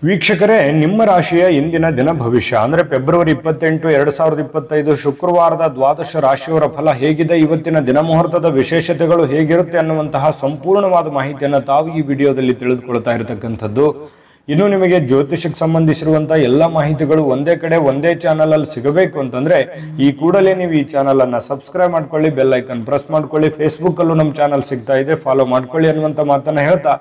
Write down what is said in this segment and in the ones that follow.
ವೀಕ್ಷಕರೇ, ನಿಮ್ಮ ರಾಶಿಯ ಇಂದಿನ ದಿನ ಭವಿಷ್ಯ ಅಂದ್ರೆ ಫೆಬ್ರವರಿ 28, 2025 ಶುಕ್ರವಾರದ ದ್ವಾದಶ ರಾಶಿಯವರ ಫಲ ಹೇಗಿದೆ, ಇವತ್ತಿನ ದಿನ ಮುಹೂರ್ತದ ವಿಶೇಷತೆಗಳು ಹೇಗಿರುತ್ತೆ ಅನ್ನುವಂತಹ ಸಂಪೂರ್ಣವಾದ ಮಾಹಿತಿಯನ್ನು ತಾವು ಈ ವಿಡಿಯೋದಲ್ಲಿ ತಿಳಿದುಕೊಳ್ತಾ ಇರತಕ್ಕಂಥದ್ದು. ಇನ್ನು ನಿಮಗೆ ಜ್ಯೋತಿಷಕ್ಕೆ ಸಂಬಂಧಿಸಿರುವಂತಹ ಎಲ್ಲ ಮಾಹಿತಿಗಳು ಒಂದೇ ಕಡೆ ಒಂದೇ ಚಾನಲ್ ಅಲ್ಲಿ ಸಿಗಬೇಕು ಅಂತಂದ್ರೆ ಈ ಕೂಡಲೇ ನೀವು ಈ ಚಾನಲ್ ಅನ್ನ ಸಬ್ಸ್ಕ್ರೈಬ್ ಮಾಡ್ಕೊಳ್ಳಿ, ಬೆಲ್ ಐಕನ್ ಪ್ರೆಸ್ ಮಾಡ್ಕೊಳ್ಳಿ. ಫೇಸ್ಬುಕ್ ಅಲ್ಲೂ ನಮ್ಮ ಚಾನಲ್ ಸಿಗ್ತಾ ಇದೆ, ಫಾಲೋ ಮಾಡ್ಕೊಳ್ಳಿ ಅನ್ನುವಂತ ಮಾತನ್ನ ಹೇಳ್ತಾ,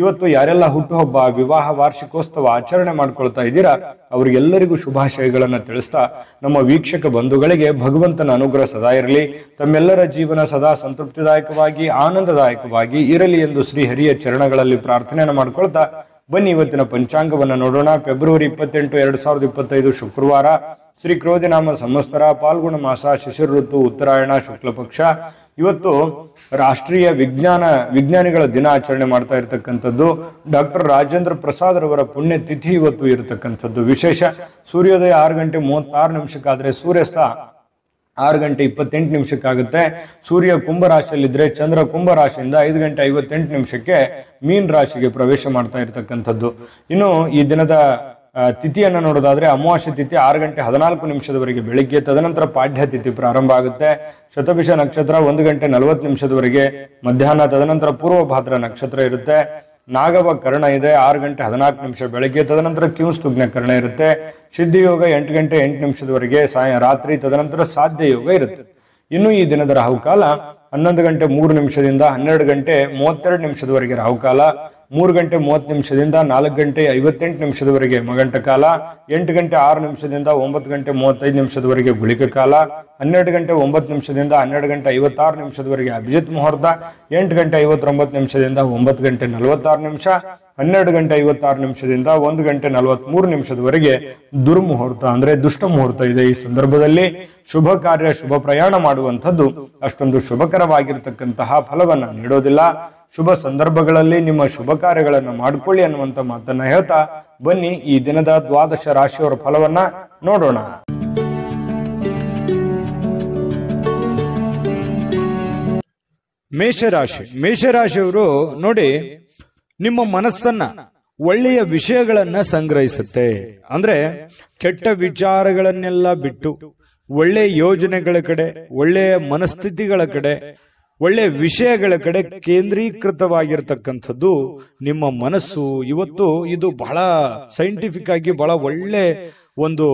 ಇವತ್ತು ಯಾರೆಲ್ಲ ಹುಟ್ಟುಹಬ್ಬ, ವಿವಾಹ, ವಾರ್ಷಿಕೋತ್ಸವ ಆಚರಣೆ ಮಾಡ್ಕೊಳ್ತಾ ಇದ್ದೀರಾ ಅವರಿಗೆಲ್ಲರಿಗೂ ಶುಭಾಶಯಗಳನ್ನ ತಿಳಿಸ್ತಾ, ನಮ್ಮ ವೀಕ್ಷಕ ಬಂಧುಗಳಿಗೆ ಭಗವಂತನ ಅನುಗ್ರಹ ಸದಾ ಇರಲಿ, ತಮ್ಮೆಲ್ಲರ ಜೀವನ ಸದಾ ಸಂತೃಪ್ತಿದಾಯಕವಾಗಿ ಆನಂದದಾಯಕವಾಗಿ ಇರಲಿ ಎಂದು ಶ್ರೀಹರಿಯ ಚರಣಗಳಲ್ಲಿ ಪ್ರಾರ್ಥನೆಯನ್ನು ಮಾಡ್ಕೊಳ್ತಾ ಬನ್ನಿ ಇವತ್ತಿನ ಪಂಚಾಂಗವನ್ನು ನೋಡೋಣ. ಫೆಬ್ರವರಿ 28, 2025 ಶುಕ್ರವಾರ, ಶ್ರೀ ಕ್ರೋಧಿನಾಮ ಸಂವತ್ಸರ, ಪಾಲ್ಗುಣ ಮಾಸ, ಶಿಶಿರ ಋತು, ಉತ್ತರಾಯಣ, ಶುಕ್ಲ ಪಕ್ಷ. ಇವತ್ತು ರಾಷ್ಟ್ರೀಯ ವಿಜ್ಞಾನಿಗಳ ದಿನ ಆಚರಣೆ ಮಾಡ್ತಾ ಇರತಕ್ಕಂಥದ್ದು. ಡಾಕ್ಟರ್ ರಾಜೇಂದ್ರ ಪ್ರಸಾದ್ ರವರ ಪುಣ್ಯ ತಿಥಿ ಇವತ್ತು ಇರತಕ್ಕಂಥದ್ದು. ವಿಶೇಷ ಸೂರ್ಯೋದಯ 6:36 ಸೂರ್ಯಾಸ್ತ 6:28 ಸೂರ್ಯ ಕುಂಭರಾಶಿಯಲ್ಲಿದ್ರೆ ಚಂದ್ರ ಕುಂಭರಾಶಿಯಿಂದ 5:58 ಮೀನ್ ರಾಶಿಗೆ ಪ್ರವೇಶ ಮಾಡ್ತಾ ಇರತಕ್ಕಂಥದ್ದು. ಇನ್ನು ಈ ದಿನದ ತಿಥಿಯನ್ನು ನೋಡೋದಾದ್ರೆ ಅಮಾವಾಸ್ಯ ತಿಥಿ 6:14 ಬೆಳಿಗ್ಗೆ, ತದನಂತರ ಪಾಡ್ಯ ತಿಥಿ ಪ್ರಾರಂಭ ಆಗುತ್ತೆ. ಶತಭಿಷ ನಕ್ಷತ್ರ 1:40 ಮಧ್ಯಾಹ್ನ, ತದನಂತರ ಪೂರ್ವಭಾದ್ರ ನಕ್ಷತ್ರ ಇರುತ್ತೆ. ನಾಗವ ಕರ್ಣ ಇದೆ 6:14 ಬೆಳಗ್ಗೆ, ತದನಂತರ ಕ್ಯೂಸ್ತುಗ್ನ ಕರ್ಣ ಇರುತ್ತೆ. ಸಿದ್ಧಿಯೋಗ 8:08 ರಾತ್ರಿ, ತದನಂತರ ಸಾಧ್ಯ ಯೋಗ ಇರುತ್ತೆ. ಇನ್ನು ಈ ದಿನದ ರಾಹುಕಾಲ 11:03 12:32 ರಾಹುಕಾಲ, 3:30 4:58 ಮಗಂಟ ಕಾಲ, 8:06 9:35 ಗುಳಿಕ ಕಾಲ, 12:09 12:56 ಅಭಿಜಿತ್ ಮುಹೂರ್ತ, 8:59 9:46 12:56 1:43 ದುರ್ಮುಹೂರ್ತ ಅಂದ್ರೆ ದುಷ್ಟ ಮುಹೂರ್ತ ಇದೆ. ಈ ಸಂದರ್ಭದಲ್ಲಿ ಶುಭ ಕಾರ್ಯ, ಶುಭ ಪ್ರಯಾಣ ಮಾಡುವಂಥದ್ದು ಅಷ್ಟೊಂದು ಶುಭಕರವಾಗಿರತಕ್ಕಂತಹ ಫಲವನ್ನ ನೀಡೋದಿಲ್ಲ. ಶುಭ ಸಂದರ್ಭಗಳಲ್ಲಿ ನಿಮ್ಮ ಶುಭ ಕಾರ್ಯಗಳನ್ನು ಮಾಡಿಕೊಳ್ಳಿ ಅನ್ನುವಂತ ಮಾತನ್ನ ಹೇಳ್ತಾ ಬನ್ನಿ ಈ ದಿನದ ದ್ವಾದಶ ರಾಶಿಯವರ ಫಲವನ್ನ ನೋಡೋಣ. ಮೇಷರಾಶಿಯವರು ನೋಡಿ, ನಿಮ್ಮ ಮನಸ್ಸನ್ನ ಒಳ್ಳೆಯ ವಿಷಯಗಳನ್ನ ಸಂಗ್ರಹಿಸುತ್ತೆ. ಅಂದ್ರೆ ಕೆಟ್ಟ ವಿಚಾರಗಳನ್ನೆಲ್ಲ ಬಿಟ್ಟು ಒಳ್ಳೆಯ ಯೋಜನೆಗಳ ಕಡೆ, ಒಳ್ಳೆಯ ಮನಸ್ಥಿತಿಗಳ ಕಡೆ, ಒಳ್ಳೆಯ ವಿಷಯಗಳ ಕಡೆ ಕೇಂದ್ರೀಕೃತವಾಗಿರ್ತಕ್ಕಂಥದ್ದು ನಿಮ್ಮ ಮನಸ್ಸು. ಇವತ್ತು ಇದು ಬಹಳ ಸೈಂಟಿಫಿಕ್ ಆಗಿ ಬಹಳ ಒಳ್ಳೆ ಒಂದು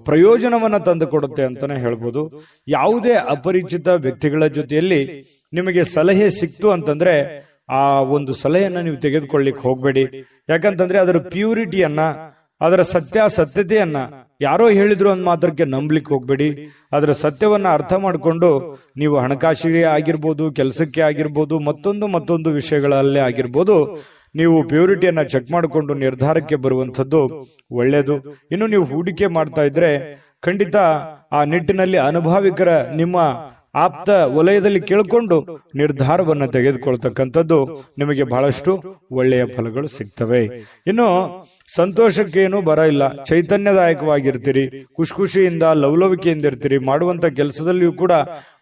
ಪ್ರಯೋಜನವನ್ನ ತಂದುಕೊಡುತ್ತೆ ಅಂತಾನೆ ಹೇಳ್ಬೋದು. ಯಾವುದೇ ಅಪರಿಚಿತ ವ್ಯಕ್ತಿಗಳ ಜೊತೆಯಲ್ಲಿ ನಿಮಗೆ ಸಲಹೆ ಸಿಕ್ತು ಅಂತಂದ್ರೆ ಆ ಒಂದು ಸಲಹೆಯನ್ನ ನೀವು ತೆಗೆದುಕೊಳ್ಳಿಕ್ ಹೋಗ್ಬೇಡಿ. ಯಾಕಂತಂದ್ರೆ ಅದರ ಪ್ಯೂರಿಟಿಯನ್ನ, ಅದರ ಸತ್ಯತೆಯನ್ನ ಯಾರೋ ಹೇಳಿದ್ರು ಅಂದ್ ಮಾತ್ರಕ್ಕೆ ನಂಬಲಿಕ್ಕೆ ಹೋಗ್ಬೇಡಿ. ಅದರ ಸತ್ಯವನ್ನ ಅರ್ಥ ಮಾಡಿಕೊಂಡು ನೀವು ಹಣಕಾಸಿಗೆ ಆಗಿರ್ಬೋದು, ಕೆಲಸಕ್ಕೆ ಆಗಿರ್ಬೋದು, ಮತ್ತೊಂದು ವಿಷಯಗಳಲ್ಲೇ ಆಗಿರ್ಬೋದು, ನೀವು ಪ್ಯೂರಿಟಿಯನ್ನ ಚೆಕ್ ಮಾಡಿಕೊಂಡು ನಿರ್ಧಾರಕ್ಕೆ ಬರುವಂತದ್ದು ಒಳ್ಳೆಯದು. ಇನ್ನು ನೀವು ಹೂಡಿಕೆ ಮಾಡ್ತಾ ಇದ್ರೆ ಖಂಡಿತ ಆ ನಿಟ್ಟಿನಲ್ಲಿ ಅನುಭವಿಕರ ನಿಮ್ಮ ಆಪ್ತ ವಲಯದಲ್ಲಿ ಕೇಳಿಕೊಂಡು ನಿರ್ಧಾರವನ್ನು ತೆಗೆದುಕೊಳ್ತಕ್ಕಂಥದ್ದು ನಿಮಗೆ ಬಹಳಷ್ಟು ಒಳ್ಳೆಯ ಫಲಗಳು ಸಿಗ್ತವೆ. ಇನ್ನು ಸಂತೋಷಕ್ಕೇನು ಬರ ಇಲ್ಲ, ಚೈತನ್ಯದಾಯಕವಾಗಿರ್ತೀರಿ, ಖುಷಿಯಿಂದ ಲವಲವಿಕೆಯಿಂದ ಇರ್ತೀರಿ. ಮಾಡುವಂತ ಕೆಲಸದಲ್ಲಿಯೂ ಕೂಡ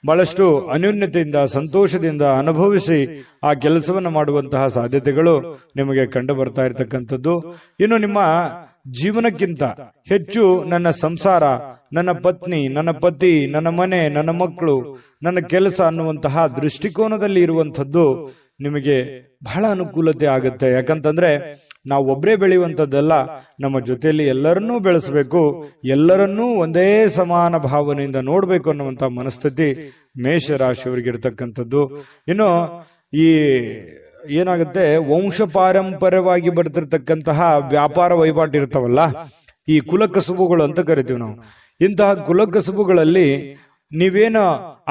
ಬಹಳಷ್ಟು ಅನ್ಯೋನ್ಯತೆಯಿಂದ, ಸಂತೋಷದಿಂದ ಅನುಭವಿಸಿ ಆ ಕೆಲಸವನ್ನು ಮಾಡುವಂತಹ ಸಾಧ್ಯತೆಗಳು ನಿಮಗೆ ಕಂಡು ಬರ್ತಾ ಇರತಕ್ಕಂಥದ್ದು. ಇನ್ನು ನಿಮ್ಮ ಜೀವನಕ್ಕಿಂತ ಹೆಚ್ಚು ನನ್ನ ಸಂಸಾರ, ನನ್ನ ಪತ್ನಿ, ನನ್ನ ಪತಿ, ನನ್ನ ಮನೆ, ನನ್ನ ಮಕ್ಕಳು, ನನ್ನ ಕೆಲಸ ಅನ್ನುವಂತಹ ದೃಷ್ಟಿಕೋನದಲ್ಲಿ ಇರುವಂತದ್ದು ನಿಮಗೆ ಬಹಳ ಅನುಕೂಲತೆ ಆಗುತ್ತೆ. ಯಾಕಂತಂದ್ರೆ ನಾವು ಒಬ್ಬರೇ ಬೆಳೆಯುವಂತದ್ದಲ್ಲ, ನಮ್ಮ ಜೊತೆಯಲ್ಲಿ ಎಲ್ಲರನ್ನೂ ಬೆಳೆಸಬೇಕು, ಎಲ್ಲರನ್ನೂ ಒಂದೇ ಸಮಾನ ಭಾವನೆಯಿಂದ ನೋಡ್ಬೇಕು ಅನ್ನುವಂತ ಮನಸ್ಥಿತಿ ಮೇಷರಾಶಿಯವರಿಗೆ ಇರತಕ್ಕಂಥದ್ದು. ಇನ್ನು ಈ ಏನಾಗುತ್ತೆ, ವಂಶ ಪಾರಂಪರ್ಯವಾಗಿ ಬರ್ತಿರ್ತಕ್ಕಂತಹ ವ್ಯಾಪಾರ ವಹಿವಾಟು ಇರ್ತಾವಲ್ಲ, ಈ ಕುಲಕಸುಬುಗಳು ಅಂತ ಕರಿತೀವಿ ನಾವು. ಇಂತಹ ಕುಲಕಸುಬುಗಳಲ್ಲಿ ನೀವೇನು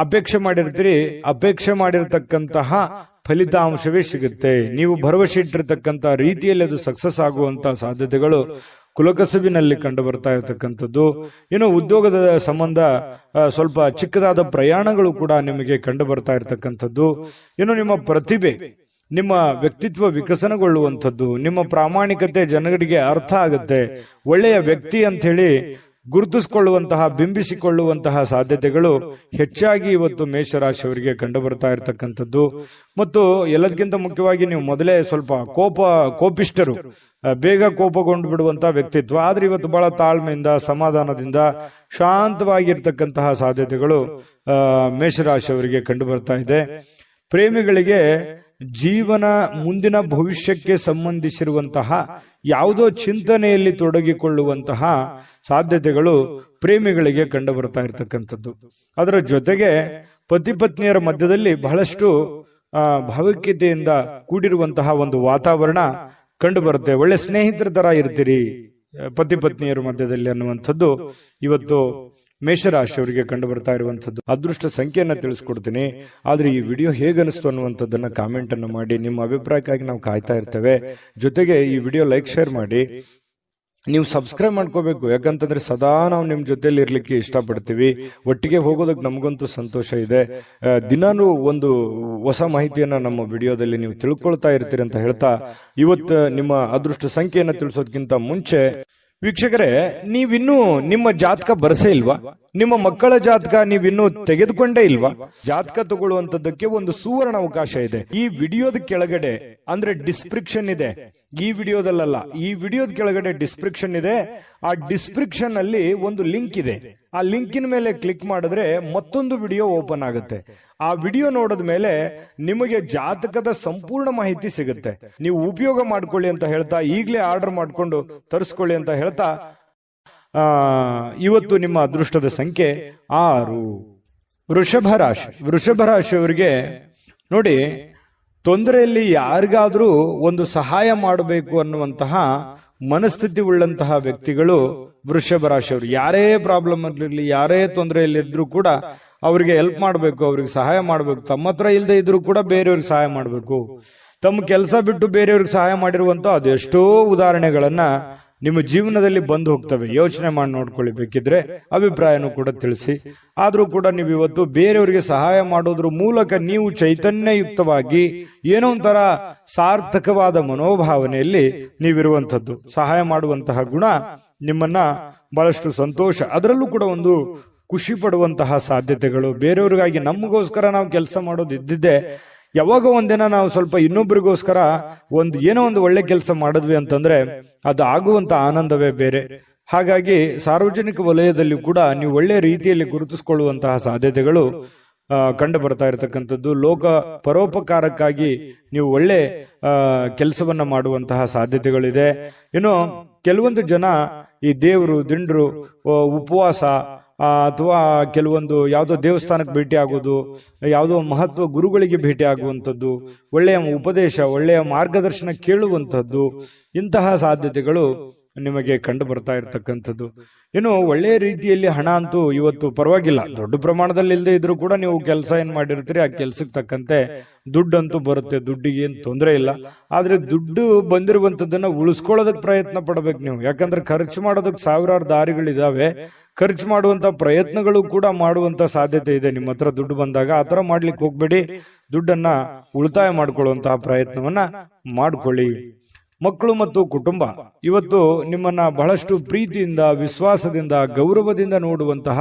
ಅಪೇಕ್ಷೆ ಮಾಡಿರ್ತೀರಿ, ಅಪೇಕ್ಷೆ ಮಾಡಿರ್ತಕ್ಕಂತಹ ಫಲಿತಾಂಶವೇ ಸಿಗುತ್ತೆ. ನೀವು ಭರವಸೆ ಇಟ್ಟಿರ್ತಕ್ಕಂಥ ರೀತಿಯಲ್ಲಿ ಅದು ಸಕ್ಸಸ್ ಆಗುವಂತ ಸಾಧ್ಯತೆಗಳು ಕುಲಕಸುಬಿನಲ್ಲಿ ಕಂಡು ಬರ್ತಾ ಇರತಕ್ಕಂಥದ್ದು. ಇನ್ನು ಉದ್ಯೋಗದ ಸಂಬಂಧ ಸ್ವಲ್ಪ ಚಿಕ್ಕದಾದ ಪ್ರಯಾಣಗಳು ಕೂಡ ನಿಮಗೆ ಕಂಡು ಬರ್ತಾ ಇರತಕ್ಕಂಥದ್ದು. ಇನ್ನು ನಿಮ್ಮ ಪ್ರತಿಭೆ, ನಿಮ್ಮ ವ್ಯಕ್ತಿತ್ವ ವಿಕಸನಗೊಳ್ಳುವಂಥದ್ದು, ನಿಮ್ಮ ಪ್ರಾಮಾಣಿಕತೆ ಜನಗಳಿಗೆ ಅರ್ಥ ಆಗುತ್ತೆ. ಒಳ್ಳೆಯ ವ್ಯಕ್ತಿ ಅಂತ ಹೇಳಿ ಗುರುತಿಸಿಕೊಳ್ಳುವಂತಹ, ಬಿಂಬಿಸಿಕೊಳ್ಳುವಂತಹ ಸಾಧ್ಯತೆಗಳು ಹೆಚ್ಚಾಗಿ ಇವತ್ತು ಮೇಷರಾಶಿಯವರಿಗೆ ಕಂಡು ಬರ್ತಾ ಇರತಕ್ಕಂಥದ್ದು. ಮತ್ತು ಎಲ್ಲದಕ್ಕಿಂತ ಮುಖ್ಯವಾಗಿ ನೀವು ಮೊದಲೇ ಸ್ವಲ್ಪ ಕೋಪಿಷ್ಟರು, ಬೇಗ ಕೋಪಗೊಂಡು ಬಿಡುವಂತ ವ್ಯಕ್ತಿತ್ವ. ಆದ್ರೆ ಇವತ್ತು ಬಹಳ ತಾಳ್ಮೆಯಿಂದ, ಸಮಾಧಾನದಿಂದ, ಶಾಂತವಾಗಿರ್ತಕ್ಕಂತಹ ಸಾಧ್ಯತೆಗಳು ಮೇಷರಾಶಿಯವರಿಗೆ ಕಂಡು ಬರ್ತಾ ಇದೆ. ಪ್ರೇಮಿಗಳಿಗೆ ಜೀವನ, ಮುಂದಿನ ಭವಿಷ್ಯಕ್ಕೆ ಸಂಬಂಧಿಸಿರುವಂತಹ ಯಾವುದೋ ಚಿಂತನೆಯಲ್ಲಿ ತೊಡಗಿಕೊಳ್ಳುವಂತಹ ಸಾಧ್ಯತೆಗಳು ಪ್ರೇಮಿಗಳಿಗೆ ಕಂಡು ಬರ್ತಾ ಇರತಕ್ಕಂಥದ್ದು. ಅದರ ಜೊತೆಗೆ ಪತಿ ಪತ್ನಿಯರ ಮಧ್ಯದಲ್ಲಿ ಬಹಳಷ್ಟು ಭಾವೈಕ್ಯತೆಯಿಂದ ಕೂಡಿರುವಂತಹ ಒಂದು ವಾತಾವರಣ ಕಂಡು ಬರುತ್ತೆ. ಒಳ್ಳೆ ಸ್ನೇಹಿತರ ತರ ಇರ್ತೀರಿ ಪತಿ ಪತ್ನಿಯರ ಮಧ್ಯದಲ್ಲಿ ಅನ್ನುವಂಥದ್ದು ಇವತ್ತು ಮೇಷರಾಶಿಯವರಿಗೆ ಕಂಡು ಬರ್ತಾ ಇರುವಂತದ್ದು. ಅದೃಷ್ಟ ಸಂಖ್ಯೆಯನ್ನ ತಿಳಿಸ್ಕೊಡ್ತೀನಿ. ಆದ್ರೆ ಈ ವಿಡಿಯೋ ಹೇಗನಿಸ್ತು ಅನ್ನುವಂಥದ್ದನ್ನ ಕಾಮೆಂಟ್ ಅನ್ನು ಮಾಡಿ. ನಿಮ್ಮ ಅಭಿಪ್ರಾಯಕ್ಕಾಗಿ ನಾವು ಕಾಯ್ತಾ ಇರ್ತೇವೆ. ಜೊತೆಗೆ ಈ ವಿಡಿಯೋ ಲೈಕ್, ಶೇರ್ ಮಾಡಿ. ನೀವು ಸಬ್ಸ್ಕ್ರೈಬ್ ಮಾಡ್ಕೋಬೇಕು, ಯಾಕಂತಂದ್ರೆ ಸದಾ ನಾವು ನಿಮ್ ಜೊತೆಲಿ ಇರ್ಲಿಕ್ಕೆ ಇಷ್ಟಪಡ್ತೀವಿ. ಒಟ್ಟಿಗೆ ಹೋಗೋದಕ್ಕೆ ನಮಗಂತೂ ಸಂತೋಷ ಇದೆ. ದಿನಾನು ಒಂದು ಹೊಸ ಮಾಹಿತಿಯನ್ನ ನಮ್ಮ ವಿಡಿಯೋದಲ್ಲಿ ನೀವು ತಿಳ್ಕೊಳ್ತಾ ಇರ್ತೀರಿ ಅಂತ ಹೇಳ್ತಾ, ಇವತ್ತು ನಿಮ್ಮ ಅದೃಷ್ಟ ಸಂಖ್ಯೆಯನ್ನ ತಿಳಿಸೋದಕ್ಕಿಂತ ಮುಂಚೆ ವೀಕ್ಷಕರೇ, ನೀವಿನ್ನೂ ನಿಮ್ಮ ಜಾತಕ ಬರಸೇ ಇಲ್ವಾ? ನಿಮ್ಮ ಮಕ್ಕಳ ಜಾತಕ ನೀವಿನ್ನೂ ತೆಗೆದುಕೊಂಡೇ ಇಲ್ವಾ? ಜಾತಕ ತಗೊಳ್ಳುವಂತದ್ದಕ್ಕೆ ಒಂದು ಸುವರ್ಣ ಅವಕಾಶ ಇದೆ. ಈ ವಿಡಿಯೋದ ಕೆಳಗಡೆ, ಅಂದ್ರೆ ಡಿಸ್ಕ್ರಿಪ್ಷನ್ ಇದೆ, ಈ ವಿಡಿಯೋದಲ್ಲ, ಈ ವಿಡಿಯೋದ ಕೆಳಗಡೆ ಡಿಸ್ಕ್ರಿಪ್ಷನ್ ಇದೆ. ಆ ಡಿಸ್ಕ್ರಿಪ್ಷನ್ ಅಲ್ಲಿ ಒಂದು ಲಿಂಕ್ ಇದೆ. ಆ ಲಿಂಕಿನ ಮೇಲೆ ಕ್ಲಿಕ್ ಮಾಡಿದ್ರೆ ಮತ್ತೊಂದು ವಿಡಿಯೋ ಓಪನ್ ಆಗುತ್ತೆ. ಆ ವಿಡಿಯೋ ನೋಡಿದ ಮೇಲೆ ನಿಮಗೆ ಜಾತಕದ ಸಂಪೂರ್ಣ ಮಾಹಿತಿ ಸಿಗುತ್ತೆ. ನೀವು ಉಪಯೋಗ ಮಾಡ್ಕೊಳ್ಳಿ ಅಂತ ಹೇಳ್ತಾ, ಈಗಲೇ ಆರ್ಡರ್ ಮಾಡ್ಕೊಂಡು ತರಿಸ್ಕೊಳ್ಳಿ ಅಂತ ಹೇಳ್ತಾ, ಇವತ್ತು ನಿಮ್ಮ ಅದೃಷ್ಟದ ಸಂಖ್ಯೆ 6. ವೃಷಭ ರಾಶಿ. ವೃಷಭ ರಾಶಿಯವರಿಗೆ ನೋಡಿ, ತೊಂದರೆಯಲ್ಲಿ ಯಾರಿಗಾದ್ರೂ ಒಂದು ಸಹಾಯ ಮಾಡಬೇಕು ಅನ್ನುವಂತಹ ಮನಸ್ಥಿತಿ ಉಳ್ಳಂತಹ ವ್ಯಕ್ತಿಗಳು ವೃಷಭ ರಾಶಿಯವರು. ಯಾರೇ ಪ್ರಾಬ್ಲಮ್ ಇರಲಿ, ಯಾರೇ ತೊಂದರೆಯಲ್ಲಿದ್ರು ಕೂಡ ಅವರಿಗೆ ಹೆಲ್ಪ್ ಮಾಡಬೇಕು, ಅವ್ರಿಗೆ ಸಹಾಯ ಮಾಡಬೇಕು. ತಮ್ಮ ಹತ್ರ ಇಲ್ಲದೆ ಇದ್ರೂ ಕೂಡ ಬೇರೆಯವ್ರಿಗೆ ಸಹಾಯ ಮಾಡಬೇಕು. ತಮ್ಮ ಕೆಲಸ ಬಿಟ್ಟು ಬೇರೆಯವ್ರಿಗೆ ಸಹಾಯ ಮಾಡಿರುವಂತ ಅದೆಷ್ಟೋ ಉದಾಹರಣೆಗಳನ್ನ ನಿಮ್ಮ ಜೀವನದಲ್ಲಿ ಬಂದು ಹೋಗ್ತವೆ. ಯೋಚನೆ ಮಾಡಿ ನೋಡ್ಕೊಳ್ಳಿ, ಬೇಕಿದ್ರೆ ಅಭಿಪ್ರಾಯನೂ ಕೂಡ ತಿಳಿಸಿ. ಆದ್ರೂ ಕೂಡ ನೀವು ಇವತ್ತು ಬೇರೆಯವರಿಗೆ ಸಹಾಯ ಮಾಡೋದ್ರ ಮೂಲಕ ನೀವು ಚೈತನ್ಯಯುಕ್ತವಾಗಿ ಏನೋ ಒಂಥರ ಸಾರ್ಥಕವಾದ ಮನೋಭಾವನೆಯಲ್ಲಿ ನೀವಿರುವಂತದ್ದು. ಸಹಾಯ ಮಾಡುವಂತಹ ಗುಣ ನಿಮ್ಮನ್ನ ಬಹಳಷ್ಟು ಸಂತೋಷ, ಅದರಲ್ಲೂ ಕೂಡ ಒಂದು ಖುಷಿ ಪಡುವಂತಹ ಸಾಧ್ಯತೆಗಳು. ಬೇರೆಯವ್ರಿಗಾಗಿ ನಮಗೋಸ್ಕರ ನಾವು ಕೆಲಸ ಮಾಡೋದು ಇದ್ದಿದ್ದೆ, ಯಾವಾಗ ಒಂದಿನ ನಾವು ಸ್ವಲ್ಪ ಇನ್ನೊಬ್ಬರಿಗೋಸ್ಕರ ಏನೋ ಒಂದು ಒಳ್ಳೆ ಕೆಲಸ ಮಾಡಿದ್ವಿ ಅಂತಂದ್ರೆ ಅದು ಆಗುವಂತ ಆನಂದವೇ ಬೇರೆ. ಹಾಗಾಗಿ ಸಾರ್ವಜನಿಕ ವಲಯದಲ್ಲಿ ಕೂಡ ನೀವು ಒಳ್ಳೆ ರೀತಿಯಲ್ಲಿ ಗುರುತಿಸಿಕೊಳ್ಳುವಂತಹ ಸಾಧ್ಯತೆಗಳು ಕಂಡು ಬರ್ತಾ ಇರತಕ್ಕಂಥದ್ದು. ಲೋಕ ಪರೋಪಕಾರಕ್ಕಾಗಿ ನೀವು ಒಳ್ಳೆ ಕೆಲಸವನ್ನ ಮಾಡುವಂತಹ ಸಾಧ್ಯತೆಗಳಿದೆ. ಇನ್ನು ಕೆಲವೊಂದು ಜನ ಈ ದೇವರು, ದಿಂಡ್ರು, ಉಪವಾಸ, ಅಥವಾ ಕೆಲವೊಂದು ಯಾವುದೋ ದೇವಸ್ಥಾನಕ್ಕೆ ಭೇಟಿ ಆಗೋದು, ಯಾವುದೋ ಮಹತ್ವ ಗುರುಗಳಿಗೆ ಭೇಟಿ ಆಗುವಂಥದ್ದು, ಒಳ್ಳೆಯ ಉಪದೇಶ, ಒಳ್ಳೆಯ ಮಾರ್ಗದರ್ಶನ ಕೇಳುವಂಥದ್ದು, ಇಂತಹ ಸಾಧ್ಯತೆಗಳು ನಿಮಗೆ ಕಂಡು ಬರ್ತಾ ಇರತಕ್ಕಂಥದ್ದು. ಇನ್ನು ಒಳ್ಳೆಯ ರೀತಿಯಲ್ಲಿ ಹಣ ಅಂತೂ ಇವತ್ತು ಪರವಾಗಿಲ್ಲ, ದೊಡ್ಡ ಪ್ರಮಾಣದಲ್ಲಿ ಇಲ್ಲದೆ ಇದ್ರೂ ಕೂಡ ನೀವು ಕೆಲಸ ಏನ್ ಮಾಡಿರ್ತೀರಿ ಆ ಕೆಲಸಕ್ಕೆ ತಕ್ಕಂತೆ ದುಡ್ಡಂತೂ ಬರುತ್ತೆ. ದುಡ್ಡಿಗೆ ಏನು ತೊಂದರೆ ಇಲ್ಲ. ಆದ್ರೆ ದುಡ್ಡು ಬಂದಿರುವಂತದ್ದನ್ನ ಉಳಿಸ್ಕೊಳ್ಳೋದಕ್ಕೆ ಪ್ರಯತ್ನ ಪಡ್ಬೇಕು ನೀವು. ಯಾಕಂದ್ರೆ ಖರ್ಚು ಮಾಡೋದಕ್ಕೆ ಸಾವಿರಾರು ದಾರಿಗಳಿದಾವೆ. ಖರ್ಚು ಮಾಡುವಂತ ಪ್ರಯತ್ನಗಳು ಕೂಡ ಮಾಡುವಂತ ಸಾಧ್ಯತೆ ಇದೆ. ನಿಮ್ಮ ಹತ್ರ ದುಡ್ಡು ಬಂದಾಗ ಆತರ ಮಾಡ್ಲಿಕ್ಕೆ ಹೋಗ್ಬೇಡಿ. ದುಡ್ಡನ್ನ ಉಳಿತಾಯ ಮಾಡ್ಕೊಳ್ಳುವಂತಹ ಪ್ರಯತ್ನವನ್ನ ಮಾಡ್ಕೊಳ್ಳಿ. ಮಕ್ಕಳು ಮತ್ತು ಕುಟುಂಬ ಇವತ್ತು ನಿಮ್ಮನ್ನ ಬಹಳಷ್ಟು ಪ್ರೀತಿಯಿಂದ, ವಿಶ್ವಾಸದಿಂದ, ಗೌರವದಿಂದ ನೋಡುವಂತಹ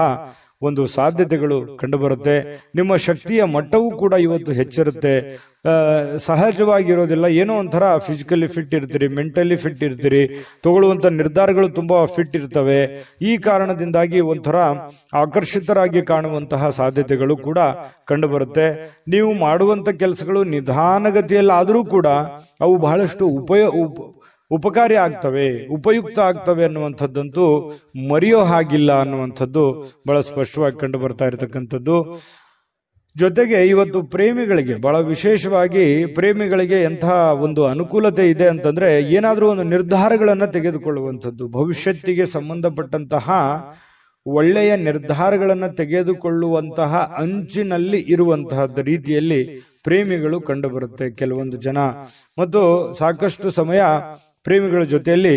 ಒಂದು ಸಾಧ್ಯತೆಗಳು ಕಂಡುಬರುತ್ತೆ. ನಿಮ್ಮ ಶಕ್ತಿಯ ಮಟ್ಟವೂ ಕೂಡ ಇವತ್ತು ಹೆಚ್ಚಿರುತ್ತೆ. ಸಹಜವಾಗಿರೋದಿಲ್ಲ, ಏನೋ ಒಂಥರ ಫಿಸಿಕಲಿ ಫಿಟ್ ಇರ್ತೀರಿ, ಮೆಂಟಲಿ ಫಿಟ್ ಇರ್ತೀರಿ, ತಗೊಳ್ಳುವಂತ ನಿರ್ಧಾರಗಳು ತುಂಬಾ ಫಿಟ್ ಇರ್ತವೆ. ಈ ಕಾರಣದಿಂದಾಗಿ ಒಂಥರ ಆಕರ್ಷಿತರಾಗಿ ಕಾಣುವಂತಹ ಸಾಧ್ಯತೆಗಳು ಕೂಡ ಕಂಡುಬರುತ್ತೆ. ನೀವು ಮಾಡುವಂತ ಕೆಲಸಗಳು ನಿಧಾನಗತಿಯಲ್ಲಿ ಆದರೂ ಕೂಡ ಅವು ಬಹಳಷ್ಟು ಉಪಕಾರಿ ಆಗ್ತವೆ, ಉಪಯುಕ್ತ ಆಗ್ತವೆ ಅನ್ನುವಂಥದ್ದಂತೂ ಮರೆಯೋ ಹಾಗಿಲ್ಲ ಅನ್ನುವಂಥದ್ದು ಬಹಳ ಸ್ಪಷ್ಟವಾಗಿ ಕಂಡು ಬರ್ತಾ ಇರತಕ್ಕಂಥದ್ದು. ಜೊತೆಗೆ ಇವತ್ತು ಪ್ರೇಮಿಗಳಿಗೆ ಬಹಳ ವಿಶೇಷವಾಗಿ ಪ್ರೇಮಿಗಳಿಗೆ ಎಂತಹ ಒಂದು ಅನುಕೂಲತೆ ಇದೆ ಅಂತಂದ್ರೆ, ಏನಾದ್ರೂ ಒಂದು ನಿರ್ಧಾರಗಳನ್ನ ತೆಗೆದುಕೊಳ್ಳುವಂಥದ್ದು, ಭವಿಷ್ಯತ್ತಿಗೆ ಸಂಬಂಧಪಟ್ಟಂತಹ ಒಳ್ಳೆಯ ನಿರ್ಧಾರಗಳನ್ನ ತೆಗೆದುಕೊಳ್ಳುವಂತಹ ಅಂಚಿನಲ್ಲಿ ಇರುವಂತಹ ರೀತಿಯಲ್ಲಿ ಪ್ರೇಮಿಗಳು ಕಂಡು ಬರುತ್ತೆ ಕೆಲವೊಂದು ಜನ. ಮತ್ತು ಸಾಕಷ್ಟು ಸಮಯ ಪ್ರೇಮಿಗಳ ಜೊತೆಯಲ್ಲಿ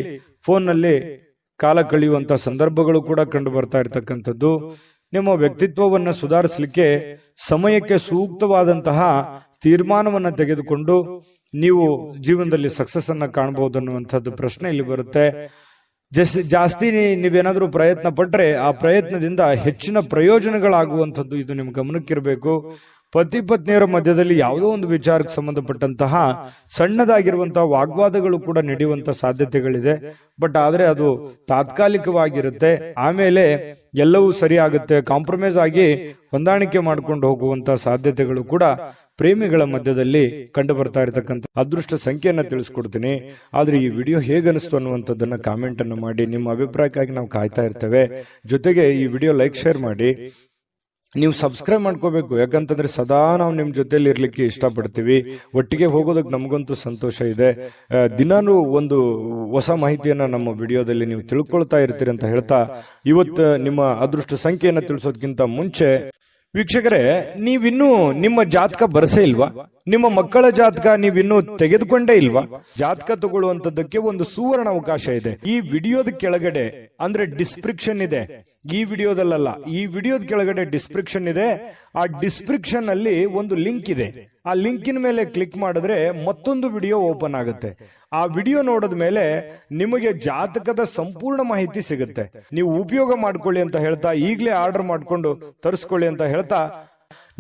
ಫೋನ್ನಲ್ಲಿ ಕಾಲ ಕಳೆಯುವಂತಹ ಸಂದರ್ಭಗಳು ಕೂಡ ಕಂಡು ಬರ್ತಾ ಇರತಕ್ಕಂಥದ್ದು. ನಿಮ್ಮ ವ್ಯಕ್ತಿತ್ವವನ್ನು ಸುಧಾರಿಸಲಿಕ್ಕೆ ಸಮಯಕ್ಕೆ ಸೂಕ್ತವಾದಂತಹ ತೀರ್ಮಾನವನ್ನ ತೆಗೆದುಕೊಂಡು ನೀವು ಜೀವನದಲ್ಲಿ ಸಕ್ಸಸ್ ಅನ್ನ ಕಾಣಬಹುದು ಅನ್ನುವಂಥದ್ದು ಪ್ರಶ್ನೆ ಇಲ್ಲಿ ಬರುತ್ತೆ. ಜಾಸ್ತಿ ನೀವೇನಾದ್ರೂ ಪ್ರಯತ್ನ ಪಟ್ರೆ ಆ ಪ್ರಯತ್ನದಿಂದ ಹೆಚ್ಚಿನ ಪ್ರಯೋಜನಗಳಾಗುವಂಥದ್ದು ಇದು ನಿಮ್ಮ ಗಮನಕ್ಕಿರಬೇಕು. ಪತಿ ಪತ್ನಿಯರ ಮಧ್ಯದಲ್ಲಿ ಯಾವುದೋ ಒಂದು ವಿಚಾರಕ್ಕೆ ಸಂಬಂಧಪಟ್ಟಂತಹ ಸಣ್ಣದಾಗಿರುವಂತಹ ವಾಗ್ವಾದಗಳು ಕೂಡ ನಡೆಯುವಂತ ಸಾಧ್ಯತೆಗಳಿದೆ. ಬಟ್ ಆದ್ರೆ ಅದು ತಾತ್ಕಾಲಿಕವಾಗಿರುತ್ತೆ. ಆಮೇಲೆ ಎಲ್ಲವೂ ಸರಿ ಆಗುತ್ತೆ, ಕಾಂಪ್ರಮೈಸ್ ಆಗಿ ಹೊಂದಾಣಿಕೆ ಮಾಡ್ಕೊಂಡು ಹೋಗುವಂತ ಸಾಧ್ಯತೆಗಳು ಕೂಡ ಪ್ರೇಮಿಗಳ ಮಧ್ಯದಲ್ಲಿ ಕಂಡು ಬರ್ತಾ ಇರತಕ್ಕಂಥ ಅದೃಷ್ಟ ಸಂಖ್ಯೆಯನ್ನ ತಿಳಿಸ್ಕೊಡ್ತೀನಿ. ಆದ್ರೆ ಈ ವಿಡಿಯೋ ಹೇಗನಿಸ್ತು ಅನ್ನುವಂಥದ್ದನ್ನ ಕಾಮೆಂಟ್ ಅನ್ನು ಮಾಡಿ. ನಿಮ್ಮ ಅಭಿಪ್ರಾಯಕ್ಕಾಗಿ ನಾವು ಕಾಯ್ತಾ ಇರ್ತೇವೆ. ಜೊತೆಗೆ ಈ ವಿಡಿಯೋ ಲೈಕ್ ಶೇರ್ ಮಾಡಿ. ನೀವು ಸಬ್ಸ್ಕ್ರೈಬ್ ಮಾಡ್ಕೋಬೇಕು, ಯಾಕಂತಂದ್ರೆ ಸದಾ ನಾವು ನಿಮ್ ಜೊತೆಲಿ ಇರ್ಲಿಕ್ಕೆ ಇಷ್ಟಪಡ್ತೀವಿ. ಒಟ್ಟಿಗೆ ಹೋಗೋದಕ್ಕೆ ನಮಗಂತೂ ಸಂತೋಷ ಇದೆ. ದಿನಾನು ಒಂದು ಹೊಸ ಮಾಹಿತಿಯನ್ನ ನಮ್ಮ ವಿಡಿಯೋದಲ್ಲಿ ನೀವು ತಿಳ್ಕೊಳ್ತಾ ಇರ್ತೀರಿ ಅಂತ ಹೇಳ್ತಾ, ಇವತ್ತು ನಿಮ್ಮ ಅದೃಷ್ಟ ಸಂಖ್ಯೆಯನ್ನ ತಿಳಿಸೋದಕ್ಕಿಂತ ಮುಂಚೆ ವೀಕ್ಷಕರೇ, ನೀವಿನ್ನೂ ನಿಮ್ಮ ಜಾತಕ ಬರಸೇ ಇಲ್ವಾ? ನಿಮ್ಮ ಮಕ್ಕಳ ಜಾತಕ ನೀವಿನ್ನೂ ತೆಗೆದುಕೊಂಡೇ ಇಲ್ವಾ? ಜಾತಕ ತಗೊಳ್ಳುವಂತದ್ದಕ್ಕೆ ಒಂದು ಸುವರ್ಣ ಅವಕಾಶ ಇದೆ. ಈ ವಿಡಿಯೋದ ಕೆಳಗಡೆ ಅಂದ್ರೆ ಡಿಸ್ಕ್ರಿಪ್ಷನ್ ಇದೆ. ಈ ವಿಡಿಯೋದಲ್ಲ, ಈ ವಿಡಿಯೋದ ಕೆಳಗಡೆ ಡಿಸ್ಕ್ರಿಪ್ಷನ್ ಇದೆ. ಆ ಡಿಸ್ಕ್ರಿಪ್ಷನ್ ಅಲ್ಲಿ ಒಂದು ಲಿಂಕ್ ಇದೆ. ಆ ಲಿಂಕಿನ ಮೇಲೆ ಕ್ಲಿಕ್ ಮಾಡಿದ್ರೆ ಮತ್ತೊಂದು ವಿಡಿಯೋ ಓಪನ್ ಆಗುತ್ತೆ. ಆ ವಿಡಿಯೋ ನೋಡಿದ ಮೇಲೆ ನಿಮಗೆ ಜಾತಕದ ಸಂಪೂರ್ಣ ಮಾಹಿತಿ ಸಿಗುತ್ತೆ. ನೀವು ಉಪಯೋಗ ಮಾಡ್ಕೊಳ್ಳಿ ಅಂತ ಹೇಳ್ತಾ, ಈಗಲೇ ಆರ್ಡರ್ ಮಾಡ್ಕೊಂಡು ತರಿಸ್ಕೊಳ್ಳಿ ಅಂತ ಹೇಳ್ತಾ,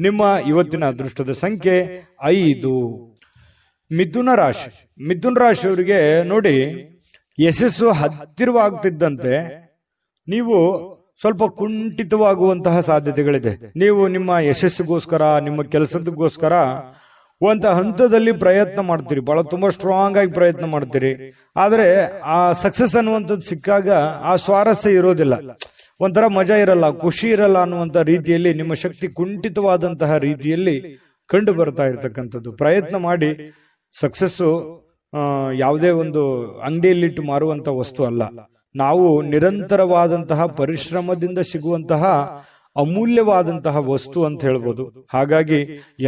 ನಿಮ್ಮ ಇವತ್ತಿನ ಅದೃಷ್ಟದ ಸಂಖ್ಯೆ 5. ಮಿಥುನ ರಾಶಿ. ಮಿಥುನ ರಾಶಿಯವರಿಗೆ ನೋಡಿ, ಯಶಸ್ಸು ಹತ್ತಿರವಾಗ್ತಿದ್ದಂತೆ ನೀವು ಸ್ವಲ್ಪ ಕುಂಠಿತವಾಗುವಂತಹ ಸಾಧ್ಯತೆಗಳಿದೆ. ನೀವು ನಿಮ್ಮ ಯಶಸ್ಸಿಗೋಸ್ಕರ, ನಿಮ್ಮ ಕೆಲಸದಗೋಸ್ಕರ ಒಂದು ಹಂತದಲ್ಲಿ ಪ್ರಯತ್ನ ಮಾಡ್ತೀರಿ, ಬಹಳ ತುಂಬಾ ಸ್ಟ್ರಾಂಗ್ ಆಗಿ ಪ್ರಯತ್ನ ಮಾಡ್ತೀರಿ. ಆದ್ರೆ ಆ ಸಕ್ಸಸ್ ಅನ್ನುವಂಥದ್ದು ಸಿಕ್ಕಾಗ ಆ ಸ್ವಾರಸ್ಯ ಇರೋದಿಲ್ಲ, ಒಂಥರ ಮಜಾ ಇರಲ್ಲ, ಖುಷಿ ಇರಲ್ಲ ಅನ್ನುವಂತ ರೀತಿಯಲ್ಲಿ ನಿಮ್ಮ ಶಕ್ತಿ ಕುಂಠಿತವಾದಂತಹ ರೀತಿಯಲ್ಲಿ ಕಂಡು ಬರ್ತಾ ಇರತಕ್ಕಂಥದ್ದು. ಪ್ರಯತ್ನ ಮಾಡಿ. ಸಕ್ಸಸ್ಸು ಯಾವುದೇ ಒಂದು ಅಂಗಡಿಯಲ್ಲಿಟ್ಟು ಮಾರುವಂತ ವಸ್ತು ಅಲ್ಲ. ನಾವು ನಿರಂತರವಾದಂತಹ ಪರಿಶ್ರಮದಿಂದ ಸಿಗುವಂತಹ ಅಮೂಲ್ಯವಾದಂತಹ ವಸ್ತು ಅಂತ ಹೇಳ್ಬೋದು. ಹಾಗಾಗಿ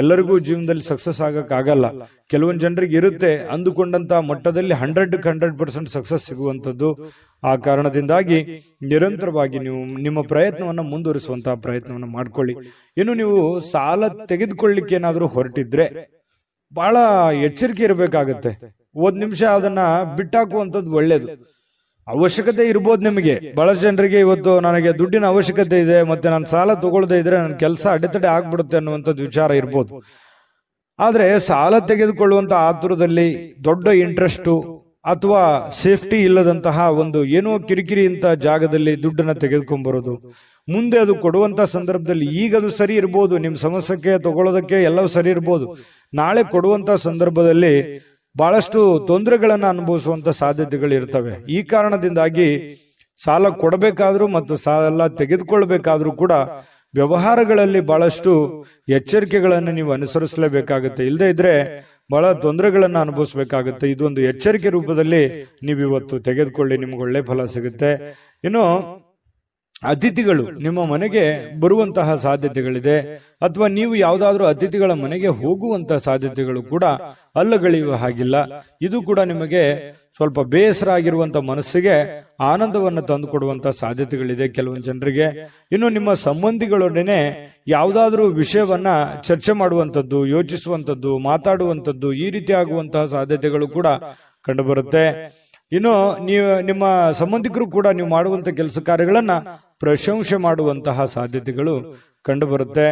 ಎಲ್ಲರಿಗೂ ಜೀವನದಲ್ಲಿ ಸಕ್ಸಸ್ ಆಗಕ್ಕಾಗಲ್ಲ. ಕೆಲವೊಂದು ಜನರಿಗೆ ಇರುತ್ತೆ ಅಂದುಕೊಂಡಂತಹ ಮಟ್ಟದಲ್ಲಿ 100% ಸಕ್ಸಸ್ ಸಿಗುವಂತದ್ದು. ಆ ಕಾರಣದಿಂದಾಗಿ ನಿರಂತರವಾಗಿ ನೀವು ನಿಮ್ಮ ಪ್ರಯತ್ನವನ್ನ ಮುಂದುವರಿಸುವಂತಹ ಪ್ರಯತ್ನವನ್ನ ಮಾಡ್ಕೊಳ್ಳಿ. ಇನ್ನು ನೀವು ಸಾಲ ತೆಗೆದುಕೊಳ್ಳಿಕ್ಕೆ ಏನಾದ್ರೂ ಹೊರಟಿದ್ರೆ ಬಹಳ ಎಚ್ಚರಿಕೆ ಇರಬೇಕಾಗತ್ತೆ. 1 ನಿಮಿಷ ಅದನ್ನ ಬಿಟ್ಟಾಕುವಂಥದ್ದು ಒಳ್ಳೇದು. ಅವಶ್ಯಕತೆ ಇರ್ಬೋದು ನಿಮಗೆ. ಬಹಳಷ್ಟು ಜನರಿಗೆ ಇವತ್ತು ನನಗೆ ದುಡ್ಡಿನ ಅವಶ್ಯಕತೆ ಇದೆ, ಮತ್ತೆ ನಾನು ಸಾಲ ತಗೊಳ್ಳದೆ ಇದ್ರೆ ನನ್ನ ಕೆಲಸ ಅಡೆತಡೆ ಆಗ್ಬಿಡುತ್ತೆ ಅನ್ನುವಂಥದ್ದು ವಿಚಾರ ಇರ್ಬೋದು. ಆದ್ರೆ ಸಾಲ ತೆಗೆದುಕೊಳ್ಳುವಂತ ಆತುರದಲ್ಲಿ ದೊಡ್ಡ ಇಂಟ್ರೆಸ್ಟ್ ಅಥವಾ ಸೇಫ್ಟಿ ಇಲ್ಲದಂತಹ ಒಂದು ಏನೋ ಕಿರಿಕಿರಿ ಅಂತ ಜಾಗದಲ್ಲಿ ದುಡ್ಡನ್ನ ತೆಗೆದುಕೊಂಡ್ ಬರೋದು, ಮುಂದೆ ಅದು ಕೊಡುವಂತ ಸಂದರ್ಭದಲ್ಲಿ ಈಗ ಅದು ಸರಿ ಇರ್ಬೋದು, ನಿಮ್ ಸಮಸ್ಯೆಗೆ ತಗೊಳ್ಳೋದಕ್ಕೆ ಎಲ್ಲವೂ ಸರಿ ಇರ್ಬೋದು, ನಾಳೆ ಕೊಡುವಂತ ಸಂದರ್ಭದಲ್ಲಿ ಬಹಳಷ್ಟು ತೊಂದರೆಗಳನ್ನ ಅನುಭವಿಸುವಂತ ಸಾಧ್ಯತೆಗಳು ಇರ್ತವೆ. ಈ ಕಾರಣದಿಂದಾಗಿ ಸಾಲ ಕೊಡಬೇಕಾದ್ರೂ ಮತ್ತು ಸಾಲ ತೆಗೆದುಕೊಳ್ಬೇಕಾದ್ರೂ ಕೂಡ ವ್ಯವಹಾರಗಳಲ್ಲಿ ಬಹಳಷ್ಟು ಎಚ್ಚರಿಕೆಗಳನ್ನು ನೀವು ಅನುಸರಿಸಲೇಬೇಕಾಗುತ್ತೆ. ಇಲ್ಲದೆ ಇದ್ರೆ ಬಹಳ ತೊಂದರೆಗಳನ್ನ ಅನುಭವಿಸಬೇಕಾಗುತ್ತೆ. ಇದೊಂದು ಎಚ್ಚರಿಕೆ ರೂಪದಲ್ಲಿ ನೀವು ಇವತ್ತು ತೆಗೆದುಕೊಳ್ಳಿ, ನಿಮ್ಗೆ ಒಳ್ಳೆ ಫಲ ಸಿಗುತ್ತೆ. ಇನ್ನು ಅತಿಥಿಗಳು ನಿಮ್ಮ ಮನೆಗೆ ಬರುವಂತಹ ಸಾಧ್ಯತೆಗಳಿದೆ, ಅಥವಾ ನೀವು ಯಾವುದಾದ್ರೂ ಅತಿಥಿಗಳ ಮನೆಗೆ ಹೋಗುವಂತಹ ಸಾಧ್ಯತೆಗಳು ಕೂಡ ಅಲ್ಲಗಳೆಯುವ ಹಾಗಿಲ್ಲ. ಇದು ಕೂಡ ನಿಮಗೆ ಸ್ವಲ್ಪ ಬೇಸರ ಆಗಿರುವಂತ ಮನಸ್ಸಿಗೆ ಆನಂದವನ್ನು ತಂದುಕೊಡುವಂತ ಸಾಧ್ಯತೆಗಳಿದೆ ಕೆಲವೊಂದು ಜನರಿಗೆ. ಇನ್ನು ನಿಮ್ಮ ಸಂಬಂಧಿಗಳೊಡನೆ ಯಾವುದಾದ್ರೂ ವಿಷಯವನ್ನ ಚರ್ಚೆ ಮಾಡುವಂಥದ್ದು, ಯೋಚಿಸುವಂಥದ್ದು, ಮಾತಾಡುವಂಥದ್ದು, ಈ ರೀತಿ ಆಗುವಂತಹ ಸಾಧ್ಯತೆಗಳು ಕೂಡ ಕಂಡುಬರುತ್ತೆ. ಇನ್ನು ನೀವು ನಿಮ್ಮ ಸಂಬಂಧಿಕರು ಕೂಡ ನೀವು ಮಾಡುವಂತ ಕೆಲಸ ಕಾರ್ಯಗಳನ್ನ ಪ್ರಶಂಸೆ ಮಾಡುವಂತಹ ಸಾಧ್ಯತೆಗಳು ಕಂಡುಬರುತ್ತೆ.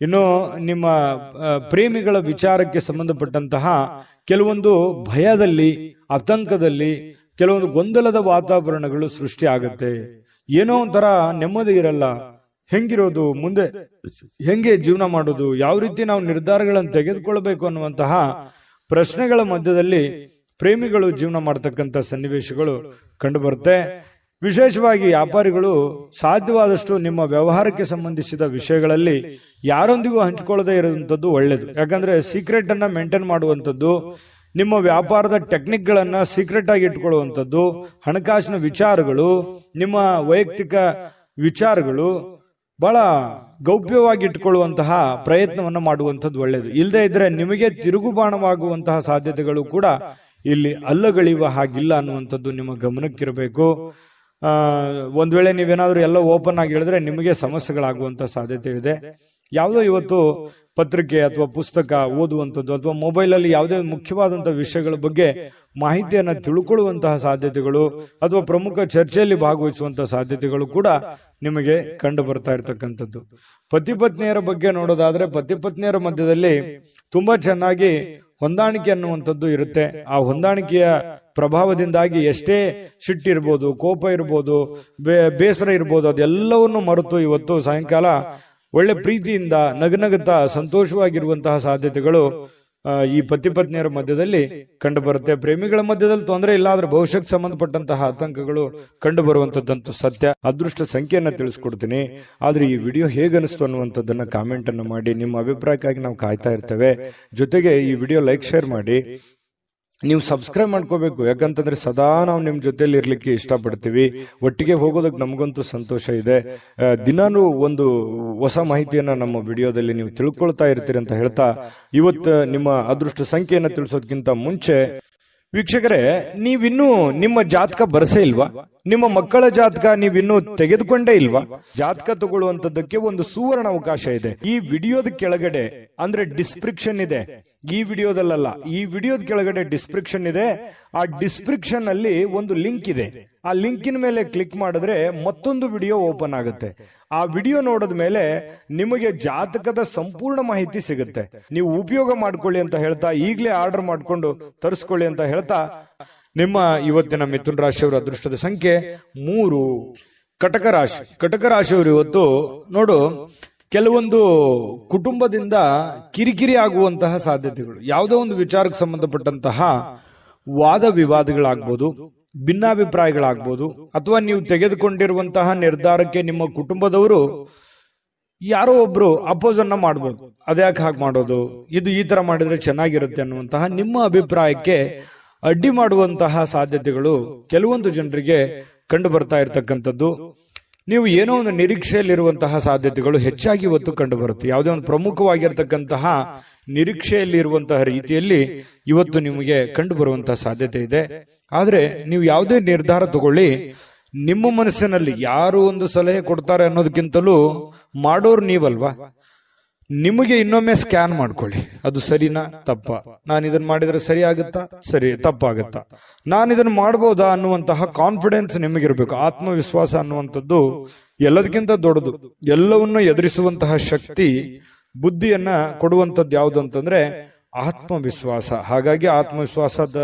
ಇನ್ನು ನಿಮ್ಮ ಪ್ರೇಮಿಗಳ ವಿಚಾರಕ್ಕೆ ಸಂಬಂಧಪಟ್ಟಂತಹ ಕೆಲವೊಂದು ಭಯದಲ್ಲಿ, ಆತಂಕದಲ್ಲಿ, ಕೆಲವೊಂದು ಗೊಂದಲದ ವಾತಾವರಣಗಳು ಸೃಷ್ಟಿ ಆಗುತ್ತೆ. ಏನೋ ಒಂಥರ ನೆಮ್ಮದಿ ಇರಲ್ಲ. ಹೆಂಗಿರೋದು, ಮುಂದೆ ಹೆಂಗೆ ಜೀವನ ಮಾಡೋದು, ಯಾವ ರೀತಿ ನಾವು ನಿರ್ಧಾರಗಳನ್ನು ತೆಗೆದುಕೊಳ್ಬೇಕು ಅನ್ನುವಂತಹ ಪ್ರಶ್ನೆಗಳ ಮಧ್ಯದಲ್ಲಿ ಪ್ರೇಮಿಗಳು ಜೀವನ ಮಾಡತಕ್ಕಂಥ ಸನ್ನಿವೇಶಗಳು ಕಂಡುಬರುತ್ತೆ. ವಿಶೇಷವಾಗಿ ವ್ಯಾಪಾರಿಗಳು ಸಾಧ್ಯವಾದಷ್ಟು ನಿಮ್ಮ ವ್ಯವಹಾರಕ್ಕೆ ಸಂಬಂಧಿಸಿದ ವಿಷಯಗಳಲ್ಲಿ ಯಾರೊಂದಿಗೂ ಹಂಚಿಕೊಳ್ಳದೆ ಇರುವಂತದ್ದು ಒಳ್ಳೇದು. ಯಾಕಂದ್ರೆ ಸೀಕ್ರೆಟ್ ಅನ್ನ ಮೇಂಟೈನ್ ಮಾಡುವಂಥದ್ದು, ನಿಮ್ಮ ವ್ಯಾಪಾರದ ಟೆಕ್ನಿಕ್ ಗಳನ್ನ ಸೀಕ್ರೆಟ್ ಆಗಿ ಇಟ್ಕೊಳ್ಳುವಂಥದ್ದು, ಹಣಕಾಸಿನ ವಿಚಾರಗಳು, ನಿಮ್ಮ ವೈಯಕ್ತಿಕ ವಿಚಾರಗಳು ಬಹಳ ಗೌಪ್ಯವಾಗಿ ಇಟ್ಕೊಳ್ಳುವಂತಹ ಪ್ರಯತ್ನವನ್ನು ಮಾಡುವಂಥದ್ದು ಒಳ್ಳೇದು. ಇಲ್ಲದೆ ಇದ್ರೆ ನಿಮಗೆ ತಿರುಗುಬಾಣವಾಗುವಂತಹ ಸಾಧ್ಯತೆಗಳು ಕೂಡ ಇಲ್ಲಿ ಅಲ್ಲಗಳೆಯುವ ಹಾಗಿಲ್ಲ ಅನ್ನುವಂಥದ್ದು ನಿಮ್ಮ ಗಮನಕ್ಕಿರಬೇಕು. ಒಂದ್ ವೇಳೆ ನೀವೇನಾದ್ರೂ ಎಲ್ಲ ಓಪನ್ ಆಗಿ ಹೇಳಿದ್ರೆ ನಿಮಗೆ ಸಮಸ್ಯೆಗಳಾಗುವಂತ ಸಾಧ್ಯತೆ ಇದೆ. ಯಾವುದೋ ಇವತ್ತು ಪತ್ರಿಕೆ ಅಥವಾ ಪುಸ್ತಕ ಓದುವಂಥದ್ದು ಅಥವಾ ಮೊಬೈಲ್ ಅಲ್ಲಿ ಯಾವುದೇ ಮುಖ್ಯವಾದಂತಹ ವಿಷಯಗಳ ಬಗ್ಗೆ ಮಾಹಿತಿಯನ್ನ ತಿಳ್ಕೊಳ್ಳುವಂತಹ ಸಾಧ್ಯತೆಗಳು ಅಥವಾ ಪ್ರಮುಖ ಚರ್ಚೆಯಲ್ಲಿ ಭಾಗವಹಿಸುವಂತಹ ಸಾಧ್ಯತೆಗಳು ಕೂಡ ನಿಮಗೆ ಕಂಡು ಬರ್ತಾ ಇರತಕ್ಕಂಥದ್ದು. ಪತಿ ಪತ್ನಿಯರ ಬಗ್ಗೆ ನೋಡೋದಾದ್ರೆ ಪತಿ ಪತ್ನಿಯರ ಮಧ್ಯದಲ್ಲಿ ತುಂಬಾ ಚೆನ್ನಾಗಿ ಹೊಂದಾಣಿಕೆ ಅನ್ನುವಂಥದ್ದು ಇರುತ್ತೆ. ಆ ಹೊಂದಾಣಿಕೆಯ ಪ್ರಭಾವದಿಂದಾಗಿ ಎಷ್ಟೇ ಸಿಟ್ಟಿರ್ಬೋದು, ಕೋಪ ಇರ್ಬೋದು, ಬೇಸರ ಇರ್ಬೋದು, ಅದೆಲ್ಲವನ್ನು ಮರೆತು ಇವತ್ತು ಸಾಯಂಕಾಲ ಒಳ್ಳೆ ಪ್ರೀತಿಯಿಂದ ನಗನಗುತ್ತಾ ಸಂತೋಷವಾಗಿರುವಂತಹ ಸಾಧ್ಯತೆಗಳು ಈ ಪತಿ ಪತ್ನಿಯರ ಮಧ್ಯದಲ್ಲಿ ಕಂಡು ಬರುತ್ತೆ. ಪ್ರೇಮಿಗಳ ಮಧ್ಯದಲ್ಲಿ ತೊಂದರೆ ಇಲ್ಲ, ಆದ್ರೆ ಭವಿಷ್ಯಕ್ಕೆ ಸಂಬಂಧಪಟ್ಟಂತಹ ಆತಂಕಗಳು ಕಂಡು ಬರುವಂತದ್ದಂತೂ ಸತ್ಯ. ಅದೃಷ್ಟ ಸಂಖ್ಯೆಯನ್ನ ತಿಳಿಸ್ಕೊಡ್ತೀನಿ, ಆದ್ರೆ ಈ ವಿಡಿಯೋ ಹೇಗನಿಸ್ತು ಅನ್ನುವಂಥದ್ದನ್ನ ಕಾಮೆಂಟ್ ಅನ್ನು ಮಾಡಿ. ನಿಮ್ಮ ಅಭಿಪ್ರಾಯಕ್ಕಾಗಿ ನಾವು ಕಾಯ್ತಾ ಇರ್ತೇವೆ. ಜೊತೆಗೆ ಈ ವಿಡಿಯೋ ಲೈಕ್ ಶೇರ್ ಮಾಡಿ. ನೀವು ಸಬ್ಸ್ಕ್ರೈಬ್ ಮಾಡ್ಕೋಬೇಕು, ಯಾಕಂತಂದ್ರೆ ಸದಾ ನಾವು ನಿಮ್ ಜೊತೆಲಿ ಇರ್ಲಿಕ್ಕೆ ಇಷ್ಟಪಡ್ತೀವಿ. ಒಟ್ಟಿಗೆ ಹೋಗೋದಕ್ಕೆ ನಮಗಂತೂ ಸಂತೋಷ ಇದೆ. ದಿನಾನು ಒಂದು ಹೊಸ ಮಾಹಿತಿಯನ್ನ ನಮ್ಮ ವಿಡಿಯೋದಲ್ಲಿ ನೀವು ತಿಳ್ಕೊಳ್ತಾ ಇರ್ತೀರಿ ಅಂತ ಹೇಳ್ತಾ, ಇವತ್ತು ನಿಮ್ಮ ಅದೃಷ್ಟ ಸಂಖ್ಯೆಯನ್ನ ತಿಳಿಸೋದಕ್ಕಿಂತ ಮುಂಚೆ ವೀಕ್ಷಕರೇ, ನೀವಿನ್ನೂ ನಿಮ್ಮ ಜಾತಕ ಬರಸೇ ಇಲ್ವಾ? ನಿಮ್ಮ ಮಕ್ಕಳ ಜಾತಕ ನೀವಿನ್ನೂ ತೆಗೆದುಕೊಂಡೇ ಇಲ್ವಾ? ಜಾತಕ ತಗೊಳ್ಳುವಂತದ್ದಕ್ಕೆ ಒಂದು ಸುವರ್ಣ ಅವಕಾಶ ಇದೆ. ಈ ವಿಡಿಯೋದ ಕೆಳಗಡೆ ಅಂದ್ರೆ ಡಿಸ್ಕ್ರಿಪ್ಷನ್ ಇದೆ, ಈ ವಿಡಿಯೋದಲ್ಲ, ಈ ವಿಡಿಯೋದ ಕೆಳಗಡೆ ಡಿಸ್ಕ್ರಿಪ್ಷನ್ ಇದೆ. ಆ ಡಿಸ್ಕ್ರಿಪ್ಷನ್ ಅಲ್ಲಿ ಒಂದು ಲಿಂಕ್ ಇದೆ. ಆ ಲಿಂಕಿನ ಮೇಲೆ ಕ್ಲಿಕ್ ಮಾಡಿದ್ರೆ ಮತ್ತೊಂದು ವಿಡಿಯೋ ಓಪನ್ ಆಗುತ್ತೆ. ಆ ವಿಡಿಯೋ ನೋಡಿದ ಮೇಲೆ ನಿಮಗೆ ಜಾತಕದ ಸಂಪೂರ್ಣ ಮಾಹಿತಿ ಸಿಗುತ್ತೆ. ನೀವು ಉಪಯೋಗ ಮಾಡ್ಕೊಳ್ಳಿ ಅಂತ ಹೇಳ್ತಾ, ಈಗಲೇ ಆರ್ಡರ್ ಮಾಡ್ಕೊಂಡು ತರಿಸ್ಕೊಳ್ಳಿ ಅಂತ ಹೇಳ್ತಾ, ನಿಮ್ಮ ಇವತ್ತಿನ ಮಿಥುನ ರಾಶಿಯವರ ಅದೃಷ್ಟದ ಸಂಖ್ಯೆ 3. ಕಟಕ ರಾಶಿ. ಕಟಕ ರಾಶಿಯವರು ಇವತ್ತು ನೋಡು, ಕೆಲವೊಂದು ಕುಟುಂಬದಿಂದ ಕಿರಿಕಿರಿ ಆಗುವಂತಹ ಸಾಧ್ಯತೆಗಳು, ಯಾವುದೋ ಒಂದು ವಿಚಾರಕ್ಕೆ ಸಂಬಂಧಪಟ್ಟಂತಹ ವಾದ ವಿವಾದಗಳಾಗ್ಬೋದು, ಭಿನ್ನಾಭಿಪ್ರಾಯಗಳಾಗ್ಬೋದು, ಅಥವಾ ನೀವು ತೆಗೆದುಕೊಂಡಿರುವಂತಹ ನಿರ್ಧಾರಕ್ಕೆ ನಿಮ್ಮ ಕುಟುಂಬದವರು ಯಾರೋ ಒಬ್ರು ಅಪೋಸ್ ಅನ್ನ ಮಾಡ್ಬೋದು. ಅದ್ಯಾಕೆ ಹಾಗೆ ಮಾಡೋದು, ಇದು ಈ ತರ ಮಾಡಿದ್ರೆ ಚೆನ್ನಾಗಿರುತ್ತೆ ಅನ್ನುವಂತಹ ನಿಮ್ಮ ಅಭಿಪ್ರಾಯಕ್ಕೆ ಅಡ್ಡಿ ಮಾಡುವಂತಹ ಸಾಧ್ಯತೆಗಳು ಕೆಲವೊಂದು ಜನರಿಗೆ ಕಂಡು ಬರ್ತಾ ಇರತಕ್ಕಂಥದ್ದು. ನೀವು ಏನೋ ಒಂದು ನಿರೀಕ್ಷೆಯಲ್ಲಿರುವಂತಹ ಸಾಧ್ಯತೆಗಳು ಹೆಚ್ಚಾಗಿ ಇವತ್ತು ಕಂಡು ಬರುತ್ತೆ. ಯಾವುದೇ ಒಂದು ಪ್ರಮುಖವಾಗಿರ್ತಕ್ಕಂತಹ ನಿರೀಕ್ಷೆಯಲ್ಲಿ ಇರುವಂತಹ ರೀತಿಯಲ್ಲಿ ಇವತ್ತು ನಿಮಗೆ ಕಂಡು ಬರುವಂತಹ ಸಾಧ್ಯತೆ ಇದೆ. ಆದ್ರೆ ನೀವು ಯಾವುದೇ ನಿರ್ಧಾರ ತಗೊಳ್ಳಿ, ನಿಮ್ಮ ಮನಸ್ಸಿನಲ್ಲಿ ಯಾರು ಒಂದು ಸಲಹೆ ಕೊಡ್ತಾರೆ ಅನ್ನೋದಕ್ಕಿಂತಲೂ ಮಾಡೋರು ನೀವಲ್ವಾ. ನಿಮಗೆ ಇನ್ನೊಮ್ಮೆ ಸ್ಕ್ಯಾನ್ ಮಾಡ್ಕೊಳ್ಳಿ, ಅದು ಸರಿನಾ ತಪ್ಪ, ನಾನು ಇದನ್ನ ಮಾಡಿದ್ರೆ ಸರಿ ಆಗುತ್ತಾ, ಸರಿ ತಪ್ಪಾಗುತ್ತಾ, ನಾನು ಇದನ್ನ ಮಾಡಬಹುದಾ ಅನ್ನುವಂತಹ ಕಾನ್ಫಿಡೆನ್ಸ್ ನಿಮಗಿರ್ಬೇಕು. ಆತ್ಮವಿಶ್ವಾಸ ಅನ್ನುವಂಥದ್ದು ಎಲ್ಲದಕ್ಕಿಂತ ದೊಡ್ಡದು. ಎಲ್ಲವನ್ನೂ ಎದುರಿಸುವಂತಹ ಶಕ್ತಿ, ಬುದ್ಧಿಯನ್ನ ಕೊಡುವಂಥದ್ದು ಯಾವುದು ಅಂತಂದ್ರೆ ಆತ್ಮವಿಶ್ವಾಸ. ಹಾಗಾಗಿ ಆತ್ಮವಿಶ್ವಾಸದ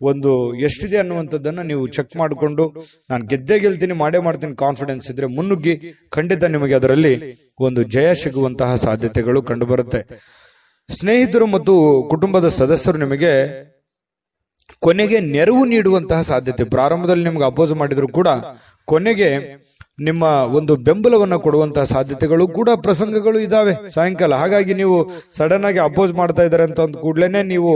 ಒಂದು ಎಷ್ಟಿದೆ ಅನ್ನುವಂಥದ್ದನ್ನ ನೀವು ಚೆಕ್ ಮಾಡಿಕೊಂಡು, ನಾನು ಗೆದ್ದೇ ಗೆಲ್ತೀನಿ, ಮಾಡೇ ಮಾಡ್ತೀನಿ ಕಾನ್ಫಿಡೆನ್ಸ್ ಇದ್ರೆ ಮುನ್ನುಗ್ಗಿ, ಖಂಡಿತ ನಿಮಗೆ ಅದರಲ್ಲಿ ಒಂದು ಜಯ ಸಿಗುವಂತಹ ಸಾಧ್ಯತೆಗಳು ಕಂಡು ಬರುತ್ತೆ. ಸ್ನೇಹಿತರು ಮತ್ತು ಕುಟುಂಬದ ಸದಸ್ಯರು ನಿಮಗೆ ಕೊನೆಗೆ ನೆರವು ನೀಡುವಂತಹ ಸಾಧ್ಯತೆ. ಪ್ರಾರಂಭದಲ್ಲಿ ನಿಮ್ಗೆ ಅಪೋಸ್ ಮಾಡಿದ್ರು ಕೂಡ ಕೊನೆಗೆ ನಿಮ್ಮ ಒಂದು ಬೆಂಬಲವನ್ನ ಕೊಡುವಂತಹ ಸಾಧ್ಯತೆಗಳು ಕೂಡ ಪ್ರಸಂಗಗಳು ಇದಾವೆ ಸಾಯಂಕಾಲ. ಹಾಗಾಗಿ ನೀವು ಸಡನ್ ಆಗಿ ಅಪೋಸ್ ಮಾಡ್ತಾ ಇದ್ದಾರೆ ಅಂತ ಅಂದ ಕೂಡ್ಲೇನೆ ನೀವು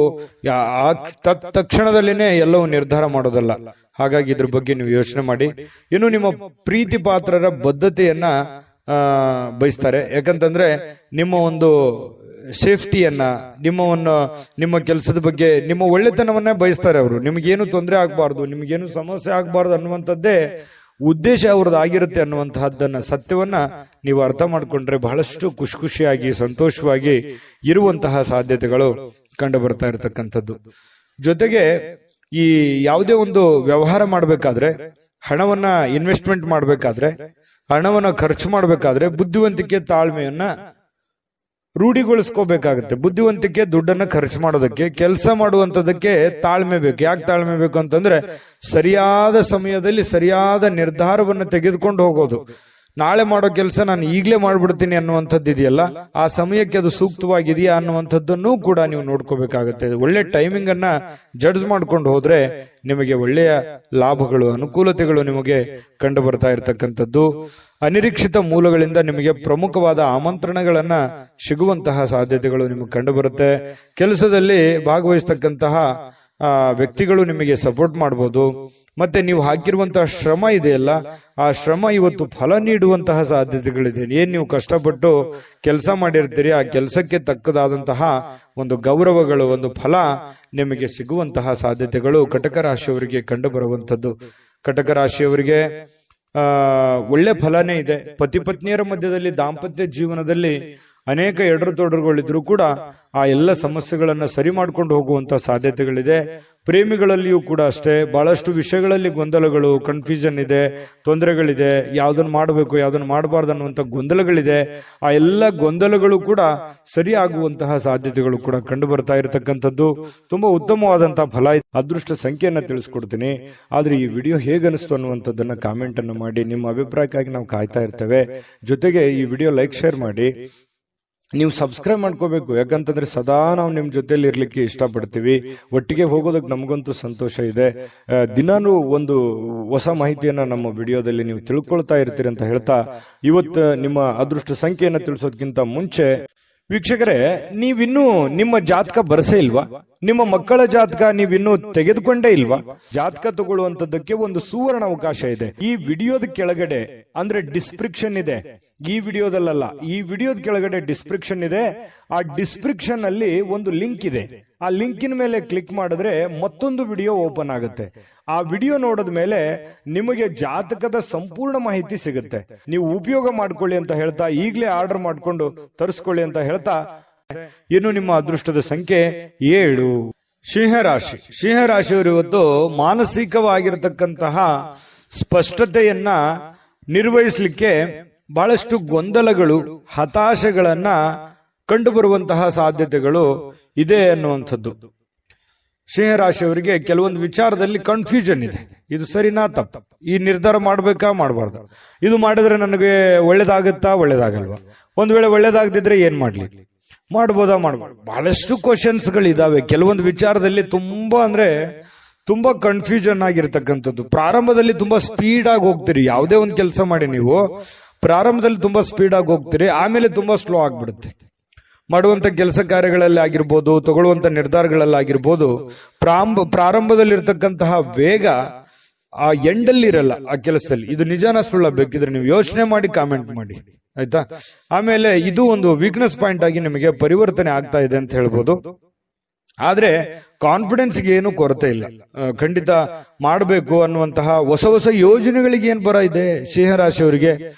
ತಕ್ಷಣದಲ್ಲಿನೇ ಎಲ್ಲವೂ ನಿರ್ಧಾರ ಮಾಡೋದಲ್ಲ. ಹಾಗಾಗಿ ಇದ್ರ ಬಗ್ಗೆ ನೀವು ಯೋಚನೆ ಮಾಡಿ. ಇನ್ನು ನಿಮ್ಮ ಪ್ರೀತಿ ಪಾತ್ರರ ಬದ್ಧತೆಯನ್ನ ಬಯಸ್ತಾರೆ. ಯಾಕಂತಂದ್ರೆ ನಿಮ್ಮ ಒಂದು ಸೇಫ್ಟಿಯನ್ನ, ನಿಮ್ಮ ಕೆಲಸದ ಬಗ್ಗೆ, ನಿಮ್ಮ ಒಳ್ಳೆತನವನ್ನ ಬಯಸ್ತಾರೆ ಅವರು. ನಿಮ್ಗೇನು ತೊಂದರೆ ಆಗ್ಬಾರ್ದು, ನಿಮ್ಗೇನು ಸಮಸ್ಯೆ ಆಗ್ಬಾರ್ದು ಅನ್ನುವಂಥದ್ದೇ ಉದ್ದೇಶ ಅವ್ರದ್ದು ಆಗಿರುತ್ತೆ ಅನ್ನುವಂತಹದ್ದನ್ನ, ಸತ್ಯವನ್ನ ನೀವು ಅರ್ಥ ಮಾಡ್ಕೊಂಡ್ರೆ ಬಹಳಷ್ಟು ಖುಷಿಯಾಗಿ ಸಂತೋಷವಾಗಿ ಇರುವಂತಹ ಸಾಧ್ಯತೆಗಳು ಕಂಡು ಬರ್ತಾ ಇರತಕ್ಕಂಥದ್ದು. ಜೊತೆಗೆ ಈ ಯಾವುದೇ ಒಂದು ವ್ಯವಹಾರ ಮಾಡಬೇಕಾದ್ರೆ, ಹಣವನ್ನ ಇನ್ವೆಸ್ಟ್ಮೆಂಟ್ ಮಾಡಬೇಕಾದ್ರೆ, ಹಣವನ್ನ ಖರ್ಚು ಮಾಡಬೇಕಾದ್ರೆ ಬುದ್ಧಿವಂತಿಕೆ, ತಾಳ್ಮೆಯನ್ನ ರೂಢಿಗೊಳಿಸ್ಕೋಬೇಕಾಗುತ್ತೆ. ಬುದ್ಧಿವಂತಿಕೆ ದುಡ್ಡನ್ನ ಖರ್ಚು ಮಾಡೋದಕ್ಕೆ, ಕೆಲಸ ಮಾಡುವಂತದಕ್ಕೆ ತಾಳ್ಮೆ ಬೇಕು. ಯಾಕೆ ತಾಳ್ಮೆ ಬೇಕು ಅಂತಂದ್ರೆ ಸರಿಯಾದ ಸಮಯದಲ್ಲಿ ಸರಿಯಾದ ನಿರ್ಧಾರವನ್ನು ತೆಗೆದುಕೊಂಡು ಹೋಗೋದು. ನಾಳೆ ಮಾಡೋ ಕೆಲಸ ನಾನು ಈಗಲೇ ಮಾಡ್ಬಿಡ್ತೀನಿ ಅನ್ನುವಂಥದ್ದು ಇದೆಯಲ್ಲ, ಆ ಸಮಯಕ್ಕೆ ಅದು ಸೂಕ್ತವಾಗಿದೆಯಾ ಅನ್ನುವಂಥದ್ದನ್ನು ಕೂಡ ನೀವು ನೋಡ್ಕೋಬೇಕಾಗುತ್ತೆ. ಒಳ್ಳೆ ಟೈಮಿಂಗ್ ಅನ್ನ ಜಡ್ಜ್ ಮಾಡ್ಕೊಂಡು ಹೋದ್ರೆ ನಿಮಗೆ ಒಳ್ಳೆಯ ಲಾಭಗಳು, ಅನುಕೂಲತೆಗಳು ನಿಮಗೆ ಕಂಡು ಬರ್ತಾ ಇರತಕ್ಕಂಥದ್ದು. ಅನಿರೀಕ್ಷಿತ ಮೂಲಗಳಿಂದ ನಿಮಗೆ ಪ್ರಮುಖವಾದ ಆಮಂತ್ರಣಗಳನ್ನ ಸಿಗುವಂತಹ ಸಾಧ್ಯತೆಗಳು ನಿಮಗೆ ಕಂಡು ಬರುತ್ತೆ. ಕೆಲಸದಲ್ಲಿ ಭಾಗವಹಿಸ್ತಕ್ಕಂತಹ ವ್ಯಕ್ತಿಗಳು ನಿಮಗೆ ಸಪೋರ್ಟ್ ಮಾಡಬಹುದು. ಮತ್ತೆ ನೀವು ಹಾಕಿರುವಂತಹ ಶ್ರಮ ಇದೆಯಲ್ಲ, ಆ ಶ್ರಮ ಇವತ್ತು ಫಲ ನೀಡುವಂತಹ ಸಾಧ್ಯತೆಗಳಿದೆ. ಏನ್ ನೀವು ಕಷ್ಟಪಟ್ಟು ಕೆಲಸ ಮಾಡಿರ್ತೀರಿ, ಆ ಕೆಲಸಕ್ಕೆ ತಕ್ಕದಾದಂತಹ ಒಂದು ಗೌರವಗಳು, ಒಂದು ಫಲ ನಿಮಗೆ ಸಿಗುವಂತಹ ಸಾಧ್ಯತೆಗಳು ಕಟಕ ರಾಶಿಯವರಿಗೆ ಕಂಡು ಬರುವಂತದ್ದು. ಕಟಕ ರಾಶಿಯವರಿಗೆ ಒಳ್ಳೆ ಫಲನೇ ಇದೆ. ಪತಿ ಪತ್ನಿಯರ ಮಧ್ಯದಲ್ಲಿ ದಾಂಪತ್ಯ ಜೀವನದಲ್ಲಿ ಅನೇಕ ಎಡರುತೊಡರುಗಳಿದ್ರು ಕೂಡ ಆ ಎಲ್ಲ ಸಮಸ್ಯೆಗಳನ್ನ ಸರಿ ಮಾಡ್ಕೊಂಡು ಹೋಗುವಂತ ಸಾಧ್ಯತೆಗಳಿದೆ. ಪ್ರೇಮಿಗಳಲ್ಲಿಯೂ ಕೂಡ ಅಷ್ಟೇ ಬಹಳಷ್ಟು ವಿಷಯಗಳಲ್ಲಿ ಗೊಂದಲಗಳು, ಕನ್ಫ್ಯೂಷನ್ ಇದೆ, ತೊಂದರೆಗಳಿದೆ, ಯಾವ್ದನ್ನ ಮಾಡಬೇಕು ಯಾವ್ದನ್ನ ಮಾಡಬಾರ್ದು ಅನ್ನುವಂತ ಗೊಂದಲಗಳಿದೆ. ಆ ಎಲ್ಲ ಗೊಂದಲಗಳು ಕೂಡ ಸರಿಯಾಗುವಂತಹ ಸಾಧ್ಯತೆಗಳು ಕೂಡ ಕಂಡು ಬರ್ತಾ ಇರತಕ್ಕಂಥದ್ದು. ತುಂಬಾ ಉತ್ತಮವಾದಂತಹ ಫಲ. ಅದೃಷ್ಟ ಸಂಖ್ಯೆಯನ್ನ ತಿಳಿಸ್ಕೊಡ್ತೀನಿ. ಆದ್ರೆ ಈ ವಿಡಿಯೋ ಹೇಗನಿಸ್ತು ಅನ್ನುವಂಥದ್ದನ್ನ ಕಾಮೆಂಟ್ ಅನ್ನು ಮಾಡಿ. ನಿಮ್ಮ ಅಭಿಪ್ರಾಯಕ್ಕಾಗಿ ನಾವು ಕಾಯ್ತಾ ಇರ್ತೇವೆ. ಜೊತೆಗೆ ಈ ವಿಡಿಯೋ ಲೈಕ್, ಶೇರ್ ಮಾಡಿ. ನೀವು ಸಬ್ಸ್ಕ್ರೈಬ್ ಮಾಡ್ಕೋಬೇಕು, ಯಾಕಂತಂದ್ರೆ ಸದಾ ನಾವು ನಿಮ್ ಜೊತೆಲಿ ಇರ್ಲಿಕ್ಕೆ ಇಷ್ಟಪಡ್ತೀವಿ. ಒಟ್ಟಿಗೆ ಹೋಗೋದಕ್ಕೆ ನಮಗಂತೂ ಸಂತೋಷ ಇದೆ. ದಿನಾನು ಒಂದು ಹೊಸ ಮಾಹಿತಿಯನ್ನ ನಮ್ಮ ವಿಡಿಯೋದಲ್ಲಿ ನೀವು ತಿಳ್ಕೊಳ್ತಾ ಇರ್ತೀರಿ ಅಂತ ಹೇಳ್ತಾ, ಇವತ್ತು ನಿಮ್ಮ ಅದೃಷ್ಟ ಸಂಖ್ಯೆಯನ್ನ ತಿಳಿಸೋದಕ್ಕಿಂತ ಮುಂಚೆ ವೀಕ್ಷಕರೇ, ನೀವಿನ್ನೂ ನಿಮ್ಮ ಜಾತಕ ಬರಸೇ ಇಲ್ವಾ? ನಿಮ್ಮ ಮಕ್ಕಳ ಜಾತಕ ನೀವಿನ್ನೂ ತೆಗೆದುಕೊಂಡೇ ಇಲ್ವಾ? ಜಾತಕ ತಗೊಳ್ಳುವಂತದ್ದಕ್ಕೆ ಒಂದು ಸುವರ್ಣ ಅವಕಾಶ ಇದೆ. ಈ ವಿಡಿಯೋದ ಕೆಳಗಡೆ ಅಂದ್ರೆ ಡಿಸ್ಕ್ರಿಪ್ಷನ್ ಇದೆ. ಈ ವಿಡಿಯೋದಲ್ಲ, ಈ ವಿಡಿಯೋದ ಕೆಳಗಡೆ ಡಿಸ್ಕ್ರಿಪ್ಷನ್ ಇದೆ. ಆ ಡಿಸ್ಕ್ರಿಪ್ಷನ್ ಅಲ್ಲಿ ಒಂದು ಲಿಂಕ್ ಇದೆ. ಆ ಲಿಂಕಿನ ಮೇಲೆ ಕ್ಲಿಕ್ ಮಾಡಿದ್ರೆ ಮತ್ತೊಂದು ವಿಡಿಯೋ ಓಪನ್ ಆಗುತ್ತೆ. ಆ ವಿಡಿಯೋ ನೋಡಿದ ಮೇಲೆ ನಿಮಗೆ ಜಾತಕದ ಸಂಪೂರ್ಣ ಮಾಹಿತಿ ಸಿಗುತ್ತೆ. ನೀವು ಉಪಯೋಗ ಮಾಡ್ಕೊಳ್ಳಿ ಅಂತ ಹೇಳ್ತಾ, ಈಗಲೇ ಆರ್ಡರ್ ಮಾಡ್ಕೊಂಡು ತರಿಸ್ಕೊಳ್ಳಿ ಅಂತ ಹೇಳ್ತಾ, ಇನ್ನು ನಿಮ್ಮ ಅದೃಷ್ಟದ ಸಂಖ್ಯೆ 7. ಸಿಂಹರಾಶಿ. ಸಿಂಹರಾಶಿಯವರು ಇವತ್ತು ಮಾನಸಿಕವಾಗಿರತಕ್ಕಂತಹ ಸ್ಪಷ್ಟತೆಯನ್ನ ನಿರ್ವಹಿಸಲಿಕ್ಕೆ ಬಹಳಷ್ಟು ಗೊಂದಲಗಳು, ಹತಾಶೆಗಳನ್ನ ಕಂಡುಬರುವಂತಹ ಸಾಧ್ಯತೆಗಳು ಇದೆ ಅನ್ನುವಂಥದ್ದು. ಸಿಂಹರಾಶಿಯವರಿಗೆ ಕೆಲವೊಂದು ವಿಚಾರದಲ್ಲಿ ಕನ್ಫ್ಯೂಷನ್ ಇದೆ. ಇದು ಸರಿನಾ ತಪ್ಪ? ಈ ನಿರ್ಧಾರ ಮಾಡ್ಬೇಕಾ ಮಾಡಬಾರ್ದು? ಇದು ಮಾಡಿದ್ರೆ ನನಗೆ ಒಳ್ಳೇದಾಗತ್ತಾ ಒಳ್ಳೇದಾಗಲ್ವಾ? ಒಂದ್ ವೇಳೆ ಒಳ್ಳೇದಾಗದಿದ್ರೆ ಏನ್ ಮಾಡ್ಲಿ? ಮಾಡ್ಬೋದಾ ಮಾಡಬಾರ್ದು? ಬಹಳಷ್ಟು ಕ್ವಶನ್ಸ್ ಗಳಿದಾವೆ. ಕೆಲವೊಂದು ವಿಚಾರದಲ್ಲಿ ತುಂಬಾ ಕನ್ಫ್ಯೂಷನ್ ಆಗಿರ್ತಕ್ಕಂಥದ್ದು. ಪ್ರಾರಂಭದಲ್ಲಿ ತುಂಬಾ ಸ್ಪೀಡ್ ಆಗಿ ಹೋಗ್ತೀರಿ. ಯಾವುದೇ ಒಂದು ಕೆಲಸ ಮಾಡಿ ನೀವು ಪ್ರಾರಂಭದಲ್ಲಿ ತುಂಬಾ ಸ್ಪೀಡ್ ಆಗಿ ಹೋಗ್ತೀರಿ, ಆಮೇಲೆ ತುಂಬಾ ಸ್ಲೋ ಆಗ್ಬಿಡುತ್ತೆ. ಮಾಡುವಂತ ಕೆಲಸ ಕಾರ್ಯಗಳಲ್ಲಿ ಆಗಿರ್ಬೋದು, ತಗೊಳ್ಳುವಂತ ನಿರ್ಧಾರಗಳಲ್ಲಿ ಆಗಿರ್ಬೋದು, ಪ್ರಾರಂಭದಲ್ಲಿರ್ತಕ್ಕಂತಹ ವೇಗ ಆ ಎಂಡಲ್ಲಿ ಇರಲ್ಲ ಆ ಕೆಲಸದಲ್ಲಿ. ಇದು ನಿಜಾನ ಸುಳ್ಳ? ಬೇಕಿದ್ರೆ ನೀವು ಯೋಚನೆ ಮಾಡಿ ಕಾಮೆಂಟ್ ಮಾಡಿ, ಆಯ್ತಾ? ಆಮೇಲೆ ಇದು ಒಂದು ವೀಕ್ನೆಸ್ ಪಾಯಿಂಟ್ ಆಗಿ ನಿಮಗೆ ಪರಿವರ್ತನೆ ಆಗ್ತಾ ಇದೆ ಅಂತ ಹೇಳ್ಬೋದು. ಆದ್ರೆ ಕಾನ್ಫಿಡೆನ್ಸ್ಗೆ ಏನು ಕೊರತೆ ಇಲ್ಲ. ಖಂಡಿತ ಮಾಡಬೇಕು ಅನ್ನುವಂತಹ ಹೊಸ ಹೊಸ ಯೋಜನೆಗಳಿಗೆ ಏನ್ ಬರ ಇದೆ ಸಿಂಹರಾಶಿಯವರಿಗೆ.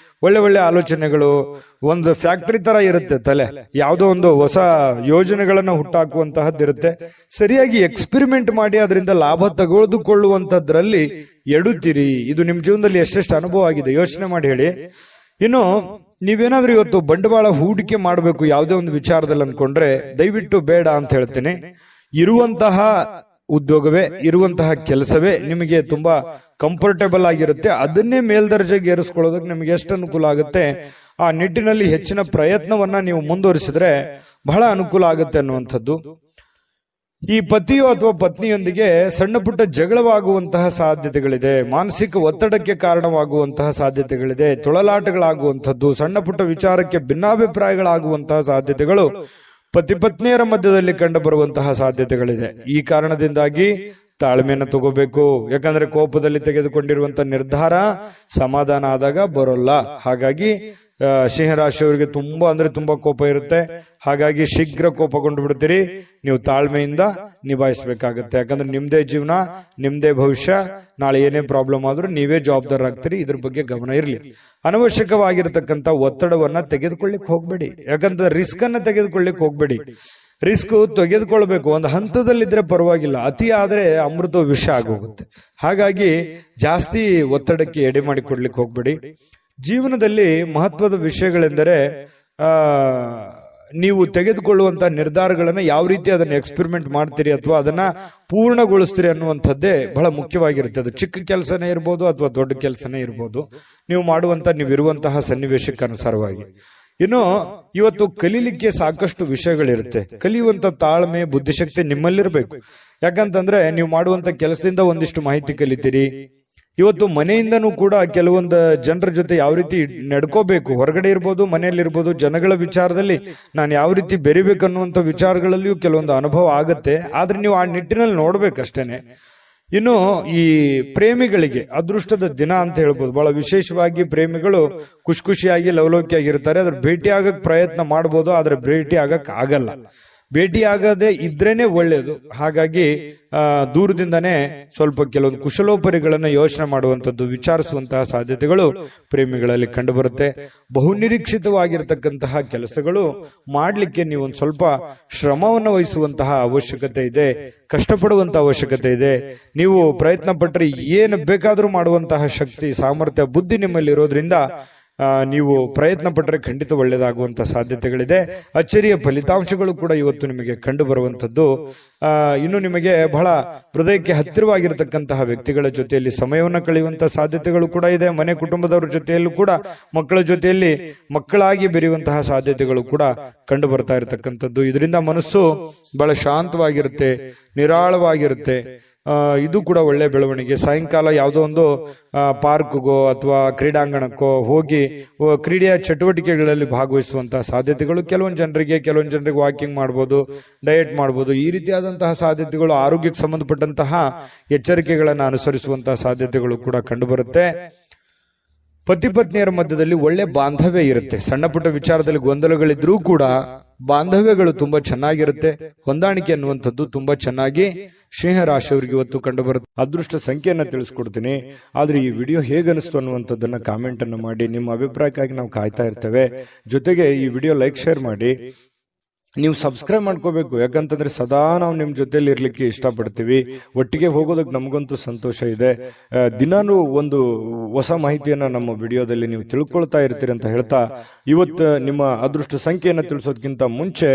ಒಳ್ಳೆ ಒಳ್ಳೆ ಆಲೋಚನೆಗಳು, ಒಂದು ಫ್ಯಾಕ್ಟರಿ ತರ ಇರುತ್ತೆ ತಲೆ. ಯಾವುದೋ ಒಂದು ಹೊಸ ಯೋಜನೆಗಳನ್ನ ಹುಟ್ಟಾಕುವಂತಹದ್ದಿರುತ್ತೆ. ಸರಿಯಾಗಿ ಎಕ್ಸ್ಪೆರಿಮೆಂಟ್ ಮಾಡಿ ಅದರಿಂದ ಲಾಭ ತೆಗೆದುಕೊಳ್ಳುವಂತದ್ರಲ್ಲಿ ಎಡುತ್ತೀರಿ. ಇದು ನಿಮ್ ಜೀವನದಲ್ಲಿ ಎಷ್ಟೆಷ್ಟು ಅನುಭವ ಆಗಿದೆ ಯೋಚನೆ ಮಾಡಿ ಹೇಳಿ. ಇನ್ನು ನೀವೇನಾದ್ರೂ ಇವತ್ತು ಬಂಡವಾಳ ಹೂಡಿಕೆ ಮಾಡಬೇಕು ಯಾವುದೇ ಒಂದು ವಿಚಾರದಲ್ಲಿ ಅನ್ಕೊಂಡ್ರೆ ದಯವಿಟ್ಟು ಬೇಡ ಅಂತ ಹೇಳ್ತೇನೆ. ಇರುವಂತಹ ಉದ್ಯೋಗವೇ, ಇರುವಂತಹ ಕೆಲಸವೇ ನಿಮಗೆ ತುಂಬಾ ಕಂಫರ್ಟೇಬಲ್ ಆಗಿರುತ್ತೆ. ಅದನ್ನೇ ಮೇಲ್ದರ್ಜೆಗೆ ಏರಿಸ್ಕೊಳ್ಳೋದಕ್ಕೆ ನಿಮಗೆ ಎಷ್ಟು ಅನುಕೂಲ ಆಗುತ್ತೆ ಆ ನಿಟ್ಟಿನಲ್ಲಿ ಹೆಚ್ಚಿನ ಪ್ರಯತ್ನವನ್ನ ನೀವು ಮುಂದುವರಿಸಿದ್ರೆ ಬಹಳ ಅನುಕೂಲ ಆಗುತ್ತೆ ಅನ್ನುವಂಥದ್ದು. ಈ ಪತಿಯೋ ಅಥವಾ ಪತ್ನಿಯೊಂದಿಗೆ ಸಣ್ಣ ಪುಟ್ಟ ಜಗಳವಾಗುವಂತಹ ಸಾಧ್ಯತೆಗಳಿದೆ. ಮಾನಸಿಕ ಒತ್ತಡಕ್ಕೆ ಕಾರಣವಾಗುವಂತಹ ಸಾಧ್ಯತೆಗಳಿದೆ. ತೊಳಲಾಟಗಳಾಗುವಂಥದ್ದು, ಸಣ್ಣ ಪುಟ್ಟ ವಿಚಾರಕ್ಕೆ ಭಿನ್ನಾಭಿಪ್ರಾಯಗಳಾಗುವಂತಹ ಸಾಧ್ಯತೆಗಳು ಪತಿ ಪತ್ನಿಯರ ಮಧ್ಯದಲ್ಲಿ ಕಂಡು ಬರುವಂತಹ ಸಾಧ್ಯತೆಗಳಿದೆ. ಈ ಕಾರಣದಿಂದಾಗಿ ತಾಳ್ಮೆಯನ್ನು ತಗೋಬೇಕು. ಯಾಕಂದ್ರೆ ಕೋಪದಲ್ಲಿ ತೆಗೆದುಕೊಂಡಿರುವಂತಹ ನಿರ್ಧಾರ ಸಮಾಧಾನ ಆದಾಗ ಬರೋಲ್ಲ. ಹಾಗಾಗಿ ಸಿಂಹರಾಶಿಯವರಿಗೆ ತುಂಬಾ ಕೋಪ ಇರುತ್ತೆ. ಹಾಗಾಗಿ ಶೀಘ್ರ ಕೋಪಗೊಂಡು ಬಿಡ್ತೀರಿ. ನೀವು ತಾಳ್ಮೆಯಿಂದ ನಿಭಾಯಿಸಬೇಕಾಗತ್ತೆ. ಯಾಕಂದ್ರೆ ನಿಮ್ದೇ ಜೀವನ, ನಿಮ್ದೇ ಭವಿಷ್ಯ. ನಾಳೆ ಏನೇ ಪ್ರಾಬ್ಲಮ್ ಆದ್ರೂ ನೀವೇ ಜವಾಬ್ದಾರರಾಗ್ತೀರಿ. ಇದ್ರ ಬಗ್ಗೆ ಗಮನ ಇರಲಿ. ಅನವಶ್ಯಕವಾಗಿರತಕ್ಕಂತ ಒತ್ತಡವನ್ನ ತೆಗೆದುಕೊಳ್ಳಿಕ್ ಹೋಗ್ಬೇಡಿ. ಯಾಕಂದ್ರೆ ರಿಸ್ಕ್ ಅನ್ನ ತೆಗೆದುಕೊಳ್ಳಿಕ್ ಹೋಗ್ಬೇಡಿ. ರಿಸ್ಕ್ ತೆಗೆದುಕೊಳ್ಬೇಕು. ಒಂದು ಹಂತದಲ್ಲಿದ್ರೆ ಪರವಾಗಿಲ್ಲ, ಅತಿ ಆದ್ರೆ ಅಮೃತ ವಿಷ ಆಗೋಗುತ್ತೆ. ಹಾಗಾಗಿ ಜಾಸ್ತಿ ಒತ್ತಡಕ್ಕೆ ಎಡೆ ಮಾಡಿಕೊಡ್ಲಿಕ್ಕೆ ಹೋಗ್ಬೇಡಿ. ಜೀವನದಲ್ಲಿ ಮಹತ್ವದ ವಿಷಯಗಳೆಂದರೆ ನೀವು ತೆಗೆದುಕೊಳ್ಳುವಂತ ನಿರ್ಧಾರಗಳನ್ನ ಯಾವ ರೀತಿ ಅದನ್ನ ಎಕ್ಸ್ಪೆರಿಮೆಂಟ್ ಮಾಡ್ತೀರಿ ಅಥವಾ ಅದನ್ನ ಪೂರ್ಣಗೊಳಿಸ್ತೀರಿ ಅನ್ನುವಂಥದ್ದೇ ಬಹಳ ಮುಖ್ಯವಾಗಿರುತ್ತೆ. ಅದು ಚಿಕ್ಕ ಕೆಲಸನೇ ಇರ್ಬೋದು ಅಥವಾ ದೊಡ್ಡ ಕೆಲಸನೇ ಇರ್ಬೋದು, ನೀವಿರುವಂತಹ ಸನ್ನಿವೇಶಕ್ಕೆ ಅನುಸಾರವಾಗಿ. ಇನ್ನು ಇವತ್ತು ಕಲೀಲಿಕ್ಕೆ ಸಾಕಷ್ಟು ವಿಷಯಗಳಿರುತ್ತೆ. ಕಲಿಯುವಂತ ತಾಳ್ಮೆ, ಬುದ್ಧಿಶಕ್ತಿ ನಿಮ್ಮಲ್ಲಿರ್ಬೇಕು. ಯಾಕಂತಂದ್ರೆ ನೀವು ಮಾಡುವಂತ ಕೆಲಸದಿಂದ ಒಂದಿಷ್ಟು ಮಾಹಿತಿ ಕಲಿತೀರಿ. ಇವತ್ತು ಮನೆಯಿಂದನೂ ಕೂಡ ಕೆಲವೊಂದು ಜನರ ಜೊತೆ ಯಾವ ರೀತಿ ನಡ್ಕೋಬೇಕು, ಹೊರಗಡೆ ಇರ್ಬೋದು, ಮನೆಯಲ್ಲಿರ್ಬೋದು, ಜನಗಳ ವಿಚಾರದಲ್ಲಿ ನಾನು ಯಾವ ರೀತಿ ಬೆರಿಬೇಕನ್ನುವಂತ ವಿಚಾರಗಳಲ್ಲಿಯೂ ಕೆಲವೊಂದು ಅನುಭವ ಆಗತ್ತೆ. ಆದ್ರೆ ನೀವು ಆ ನಿಟ್ಟಿನಲ್ಲಿ ನೋಡ್ಬೇಕಷ್ಟೇನೆ. ಇನ್ನು ಈ ಪ್ರೇಮಿಗಳಿಗೆ ಅದೃಷ್ಟದ ದಿನ ಅಂತ ಹೇಳ್ಬೋದು. ಬಹಳ ವಿಶೇಷವಾಗಿ ಪ್ರೇಮಿಗಳು ಖುಷಿಯಾಗಿ ಲವಲೋಕಿಯಾಗಿರ್ತಾರೆ. ಅದ್ರ ಭೇಟಿ ಆಗಕ್ ಪ್ರಯತ್ನ ಮಾಡ್ಬೋದು, ಆದ್ರೆ ಭೇಟಿ ಆಗಕ್ ಆಗಲ್ಲ. ಭೇಟಿಯಾಗದೆ ಇದ್ರೇನೆ ಒಳ್ಳೆಯದು. ಹಾಗಾಗಿ ದೂರದಿಂದನೇ ಸ್ವಲ್ಪ ಕೆಲವೊಂದು ಕುಶಲೋಪರಿಗಳನ್ನ ಯೋಚನೆ ಮಾಡುವಂತದ್ದು, ವಿಚಾರಿಸುವಂತಹ ಸಾಧ್ಯತೆಗಳು ಪ್ರೇಮಿಗಳಲ್ಲಿ ಕಂಡುಬರುತ್ತೆ. ಬಹುನಿರೀಕ್ಷಿತವಾಗಿರತಕ್ಕಂತಹ ಕೆಲಸಗಳು ಮಾಡ್ಲಿಕ್ಕೆ ನೀವು ಒಂದು ಸ್ವಲ್ಪ ಶ್ರಮವನ್ನು ವಹಿಸುವಂತಹ ಅವಶ್ಯಕತೆ ಇದೆ, ಕಷ್ಟಪಡುವಂತಹ ಅವಶ್ಯಕತೆ ಇದೆ. ನೀವು ಪ್ರಯತ್ನ ಪಟ್ಟರೆ ಏನು ಬೇಕಾದರೂ ಮಾಡುವಂತಹ ಶಕ್ತಿ, ಸಾಮರ್ಥ್ಯ, ಬುದ್ಧಿ ನಿಮ್ಮಲ್ಲಿ ಇರೋದ್ರಿಂದ ನೀವು ಪ್ರಯತ್ನ ಪಟ್ಟರೆ ಖಂಡಿತ ಒಳ್ಳೆಯದಾಗುವಂತಹ ಸಾಧ್ಯತೆಗಳಿದೆ. ಅಚ್ಚರಿಯ ಫಲಿತಾಂಶಗಳು ಕೂಡ ಇವತ್ತು ನಿಮಗೆ ಕಂಡು ಬರುವಂತದ್ದು. ಇನ್ನು ನಿಮಗೆ ಬಹಳ ಹೃದಯಕ್ಕೆ ಹತ್ತಿರವಾಗಿರತಕ್ಕಂತಹ ವ್ಯಕ್ತಿಗಳ ಜೊತೆಯಲ್ಲಿ ಸಮಯವನ್ನು ಕಳೆಯುವಂತಹ ಸಾಧ್ಯತೆಗಳು ಕೂಡ ಇದೆ. ಮನೆ ಕುಟುಂಬದವರ ಜೊತೆಯಲ್ಲೂ ಕೂಡ ಮಕ್ಕಳ ಜೊತೆಯಲ್ಲಿ ಮಕ್ಕಳಾಗಿ ಬೆರೆಯುವಂತಹ ಸಾಧ್ಯತೆಗಳು ಕೂಡ ಕಂಡು ಬರ್ತಾ ಇರತಕ್ಕಂಥದ್ದು. ಇದರಿಂದ ಮನಸ್ಸು ಬಹಳ ಶಾಂತವಾಗಿರುತ್ತೆ, ನಿರಾಳವಾಗಿರುತ್ತೆ. ಇದು ಕೂಡ ಒಳ್ಳೆ ಬೆಳವಣಿಗೆ. ಸಾಯಂಕಾಲ ಯಾವುದೋ ಒಂದು ಪಾರ್ಕ್ಗೋ ಅಥವಾ ಕ್ರೀಡಾಂಗಣಕ್ಕೋ ಹೋಗಿ ಕ್ರೀಡೆಯ ಚಟುವಟಿಕೆಗಳಲ್ಲಿ ಭಾಗವಹಿಸುವಂತಹ ಸಾಧ್ಯತೆಗಳು ಕೆಲವೊಂದು ಜನರಿಗೆ ವಾಕಿಂಗ್ ಮಾಡ್ಬೋದು, ಡಯಟ್ ಮಾಡ್ಬೋದು. ಈ ರೀತಿಯಾದಂತಹ ಸಾಧ್ಯತೆಗಳು, ಆರೋಗ್ಯಕ್ಕೆ ಸಂಬಂಧಪಟ್ಟಂತಹ ಎಚ್ಚರಿಕೆಗಳನ್ನು ಅನುಸರಿಸುವಂತಹ ಸಾಧ್ಯತೆಗಳು ಕೂಡ ಕಂಡುಬರುತ್ತೆ. ಪತಿ ಪತ್ನಿಯರ ಮಧ್ಯದಲ್ಲಿ ಒಳ್ಳೆ ಬಾಂಧವ್ಯ ಇರುತ್ತೆ. ಸಣ್ಣ ಪುಟ್ಟ ವಿಚಾರದಲ್ಲಿ ಗೊಂದಲಗಳಿದ್ರೂ ಕೂಡ ಬಾಂಧವ್ಯಗಳು ತುಂಬಾ ಚೆನ್ನಾಗಿರುತ್ತೆ. ಹೊಂದಾಣಿಕೆ ಅನ್ನುವಂಥದ್ದು ತುಂಬಾ ಚೆನ್ನಾಗಿ ಸಿಂಹ ರಾಶಿಯವರಿಗೆ ಇವತ್ತು ಕಂಡುಬರುತ್ತೆ. ಅದೃಷ್ಟ ಸಂಖ್ಯೆಯನ್ನ ತಿಳಿಸ್ಕೊಡ್ತೀನಿ. ಆದ್ರೆ ಈ ವಿಡಿಯೋ ಹೇಗನಿಸ್ತು ಅನ್ನುವಂಥದ್ದನ್ನ ಕಾಮೆಂಟ್ ಅನ್ನು ಮಾಡಿ. ನಿಮ್ಮ ಅಭಿಪ್ರಾಯಕ್ಕಾಗಿ ನಾವು ಕಾಯ್ತಾ ಇರ್ತೇವೆ. ಜೊತೆಗೆ ಈ ವಿಡಿಯೋ ಲೈಕ್, ಶೇರ್ ಮಾಡಿ. ನೀವು ಸಬ್ಸ್ಕ್ರೈಬ್ ಮಾಡ್ಕೋಬೇಕು. ಯಾಕಂತಂದ್ರೆ ಸದಾ ನಾವು ನಿಮ್ ಜೊತೆಲಿ ಇರ್ಲಿಕ್ಕೆ ಇಷ್ಟಪಡ್ತೀವಿ. ಒಟ್ಟಿಗೆ ಹೋಗೋದಕ್ಕೆ ನಮಗಂತೂ ಸಂತೋಷ ಇದೆ. ದಿನಾನು ಒಂದು ಹೊಸ ಮಾಹಿತಿಯನ್ನ ನಮ್ಮ ವಿಡಿಯೋದಲ್ಲಿ ನೀವು ತಿಳ್ಕೊಳ್ತಾ ಇರ್ತೀರಿ ಅಂತ ಹೇಳ್ತಾ, ಇವತ್ತು ನಿಮ್ಮ ಅದೃಷ್ಟ ಸಂಖ್ಯೆಯನ್ನ ತಿಳಿಸೋದಕ್ಕಿಂತ ಮುಂಚೆ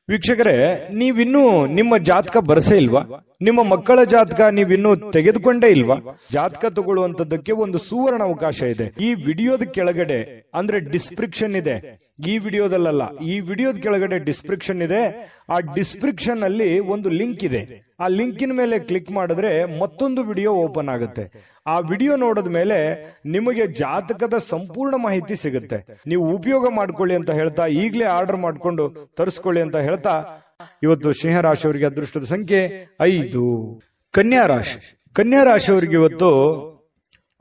ವೀಕ್ಷಕರೇ, ನೀವಿನ್ನೂ ನಿಮ್ಮ ಜಾತಕ ಬರಸೇ ಇಲ್ವಾ? ನಿಮ್ಮ ಮಕ್ಕಳ ಜಾತಕ ನೀವಿನ್ನೂ ತೆಗೆದುಕೊಂಡೇ ಇಲ್ವಾ? ಜಾತಕ ತಗೊಳ್ಳುವಂತದ್ದಕ್ಕೆ ಒಂದು ಸುವರ್ಣ ಅವಕಾಶ ಇದೆ. ಈ ವಿಡಿಯೋದ ಕೆಳಗಡೆ ಅಂದ್ರೆ ಡಿಸ್ಕ್ರಿಪ್ಷನ್ ಇದೆ. ಈ ವಿಡಿಯೋದಲ್ಲ, ಈ ವಿಡಿಯೋದ ಕೆಳಗಡೆ ಡಿಸ್ಕ್ರಿಪ್ಷನ್ ಇದೆ. ಆ ಡಿಸ್ಕ್ರಿಪ್ಷನ್ ಅಲ್ಲಿ ಒಂದು ಲಿಂಕ್ ಇದೆ. ಆ ಲಿಂಕಿನ ಮೇಲೆ ಕ್ಲಿಕ್ ಮಾಡಿದ್ರೆ ಮತ್ತೊಂದು ವಿಡಿಯೋ ಓಪನ್ ಆಗುತ್ತೆ. ಆ ವಿಡಿಯೋ ನೋಡಿದ ಮೇಲೆ ನಿಮಗೆ ಜಾತಕದ ಸಂಪೂರ್ಣ ಮಾಹಿತಿ ಸಿಗುತ್ತೆ. ನೀವು ಉಪಯೋಗ ಮಾಡ್ಕೊಳ್ಳಿ ಅಂತ ಹೇಳ್ತಾ, ಈಗಲೇ ಆರ್ಡರ್ ಮಾಡ್ಕೊಂಡು ತರಿಸ್ಕೊಳ್ಳಿ ಅಂತ ಹೇಳ್ತಾ, ಇವತ್ತು ಸಿಂಹ ರಾಶಿಯವರಿಗೆ ಅದೃಷ್ಟದ ಸಂಖ್ಯೆ 5. ಕನ್ಯಾ ರಾಶಿಯವರಿಗೆ ಇವತ್ತು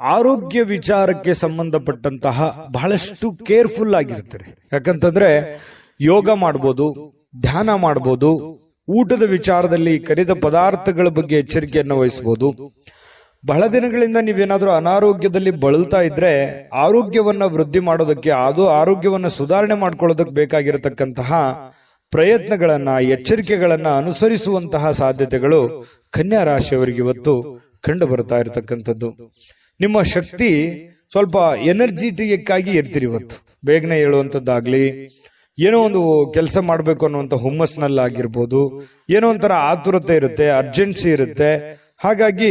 ಆರೋಗ್ಯ ವಿಚಾರಕ್ಕೆ ಸಂಬಂಧಪಟ್ಟಂತಹ ಬಹಳಷ್ಟು ಕೇರ್ಫುಲ್ ಆಗಿರ್ತಾರೆ. ಯಾಕಂತಂದ್ರೆ ಯೋಗ ಮಾಡ್ಬೋದು, ಧ್ಯಾನ ಮಾಡ್ಬೋದು, ಊಟದ ವಿಚಾರದಲ್ಲಿ ಕರಿದ ಪದಾರ್ಥಗಳ ಬಗ್ಗೆ ಎಚ್ಚರಿಕೆಯನ್ನು ವಹಿಸಬಹುದು. ಬಹಳ ದಿನಗಳಿಂದ ನೀವೇನಾದ್ರೂ ಅನಾರೋಗ್ಯದಲ್ಲಿ ಬಳಲ್ತಾ ಇದ್ರೆ ಆರೋಗ್ಯವನ್ನ ವೃದ್ಧಿ ಮಾಡೋದಕ್ಕೆ, ಅದು ಆರೋಗ್ಯವನ್ನ ಸುಧಾರಣೆ ಮಾಡ್ಕೊಳ್ಳೋದಕ್ಕೆ ಬೇಕಾಗಿರತಕ್ಕಂತಹ ಪ್ರಯತ್ನಗಳನ್ನ, ಎಚ್ಚರಿಕೆಗಳನ್ನ ಅನುಸರಿಸುವಂತಹ ಸಾಧ್ಯತೆಗಳು ಕನ್ಯಾ ರಾಶಿಯವರಿಗೆ ಇವತ್ತು ಕಂಡು ಬರ್ತಾ ಇರತಕ್ಕಂಥದ್ದು. ನಿಮ್ಮ ಶಕ್ತಿ ಸ್ವಲ್ಪ ಎನರ್ಜಿಟಿಕ್ ಆಗಿ ಇರ್ತೀರಿ ಇವತ್ತು. ಬೇಗನೆ ಹೇಳುವಂಥದ್ದಾಗ್ಲಿ, ಏನೋ ಒಂದು ಕೆಲಸ ಮಾಡಬೇಕು ಅನ್ನುವಂಥ ಹುಮ್ಮಸ್ನಲ್ಲಾಗಿರ್ಬೋದು, ಏನೋ ಒಂಥರ ಆತುರತೆ ಇರುತ್ತೆ, ಅರ್ಜೆನ್ಸಿ ಇರುತ್ತೆ. ಹಾಗಾಗಿ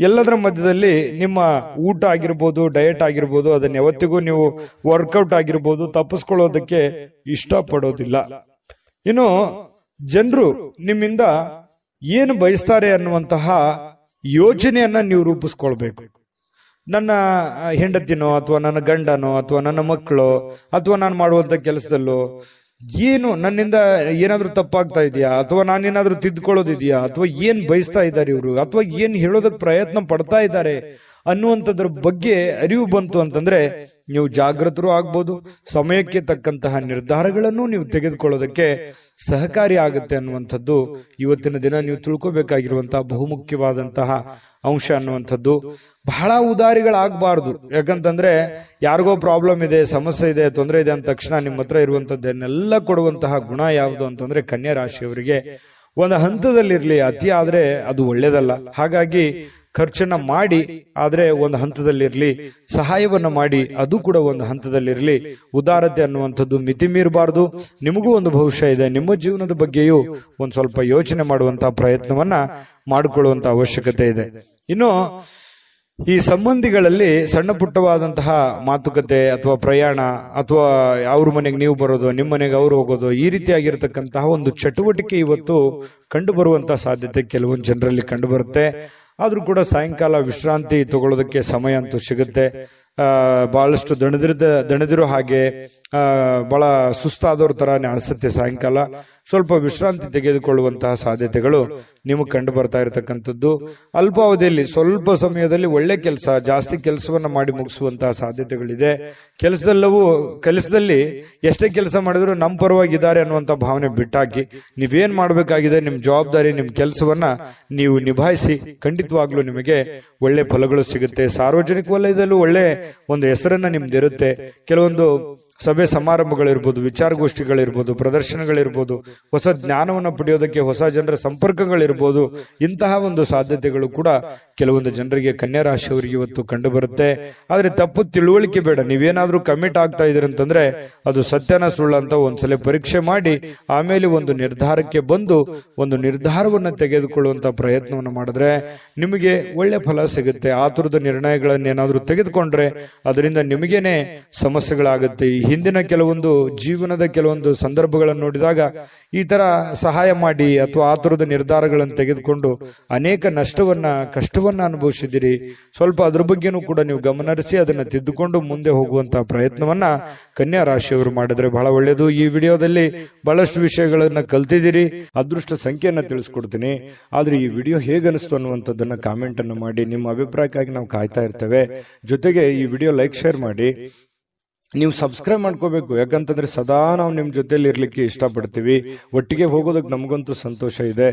ಎಲ್ಲದರ ಮಧ್ಯದಲ್ಲಿ ನಿಮ್ಮ ಊಟ ಆಗಿರ್ಬೋದು, ಡಯಟ್ ಆಗಿರ್ಬೋದು, ಅದನ್ನ ಯಾವತ್ತಿಗೂ ನೀವು ವರ್ಕೌಟ್ ಆಗಿರ್ಬೋದು ತಪ್ಪಿಸ್ಕೊಳ್ಳೋದಕ್ಕೆ ಇಷ್ಟಪಡೋದಿಲ್ಲ. ಇನ್ನು ಜನರು ನಿಮ್ಮಿಂದ ಏನು ಬಯಸ್ತಾರೆ ಅನ್ನುವಂತಹ ಯೋಚನೆಯನ್ನ ನೀವು ರೂಪಿಸ್ಕೊಳ್ಬೇಕು. ನನ್ನ ಹೆಂಡತಿನೋ ಅಥವಾ ನನ್ನ ಗಂಡನೋ ಅಥವಾ ನನ್ನ ಮಕ್ಕಳು ಅಥವಾ ನಾನು ಮಾಡುವಂತ ಕೆಲಸದಲ್ಲೋ ಏನು ನನ್ನಿಂದ ಏನಾದ್ರೂ ತಪ್ಪಾಗ್ತಾ ಇದೆಯಾ, ಅಥವಾ ನಾನೇನಾದ್ರೂ ತಿದ್ಕೊಳ್ಳೋದಿದೆಯಾ, ಅಥವಾ ಏನ್ ಬಯಸ್ತಾ ಇದ್ದಾರೆ ಇವರು, ಅಥವಾ ಏನ್ ಹೇಳೋದಕ್ಕೆ ಪ್ರಯತ್ನ ಪಡ್ತಾ ಇದ್ದಾರೆ ಅನ್ನುವಂಥದ್ರ ಬಗ್ಗೆ ಅರಿವು ಬಂತು ಅಂತಂದ್ರೆ ನೀವು ಜಾಗೃತರು ಆಗ್ಬೋದು. ಸಮಯಕ್ಕೆ ತಕ್ಕಂತಹ ನಿರ್ಧಾರಗಳನ್ನು ನೀವು ತೆಗೆದುಕೊಳ್ಳೋದಕ್ಕೆ ಸಹಕಾರಿ ಆಗುತ್ತೆ ಅನ್ನುವಂಥದ್ದು ಇವತ್ತಿನ ದಿನ ನೀವು ತಿಳ್ಕೋಬೇಕಾಗಿರುವಂತಹ ಬಹುಮುಖ್ಯವಾದಂತಹ ಅಂಶ ಅನ್ನುವಂಥದ್ದು. ಬಹಳ ಉದಾರಿಗಳಾಗಬಾರ್ದು. ಯಾಕಂತಂದ್ರೆ ಯಾರಿಗೋ ಪ್ರಾಬ್ಲಮ್ ಇದೆ, ಸಮಸ್ಯೆ ಇದೆ, ತೊಂದರೆ ಇದೆ ಅಂದ ತಕ್ಷಣ ನಿಮ್ಮ ಹತ್ರ ಇರುವಂತದ್ದನ್ನೆಲ್ಲ ಕೊಡುವಂತಹ ಗುಣ ಯಾವುದು ಅಂತಂದ್ರೆ ಕನ್ಯಾ ರಾಶಿಯವರಿಗೆ ಒಂದು ಹಂತದಲ್ಲಿರ್ಲಿ. ಅತಿ ಆದ್ರೆ ಅದು ಒಳ್ಳೇದಲ್ಲ. ಹಾಗಾಗಿ ಖರ್ಚನ್ನ ಮಾಡಿ, ಆದ್ರೆ ಒಂದು ಹಂತದಲ್ಲಿರ್ಲಿ. ಸಹಾಯವನ್ನ ಮಾಡಿ, ಅದು ಕೂಡ ಒಂದು ಹಂತದಲ್ಲಿರ್ಲಿ. ಉದಾರತೆ ಅನ್ನುವಂಥದ್ದು ಮಿತಿ ಮೀರಬಾರ್ದು. ನಿಮಗೂ ಒಂದು ಭವಿಷ್ಯ ಇದೆ. ನಿಮ್ಮ ಜೀವನದ ಬಗ್ಗೆಯೂ ಒಂದ್ ಸ್ವಲ್ಪ ಯೋಚನೆ ಮಾಡುವಂತಹ ಪ್ರಯತ್ನವನ್ನ ಮಾಡಿಕೊಳ್ಳುವಂತ ಅವಶ್ಯಕತೆ ಇದೆ. ಇನ್ನು ಈ ಸಂಬಂಧಿಗಳಲ್ಲಿ ಸಣ್ಣ ಪುಟ್ಟವಾದಂತಹ ಮಾತುಕತೆ ಅಥವಾ ಪ್ರಯಾಣ, ಅಥವಾ ಅವ್ರ ಮನೆಗೆ ನೀವು ಬರೋದು, ನಿಮ್ಮ ಮನೆಗೆ ಅವ್ರು ಹೋಗೋದು, ಈ ರೀತಿಯಾಗಿರ್ತಕ್ಕಂತಹ ಒಂದು ಚಟುವಟಿಕೆ ಇವತ್ತು ಕಂಡು ಬರುವಂತಹ ಸಾಧ್ಯತೆ ಕೆಲವೊಂದು ಜನರಲ್ಲಿ ಕಂಡು ಬರುತ್ತೆ. ಆದ್ರೂ ಕೂಡ ಸಾಯಂಕಾಲ ವಿಶ್ರಾಂತಿ ತಗೊಳ್ಳೋದಕ್ಕೆ ಸಮಯ ಅಂತೂ ಸಿಗುತ್ತೆ. ಬಹಳಷ್ಟು ದಣಿದಿರೋ ಹಾಗೆ ಬಹಳ ಸುಸ್ತಾದವ್ರ ತರಾನೇ ಅನಿಸುತ್ತೆ. ಸಾಯಂಕಾಲ ಸ್ವಲ್ಪ ವಿಶ್ರಾಂತಿ ತೆಗೆದುಕೊಳ್ಳುವಂತಹ ಸಾಧ್ಯತೆಗಳು ನಿಮಗೆ ಕಂಡು ಬರ್ತಾ ಇರತಕ್ಕಂಥದ್ದು. ಅಲ್ಪಾವಧಿಯಲ್ಲಿ ಸ್ವಲ್ಪ ಸಮಯದಲ್ಲಿ ಒಳ್ಳೆ ಕೆಲಸ, ಜಾಸ್ತಿ ಕೆಲಸವನ್ನ ಮಾಡಿ ಮುಗಿಸುವಂತಹ ಸಾಧ್ಯತೆಗಳಿದೆ. ಕೆಲಸದಲ್ಲಿ ಎಷ್ಟೇ ಕೆಲಸ ಮಾಡಿದ್ರು ನಮ್ಮ ಪರವಾಗಿದ್ದಾರೆ ಅನ್ನುವಂಥ ಭಾವನೆ ಬಿಟ್ಟಾಕಿ ನೀವೇನ್ ಮಾಡಬೇಕಾಗಿದೆ, ನಿಮ್ ಜವಾಬ್ದಾರಿ, ನಿಮ್ ಕೆಲಸವನ್ನ ನೀವು ನಿಭಾಯಿಸಿ. ಖಂಡಿತವಾಗ್ಲೂ ನಿಮಗೆ ಒಳ್ಳೆ ಫಲಗಳು ಸಿಗುತ್ತೆ. ಸಾರ್ವಜನಿಕ ವಲಯದಲ್ಲೂ ಒಳ್ಳೆ ಒಂದು ಹೆಸರನ್ನ ನಿಮ್ದಿರುತ್ತೆ. ಕೆಲವೊಂದು ಸಭೆ ಸಮಾರಂಭಗಳಿರ್ಬೋದು, ವಿಚಾರಗೋಷ್ಠಿಗಳಿರ್ಬೋದು, ಪ್ರದರ್ಶನಗಳಿರ್ಬೋದು, ಹೊಸ ಜ್ಞಾನವನ್ನು ಪಡೆಯೋದಕ್ಕೆ ಹೊಸ ಜನರ ಸಂಪರ್ಕಗಳಿರ್ಬೋದು. ಇಂತಹ ಒಂದು ಸಾಧ್ಯತೆಗಳು ಕೂಡ ಕೆಲವೊಂದು ಜನರಿಗೆ, ಕನ್ಯಾ ರಾಶಿಯವರಿಗೆ ಇವತ್ತು ಕಂಡು ಬರುತ್ತೆ. ಆದ್ರೆ ತಪ್ಪು ತಿಳುವಳಿಕೆ ಬೇಡ. ನೀವೇನಾದ್ರೂ ಕಮಿಟ್ ಆಗ್ತಾ ಇದೀರಿ ಅಂತಂದ್ರೆ ಅದು ಸತ್ಯನ ಸುಳ್ಳ ಅಂತ ಒಂದ್ಸಲ ಪರೀಕ್ಷೆ ಮಾಡಿ ಆಮೇಲೆ ಒಂದು ನಿರ್ಧಾರಕ್ಕೆ ಬಂದು ಒಂದು ನಿರ್ಧಾರವನ್ನು ತೆಗೆದುಕೊಳ್ಳುವಂತ ಪ್ರಯತ್ನವನ್ನು ಮಾಡಿದ್ರೆ ನಿಮಗೆ ಒಳ್ಳೆ ಫಲ ಸಿಗುತ್ತೆ. ಆತುರದ ನಿರ್ಣಯಗಳನ್ನೇನಾದ್ರೂ ತೆಗೆದುಕೊಂಡ್ರೆ ಅದರಿಂದ ನಿಮಗೇನೆ ಸಮಸ್ಯೆಗಳಾಗುತ್ತೆ. ಈ ಹಿಂದಿನ ಕೆಲವೊಂದು ಜೀವನದ ಕೆಲವೊಂದು ಸಂದರ್ಭಗಳನ್ನು ನೋಡಿದಾಗ ಈ ತರ ಸಹಾಯ ಮಾಡಿ ಅಥವಾ ಆತುರದ ನಿರ್ಧಾರಗಳನ್ನು ತೆಗೆದುಕೊಂಡು ಅನೇಕ ಕಷ್ಟವನ್ನ ಅನುಭವಿಸಿದಿರಿ. ಸ್ವಲ್ಪ ಅದ್ರ ಬಗ್ಗೆನೂ ಕೂಡ ನೀವು ಗಮನಹರಿಸಿ ಅದನ್ನ ತಿದ್ದುಕೊಂಡು ಮುಂದೆ ಹೋಗುವಂತಹ ಪ್ರಯತ್ನವನ್ನ ಕನ್ಯಾ ರಾಶಿಯವರು ಮಾಡಿದ್ರೆ ಬಹಳ ಒಳ್ಳೆಯದು. ಈ ವಿಡಿಯೋದಲ್ಲಿ ಬಹಳಷ್ಟು ವಿಷಯಗಳನ್ನ ಕಲ್ತಿದ್ದೀರಿ. ಅದೃಷ್ಟ ಸಂಖ್ಯೆಯನ್ನ ತಿಳಿಸ್ಕೊಡ್ತೀನಿ. ಆದ್ರೆ ಈ ವಿಡಿಯೋ ಹೇಗನಿಸ್ತು ಅನ್ನುವಂಥದ್ದನ್ನ ಕಾಮೆಂಟ್ ಅನ್ನು ಮಾಡಿ. ನಿಮ್ಮ ಅಭಿಪ್ರಾಯಕ್ಕಾಗಿ ನಾವು ಕಾಯ್ತಾ ಇರ್ತೇವೆ. ಜೊತೆಗೆ ಈ ವಿಡಿಯೋ ಲೈಕ್, ಶೇರ್ ಮಾಡಿ. ನೀವು ಸಬ್ಸ್ಕ್ರೈಬ್ ಮಾಡ್ಕೋಬೇಕು. ಯಾಕಂತಂದ್ರೆ ಸದಾ ನಾವು ನಿಮ್ ಜೊತೆಲಿ ಇರ್ಲಿಕ್ಕೆ ಇಷ್ಟಪಡ್ತೀವಿ. ಒಟ್ಟಿಗೆ ಹೋಗೋದಕ್ಕೆ ನಮಗಂತೂ ಸಂತೋಷ ಇದೆ.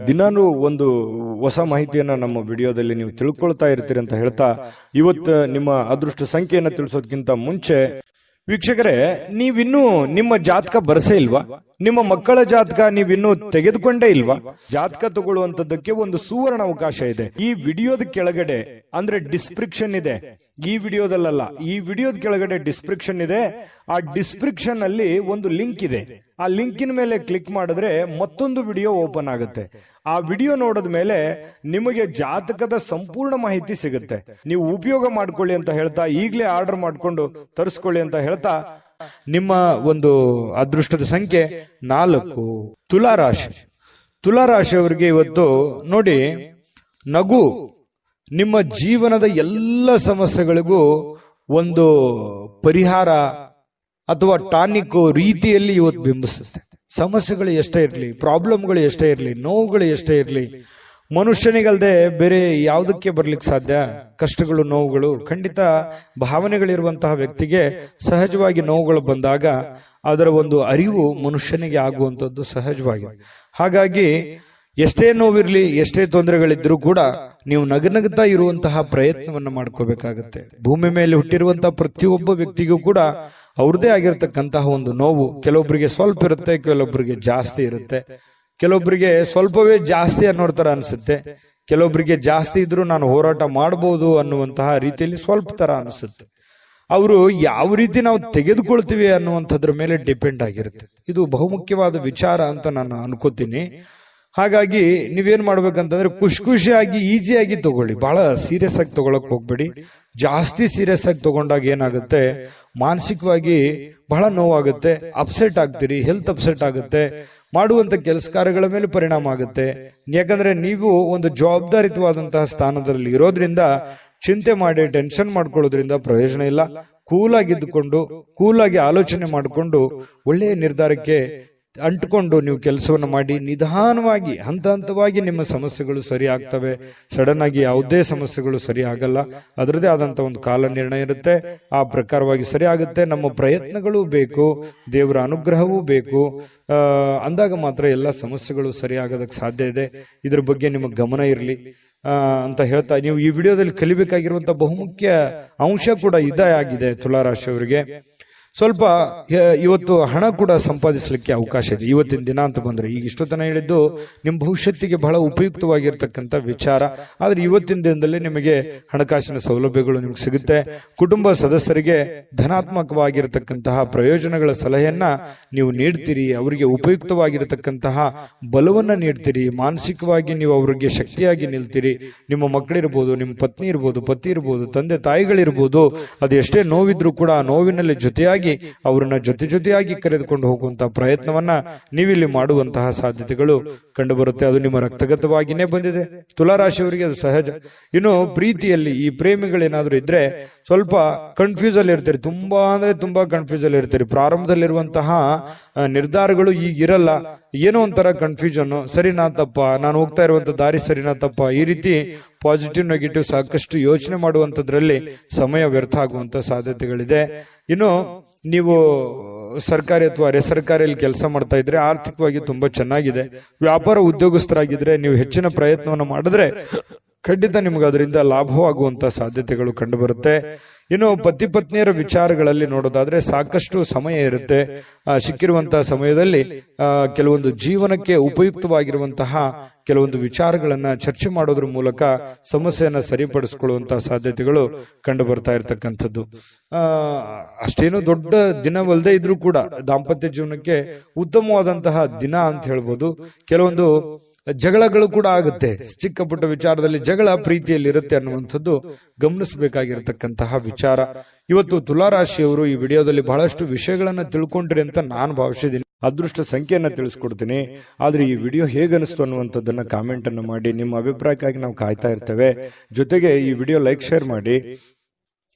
ದಿನಾನು ಒಂದು ಹೊಸ ಮಾಹಿತಿಯನ್ನ ನಮ್ಮ ವಿಡಿಯೋದಲ್ಲಿ ನೀವು ತಿಳ್ಕೊಳ್ತಾ ಇರ್ತೀರಿ ಅಂತ ಹೇಳ್ತಾ, ಇವತ್ತು ನಿಮ್ಮ ಅದೃಷ್ಟ ಸಂಖ್ಯೆಯನ್ನ ತಿಳಿಸೋದಕ್ಕಿಂತ ಮುಂಚೆ ವೀಕ್ಷಕರೇ, ನೀವಿನ್ನೂ ನಿಮ್ಮ ಜಾತಕ ಬರಸೇ ಇಲ್ವಾ? ನಿಮ್ಮ ಮಕ್ಕಳ ಜಾತಕ ನೀವಿನ್ನೂ ತೆಗೆದುಕೊಂಡೇ ಇಲ್ವಾ? ಜಾತಕ ತಗೊಳ್ಳುವಂತದ್ದಕ್ಕೆ ಒಂದು ಸುವರ್ಣ ಅವಕಾಶ ಇದೆ. ಈ ವಿಡಿಯೋದ ಕೆಳಗಡೆ ಅಂದ್ರೆ ಡಿಸ್ಕ್ರಿಪ್ಷನ್ ಇದೆ. ಈ ವಿಡಿಯೋದಲ್ಲ, ಈ ವಿಡಿಯೋದ ಕೆಳಗಡೆ ಡಿಸ್ಕ್ರಿಪ್ಷನ್ ಇದೆ. ಆ ಡಿಸ್ಕ್ರಿಪ್ಷನ್ ಅಲ್ಲಿ ಒಂದು ಲಿಂಕ್ ಇದೆ. ಆ ಲಿಂಕಿನ ಮೇಲೆ ಕ್ಲಿಕ್ ಮಾಡಿದ್ರೆ ಮತ್ತೊಂದು ವಿಡಿಯೋ ಓಪನ್ ಆಗುತ್ತೆ. ಆ ವಿಡಿಯೋ ನೋಡಿದ ಮೇಲೆ ನಿಮಗೆ ಜಾತಕದ ಸಂಪೂರ್ಣ ಮಾಹಿತಿ ಸಿಗುತ್ತೆ. ನೀವು ಉಪಯೋಗ ಮಾಡ್ಕೊಳ್ಳಿ ಅಂತ ಹೇಳ್ತಾ, ಈಗಲೇ ಆರ್ಡರ್ ಮಾಡ್ಕೊಂಡು ತರಿಸ್ಕೊಳ್ಳಿ ಅಂತ ಹೇಳ್ತಾ, ನಿಮ್ಮ ಒಂದು ಅದೃಷ್ಟದ ಸಂಖ್ಯೆ 4. ತುಲಾರಾಶಿ. ತುಲಾರಾಶಿಯವರಿಗೆ ಇವತ್ತು ನೋಡಿ, ನಗು ನಿಮ್ಮ ಜೀವನದ ಎಲ್ಲ ಸಮಸ್ಯೆಗಳಿಗೂ ಒಂದು ಪರಿಹಾರ ಅಥವಾ ಟಾನಿಕ್ ರೀತಿಯಲ್ಲಿ ಇವತ್ತು ಬಿಂಬಿಸುತ್ತೆ. ಸಮಸ್ಯೆಗಳು ಎಷ್ಟೇ ಇರಲಿ, ಪ್ರಾಬ್ಲಮ್ಗಳು ಎಷ್ಟೇ ಇರಲಿ, ನೋವುಗಳು ಎಷ್ಟೇ ಇರಲಿ, ಮನುಷ್ಯನಿಗಲ್ದೆ ಬೇರೆ ಯಾವುದಕ್ಕೆ ಬರ್ಲಿಕ್ಕೆ ಸಾಧ್ಯ? ಕಷ್ಟಗಳು, ನೋವುಗಳು. ಖಂಡಿತ ಭಾವನೆಗಳಿರುವಂತಹ ವ್ಯಕ್ತಿಗೆ ಸಹಜವಾಗಿ ನೋವುಗಳು ಬಂದಾಗ ಅದರ ಒಂದು ಅರಿವು ಮನುಷ್ಯನಿಗೆ ಆಗುವಂಥದ್ದು ಸಹಜವಾಗಿ. ಹಾಗಾಗಿ ಎಷ್ಟೇ ನೋವಿರ್ಲಿ, ಎಷ್ಟೇ ತೊಂದರೆಗಳಿದ್ರೂ ಕೂಡ ನೀವು ನಗನಗ್ತಾ ಇರುವಂತಹ ಪ್ರಯತ್ನವನ್ನು ಮಾಡ್ಕೋಬೇಕಾಗತ್ತೆ. ಭೂಮಿ ಮೇಲೆ ಹುಟ್ಟಿರುವಂತಹ ಪ್ರತಿಯೊಬ್ಬ ವ್ಯಕ್ತಿಗೂ ಕೂಡ ಅವ್ರದೇ ಆಗಿರ್ತಕ್ಕಂತಹ ಒಂದು ನೋವು. ಕೆಲವೊಬ್ಬರಿಗೆ ಸ್ವಲ್ಪ ಇರುತ್ತೆ, ಕೆಲವೊಬ್ಬರಿಗೆ ಜಾಸ್ತಿ ಇರುತ್ತೆ. ಕೆಲವೊಬ್ಬರಿಗೆ ಸ್ವಲ್ಪವೇ ಜಾಸ್ತಿ ಅನ್ನೋರ್ ತರ ಅನ್ಸುತ್ತೆ. ಕೆಲವೊಬ್ಬರಿಗೆ ಜಾಸ್ತಿ ಇದ್ರೂ ನಾನು ಹೋರಾಟ ಮಾಡಬಹುದು ಅನ್ನುವಂತಹ ರೀತಿಯಲ್ಲಿ ಸ್ವಲ್ಪ ತರ ಅನಿಸುತ್ತೆ. ಅವರು ಯಾವ ರೀತಿ ನಾವು ತೆಗೆದುಕೊಳ್ತೀವಿ ಅನ್ನುವಂಥದ್ರ ಮೇಲೆ ಡಿಪೆಂಡ್ ಆಗಿರುತ್ತೆ. ಇದು ಬಹುಮುಖ್ಯವಾದ ವಿಚಾರ ಅಂತ ನಾನು ಅನ್ಕೋತೀನಿ. ಹಾಗಾಗಿ ನೀವೇನ್ ಮಾಡ್ಬೇಕಂತಂದ್ರೆ ಖುಷಿಯಾಗಿ ಈಸಿಯಾಗಿ ತಗೊಳ್ಳಿ. ಬಹಳ ಸೀರಿಯಸ್ ಆಗಿ ತಗೊಳಕ್ ಹೋಗ್ಬೇಡಿ. ಜಾಸ್ತಿ ಸೀರಿಯಸ್ ಆಗಿ ತಗೊಂಡಾಗ ಏನಾಗುತ್ತೆ, ಮಾನಸಿಕವಾಗಿ ಬಹಳ ನೋವಾಗುತ್ತೆ, ಅಪ್ಸೆಟ್ ಆಗ್ತೀರಿ, ಹೆಲ್ತ್ ಅಪ್ಸೆಟ್ ಆಗುತ್ತೆ, ಮಾಡುವಂತ ಕೆಲಸ ಕಾರ್ಯಗಳ ಮೇಲೆ ಪರಿಣಾಮ ಆಗುತ್ತೆ. ಯಾಕಂದ್ರೆ ನೀವು ಒಂದು ಜವಾಬ್ದಾರಿತವಾದಂತಹ ಸ್ಥಾನದಲ್ಲಿ ಇರೋದ್ರಿಂದ ಚಿಂತೆ ಮಾಡಿ ಟೆನ್ಷನ್ ಮಾಡ್ಕೊಳ್ಳೋದ್ರಿಂದ ಪ್ರಯೋಜನ ಇಲ್ಲ. ಕೂಲಾಗಿದ್ದುಕೊಂಡು, ಕೂಲಾಗಿ ಆಲೋಚನೆ ಮಾಡಿಕೊಂಡು ಒಳ್ಳೆಯ ನಿರ್ಧಾರಕ್ಕೆ ಅಂಟ್ಕೊಂಡು ನೀವು ಕೆಲಸವನ್ನು ಮಾಡಿ ನಿಧಾನವಾಗಿ ಹಂತ ಹಂತವಾಗಿ ನಿಮ್ಮ ಸಮಸ್ಯೆಗಳು ಸರಿ ಆಗ್ತವೆ. ಸಡನ್ ಆಗಿ ಯಾವುದೇ ಸಮಸ್ಯೆಗಳು ಸರಿ ಆಗಲ್ಲ. ಅದರದೇ ಆದಂತ ಒಂದು ಕಾಲ ನಿರ್ಣಯ ಇರುತ್ತೆ. ಆ ಪ್ರಕಾರವಾಗಿ ಸರಿ ಆಗುತ್ತೆ. ನಮ್ಮ ಪ್ರಯತ್ನಗಳು ಬೇಕು, ದೇವರ ಅನುಗ್ರಹವೂ ಬೇಕು. ಅಂದಾಗ ಮಾತ್ರ ಎಲ್ಲ ಸಮಸ್ಯೆಗಳು ಸರಿ ಆಗೋದಕ್ಕೆ ಸಾಧ್ಯ ಇದೆ. ಇದ್ರ ಬಗ್ಗೆ ನಿಮಗೆ ಗಮನ ಇರಲಿ ಅಂತ ಹೇಳ್ತಾ, ನೀವು ಈ ವಿಡಿಯೋದಲ್ಲಿ ಕಲಿಬೇಕಾಗಿರುವಂತಹ ಬಹುಮುಖ್ಯ ಅಂಶ ಕೂಡ ಇದೇ ಆಗಿದೆ. ತುಲಾರಾಶಿಯವರಿಗೆ ಸ್ವಲ್ಪ ಇವತ್ತು ಹಣ ಕೂಡ ಸಂಪಾದಿಸಲಿಕ್ಕೆ ಅವಕಾಶ ಇದೆ ಇವತ್ತಿನ ದಿನ ಅಂತ ಬಂದ್ರೆ. ಈಗ ಇಷ್ಟೊತ್ತನ ಹೇಳಿದ್ದು ನಿಮ್ಮ ಭವಿಷ್ಯತ್ತಿಗೆ ಬಹಳ ಉಪಯುಕ್ತವಾಗಿರ್ತಕ್ಕಂಥ ವಿಚಾರ. ಆದ್ರೆ ಇವತ್ತಿನ ದಿನದಲ್ಲಿ ನಿಮಗೆ ಹಣಕಾಸಿನ ಸೌಲಭ್ಯಗಳು ನಿಮ್ಗೆ ಸಿಗುತ್ತೆ. ಕುಟುಂಬ ಸದಸ್ಯರಿಗೆ ಧನಾತ್ಮಕವಾಗಿರತಕ್ಕಂತಹ ಪ್ರಯೋಜನಗಳ ಸಲಹೆಯನ್ನ ನೀವು ನೀಡ್ತೀರಿ. ಅವರಿಗೆ ಉಪಯುಕ್ತವಾಗಿರತಕ್ಕಂತಹ ಬಲವನ್ನ ನೀಡ್ತೀರಿ. ಮಾನಸಿಕವಾಗಿ ನೀವು ಅವರಿಗೆ ಶಕ್ತಿಯಾಗಿ ನಿಲ್ತೀರಿ. ನಿಮ್ಮ ಮಕ್ಕಳಿರ್ಬೋದು, ನಿಮ್ಮ ಪತ್ನಿ ಇರ್ಬೋದು, ಪತಿ ಇರ್ಬೋದು, ತಂದೆ ತಾಯಿಗಳಿರ್ಬೋದು, ಅದು ಎಷ್ಟೇ ನೋವಿದ್ರು ಕೂಡ ಆ ನೋವಿನಲ್ಲಿ ಜೊತೆಯಾಗಿ ಜೊತೆಯಾಗಿ ಅವರನ್ನ ಜೊತೆಯಾಗಿ ಕರೆದುಕೊಂಡು ಹೋಗುವಂತಹ ಪ್ರಯತ್ನವನ್ನ ನೀವಿಲ್ಲಿ ಮಾಡುವಂತಹ ಸಾಧ್ಯತೆಗಳು ಕಂಡುಬರುತ್ತೆ. ಅದು ನಿಮ್ಮ ರಕ್ತಗತವಾಗಿನೇ ಬಂದಿದೆ. ತುಲಾರಾಶಿಯವರಿಗೆ ಅದು ಸಹಜ. ಇನ್ನು ಪ್ರೀತಿಯಲ್ಲಿ ಈ ಪ್ರೇಮಿಗಳೇನಾದ್ರೂ ಇದ್ರೆ ಸ್ವಲ್ಪ ಕನ್ಫ್ಯೂಸ್ ಅಲ್ಲಿ ಇರ್ತೀರಿ, ತುಂಬಾ ಕನ್ಫ್ಯೂಸ್ ಅಲ್ಲಿ ಇರ್ತೀರಿ. ಪ್ರಾರಂಭದಲ್ಲಿರುವಂತಹ ನಿರ್ಧಾರಗಳು ಈಗಿರಲ್ಲ. ಏನೋ ಒಂಥರ ಕನ್ಫ್ಯೂಷನ್, ಸರಿನಾ ತಪ್ಪ, ನಾನು ಹೋಗ್ತಾ ಇರುವಂತ ದಾರಿ ಸರಿನಾ ತಪ್ಪ, ಈ ರೀತಿ ಪಾಸಿಟಿವ್ ನೆಗೆಟಿವ್ ಸಾಕಷ್ಟು ಯೋಚನೆ ಮಾಡುವಂತದ್ರಲ್ಲಿ ಸಮಯ ವ್ಯರ್ಥ ಆಗುವಂತ ಸಾಧ್ಯತೆಗಳಿದೆ. ಇನ್ನು ನೀವು ಸರ್ಕಾರಿ ಅಥವಾ ಅರೆ ಸರ್ಕಾರಿಯಲ್ಲಿ ಕೆಲಸ ಮಾಡ್ತಾ ಇದ್ರೆ ಆರ್ಥಿಕವಾಗಿ ತುಂಬಾ ಚೆನ್ನಾಗಿದೆ. ವ್ಯಾಪಾರ ಉದ್ಯೋಗಸ್ಥರಾಗಿದ್ರೆ ನೀವು ಹೆಚ್ಚಿನ ಪ್ರಯತ್ನವನ್ನು ಮಾಡಿದ್ರೆ ಖಂಡಿತ ನಿಮ್ಗೆ ಅದರಿಂದ ಲಾಭವಾಗುವಂತ ಸಾಧ್ಯತೆಗಳು ಕಂಡು ಬರುತ್ತೆ. ಇನ್ನು ಪತಿ ಪತ್ನಿಯರ ವಿಚಾರಗಳಲ್ಲಿ ನೋಡೋದಾದ್ರೆ ಸಾಕಷ್ಟು ಸಮಯ ಇರುತ್ತೆ. ಸಿಕ್ಕಿರುವಂತಹ ಸಮಯದಲ್ಲಿ ಕೆಲವೊಂದು ಜೀವನಕ್ಕೆ ಉಪಯುಕ್ತವಾಗಿರುವಂತಹ ಕೆಲವೊಂದು ವಿಚಾರಗಳನ್ನ ಚರ್ಚೆ ಮಾಡೋದ್ರ ಮೂಲಕ ಸಮಸ್ಯೆಯನ್ನ ಸರಿಪಡಿಸಿಕೊಳ್ಳುವಂತಹ ಸಾಧ್ಯತೆಗಳು ಕಂಡು ಬರ್ತಾ ಇರತಕ್ಕಂಥದ್ದು. ಅಷ್ಟೇನು ದೊಡ್ಡ ದಿನವಲ್ಲದೆ ಇದ್ರೂ ಕೂಡ ದಾಂಪತ್ಯ ಜೀವನಕ್ಕೆ ಉತ್ತಮವಾದಂತಹ ದಿನ ಅಂತ ಹೇಳ್ಬೋದು. ಕೆಲವೊಂದು ಜಗಳಗಳು ಕೂಡ ಆಗುತ್ತೆ, ಚಿಕ್ಕ ಪುಟ್ಟ ವಿಚಾರದಲ್ಲಿ ಜಗಳ ಪ್ರೀತಿಯಲ್ಲಿ ಇರುತ್ತೆ ಅನ್ನುವಂಥದ್ದು ಗಮನಿಸಬೇಕಾಗಿರತಕ್ಕಂತಹ ವಿಚಾರ. ಇವತ್ತು ತುಲಾರಾಶಿಯವರು ಈ ವಿಡಿಯೋದಲ್ಲಿ ಬಹಳಷ್ಟು ವಿಷಯಗಳನ್ನ ತಿಳ್ಕೊಂಡ್ರಿ ಅಂತ ನಾನು ಭಾವಿಸಿದ್ದೀನಿ. ಅದೃಷ್ಟ ಸಂಖ್ಯೆಯನ್ನ ತಿಳಿಸ್ಕೊಡ್ತೀನಿ. ಆದ್ರೆ ಈ ವಿಡಿಯೋ ಹೇಗನಿಸ್ತು ಅನ್ನುವಂಥದ್ದನ್ನ ಕಾಮೆಂಟ್ ಅನ್ನು ಮಾಡಿ. ನಿಮ್ಮ ಅಭಿಪ್ರಾಯಕ್ಕಾಗಿ ನಾವು ಕಾಯ್ತಾ ಇರ್ತೇವೆ. ಜೊತೆಗೆ ಈ ವಿಡಿಯೋ ಲೈಕ್ ಶೇರ್ ಮಾಡಿ.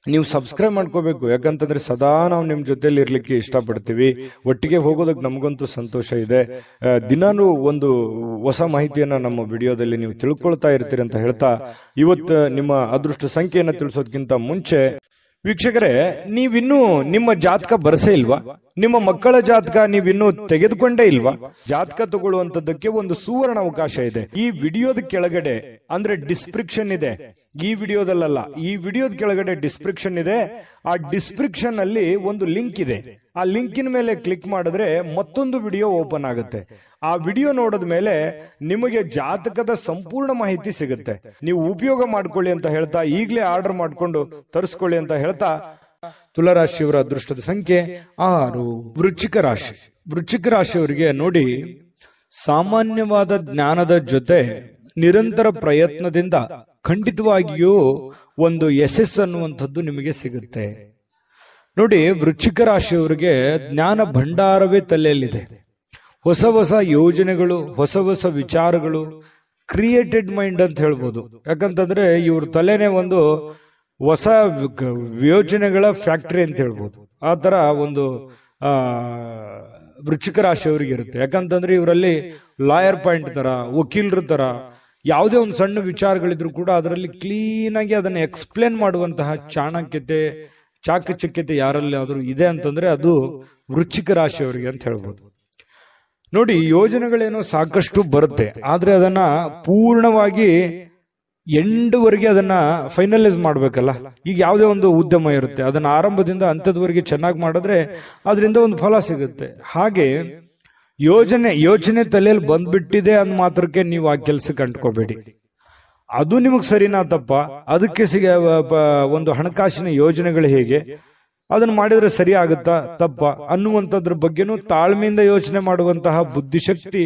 ನೀವು ಸಬ್ಸ್ಕ್ರೈಬ್ ಮಾಡ್ಕೋಬೇಕು, ಯಾಕಂತಂದ್ರೆ ಸದಾ ನಾವು ನಿಮ್ ಜೊತೆಲಿ ಇರ್ಲಿಕ್ಕೆ ಇಷ್ಟಪಡ್ತೀವಿ. ಒಟ್ಟಿಗೆ ಹೋಗೋದಕ್ಕೆ ನಮಗಂತೂ ಸಂತೋಷ ಇದೆ. ದಿನಾನು ಒಂದು ಹೊಸ ಮಾಹಿತಿಯನ್ನ ನಮ್ಮ ವಿಡಿಯೋದಲ್ಲಿ ನೀವು ತಿಳ್ಕೊಳ್ತಾ ಇರ್ತೀರಿ ಅಂತ ಹೇಳ್ತಾ, ಇವತ್ತು ನಿಮ್ಮ ಅದೃಷ್ಟ ಸಂಖ್ಯೆಯನ್ನ ತಿಳಿಸೋದಕ್ಕಿಂತ ಮುಂಚೆ ವೀಕ್ಷಕರೇ, ನೀವಿನ್ನೂ ನಿಮ್ಮ ಜಾತಕ ಬರಸೇ ಇಲ್ವಾ? ನಿಮ್ಮ ಮಕ್ಕಳ ಜಾತಕ ನೀವಿನ್ನೂ ತೆಗೆದುಕೊಂಡೇ ಇಲ್ವಾ? ಜಾತಕ ತಗೊಳ್ಳುವಂತದ್ದಕ್ಕೆ ಒಂದು ಸುವರ್ಣ ಅವಕಾಶ ಇದೆ. ಈ ವಿಡಿಯೋದ ಕೆಳಗಡೆ ಅಂದ್ರೆ ಡಿಸ್ಕ್ರಿಪ್ಷನ್ ಇದೆ. ಈ ವಿಡಿಯೋದಲ್ಲ, ಈ ವಿಡಿಯೋದ ಕೆಳಗಡೆ ಡಿಸ್ಕ್ರಿಪ್ಷನ್ ಇದೆ. ಆ ಡಿಸ್ಕ್ರಿಪ್ಷನ್ ಅಲ್ಲಿ ಒಂದು ಲಿಂಕ್ ಇದೆ. ಆ ಲಿಂಕಿನ ಮೇಲೆ ಕ್ಲಿಕ್ ಮಾಡಿದ್ರೆ ಮತ್ತೊಂದು ವಿಡಿಯೋ ಓಪನ್ ಆಗುತ್ತೆ. ಆ ವಿಡಿಯೋ ನೋಡಿದ ಮೇಲೆ ನಿಮಗೆ ಜಾತಕದ ಸಂಪೂರ್ಣ ಮಾಹಿತಿ ಸಿಗುತ್ತೆ. ನೀವು ಉಪಯೋಗ ಮಾಡ್ಕೊಳ್ಳಿ ಅಂತ ಹೇಳ್ತಾ, ಈಗಲೇ ಆರ್ಡರ್ ಮಾಡ್ಕೊಂಡು ತರಿಸ್ಕೊಳ್ಳಿ ಅಂತ ಹೇಳ್ತಾ, ತುಲಾರಾಶಿಯವರ ಅದೃಷ್ಟದ ಸಂಖ್ಯೆ 6. ವೃಶ್ಚಿಕ ರಾಶಿ. ವೃಶ್ಚಿಕ ರಾಶಿಯವರಿಗೆ ನೋಡಿ, ಸಾಮಾನ್ಯವಾದ ಜ್ಞಾನದ ಜೊತೆ ನಿರಂತರ ಪ್ರಯತ್ನದಿಂದ ಖಂಡಿತವಾಗಿಯೂ ಒಂದು ಯಶಸ್ಸು ಅನ್ನುವಂಥದ್ದು ನಿಮಗೆ ಸಿಗುತ್ತೆ. ನೋಡಿ, ವೃಶ್ಚಿಕ ರಾಶಿಯವರಿಗೆ ಜ್ಞಾನ ಭಂಡಾರವೇ ತಲೆಯಲ್ಲಿದೆ. ಹೊಸ ಹೊಸ ಯೋಜನೆಗಳು, ಹೊಸ ಹೊಸ ವಿಚಾರಗಳು, ಕ್ರಿಯೇಟೆಡ್ ಮೈಂಡ್ ಅಂತ ಹೇಳ್ಬೋದು. ಯಾಕಂತಂದ್ರೆ ಇವ್ರ ತಲೆನೇ ಒಂದು ಹೊಸ ಯೋಜನೆಗಳ ಫ್ಯಾಕ್ಟರಿ ಅಂತ ಹೇಳ್ಬೋದು. ಆ ತರ ಒಂದು ವೃಶ್ಚಿಕ ರಾಶಿಯವರಿಗೆ ಇರುತ್ತೆ. ಯಾಕಂತಂದ್ರೆ ಇವರಲ್ಲಿ ಲಾಯರ್ ಪಾಯಿಂಟ್ ತರ, ವಕೀಲರ ತರ ಯಾವುದೇ ಒಂದು ಸಣ್ಣ ವಿಚಾರಗಳಿದ್ರು ಕೂಡ ಅದರಲ್ಲಿ ಕ್ಲೀನ್ ಆಗಿ ಅದನ್ನ ಎಕ್ಸ್ಪ್ಲೇನ್ ಮಾಡುವಂತಹ ಚಾಕಚಕ್ಯತೆ ಯಾರಲ್ಲಿ ಆದ್ರೂ ಇದೆ ಅಂತಂದ್ರೆ ಅದು ವೃಶ್ಚಿಕ ರಾಶಿಯವರಿಗೆ ಅಂತ ಹೇಳ್ಬೋದು. ನೋಡಿ, ಯೋಜನೆಗಳೇನೋ ಸಾಕಷ್ಟು ಬರುತ್ತೆ, ಆದ್ರೆ ಅದನ್ನ ಪೂರ್ಣವಾಗಿ ಎಂಡ್ವರೆಗೆ ಅದನ್ನ ಫೈನಲೈಸ್ ಮಾಡ್ಬೇಕಲ್ಲ. ಈಗ ಯಾವುದೇ ಒಂದು ಉದ್ಯಮ ಇರುತ್ತೆ, ಅದನ್ನ ಆರಂಭದಿಂದ ಅಂತ್ಯದವರೆಗೆ ಚೆನ್ನಾಗಿ ಮಾಡಿದ್ರೆ ಅದರಿಂದ ಒಂದು ಫಲ ಸಿಗುತ್ತೆ. ಹಾಗೆ ಯೋಚನೆ ತಲೆಯಲ್ಲಿ ಬಂದ್ಬಿಟ್ಟಿದೆ ಅಂದ ಮಾತ್ರಕ್ಕೆ ನೀವು ಆ ಕೆಲ್ಸಕ್ಕೆ ಅಂಟ್ಕೋಬೇಡಿ. ಅದು ನಿಮಗ್ ಸರಿನಾ ತಪ್ಪ, ಅದಕ್ಕೆ ಒಂದು ಹಣಕಾಸಿನ ಯೋಜನೆಗಳು ಹೇಗೆ, ಅದನ್ನ ಮಾಡಿದ್ರೆ ಸರಿ ಆಗುತ್ತಾ ತಪ್ಪ ಅನ್ನುವಂಥದ್ರ ಬಗ್ಗೆನೂ ತಾಳ್ಮೆಯಿಂದ ಯೋಚನೆ ಮಾಡುವಂತಹ ಬುದ್ಧಿಶಕ್ತಿ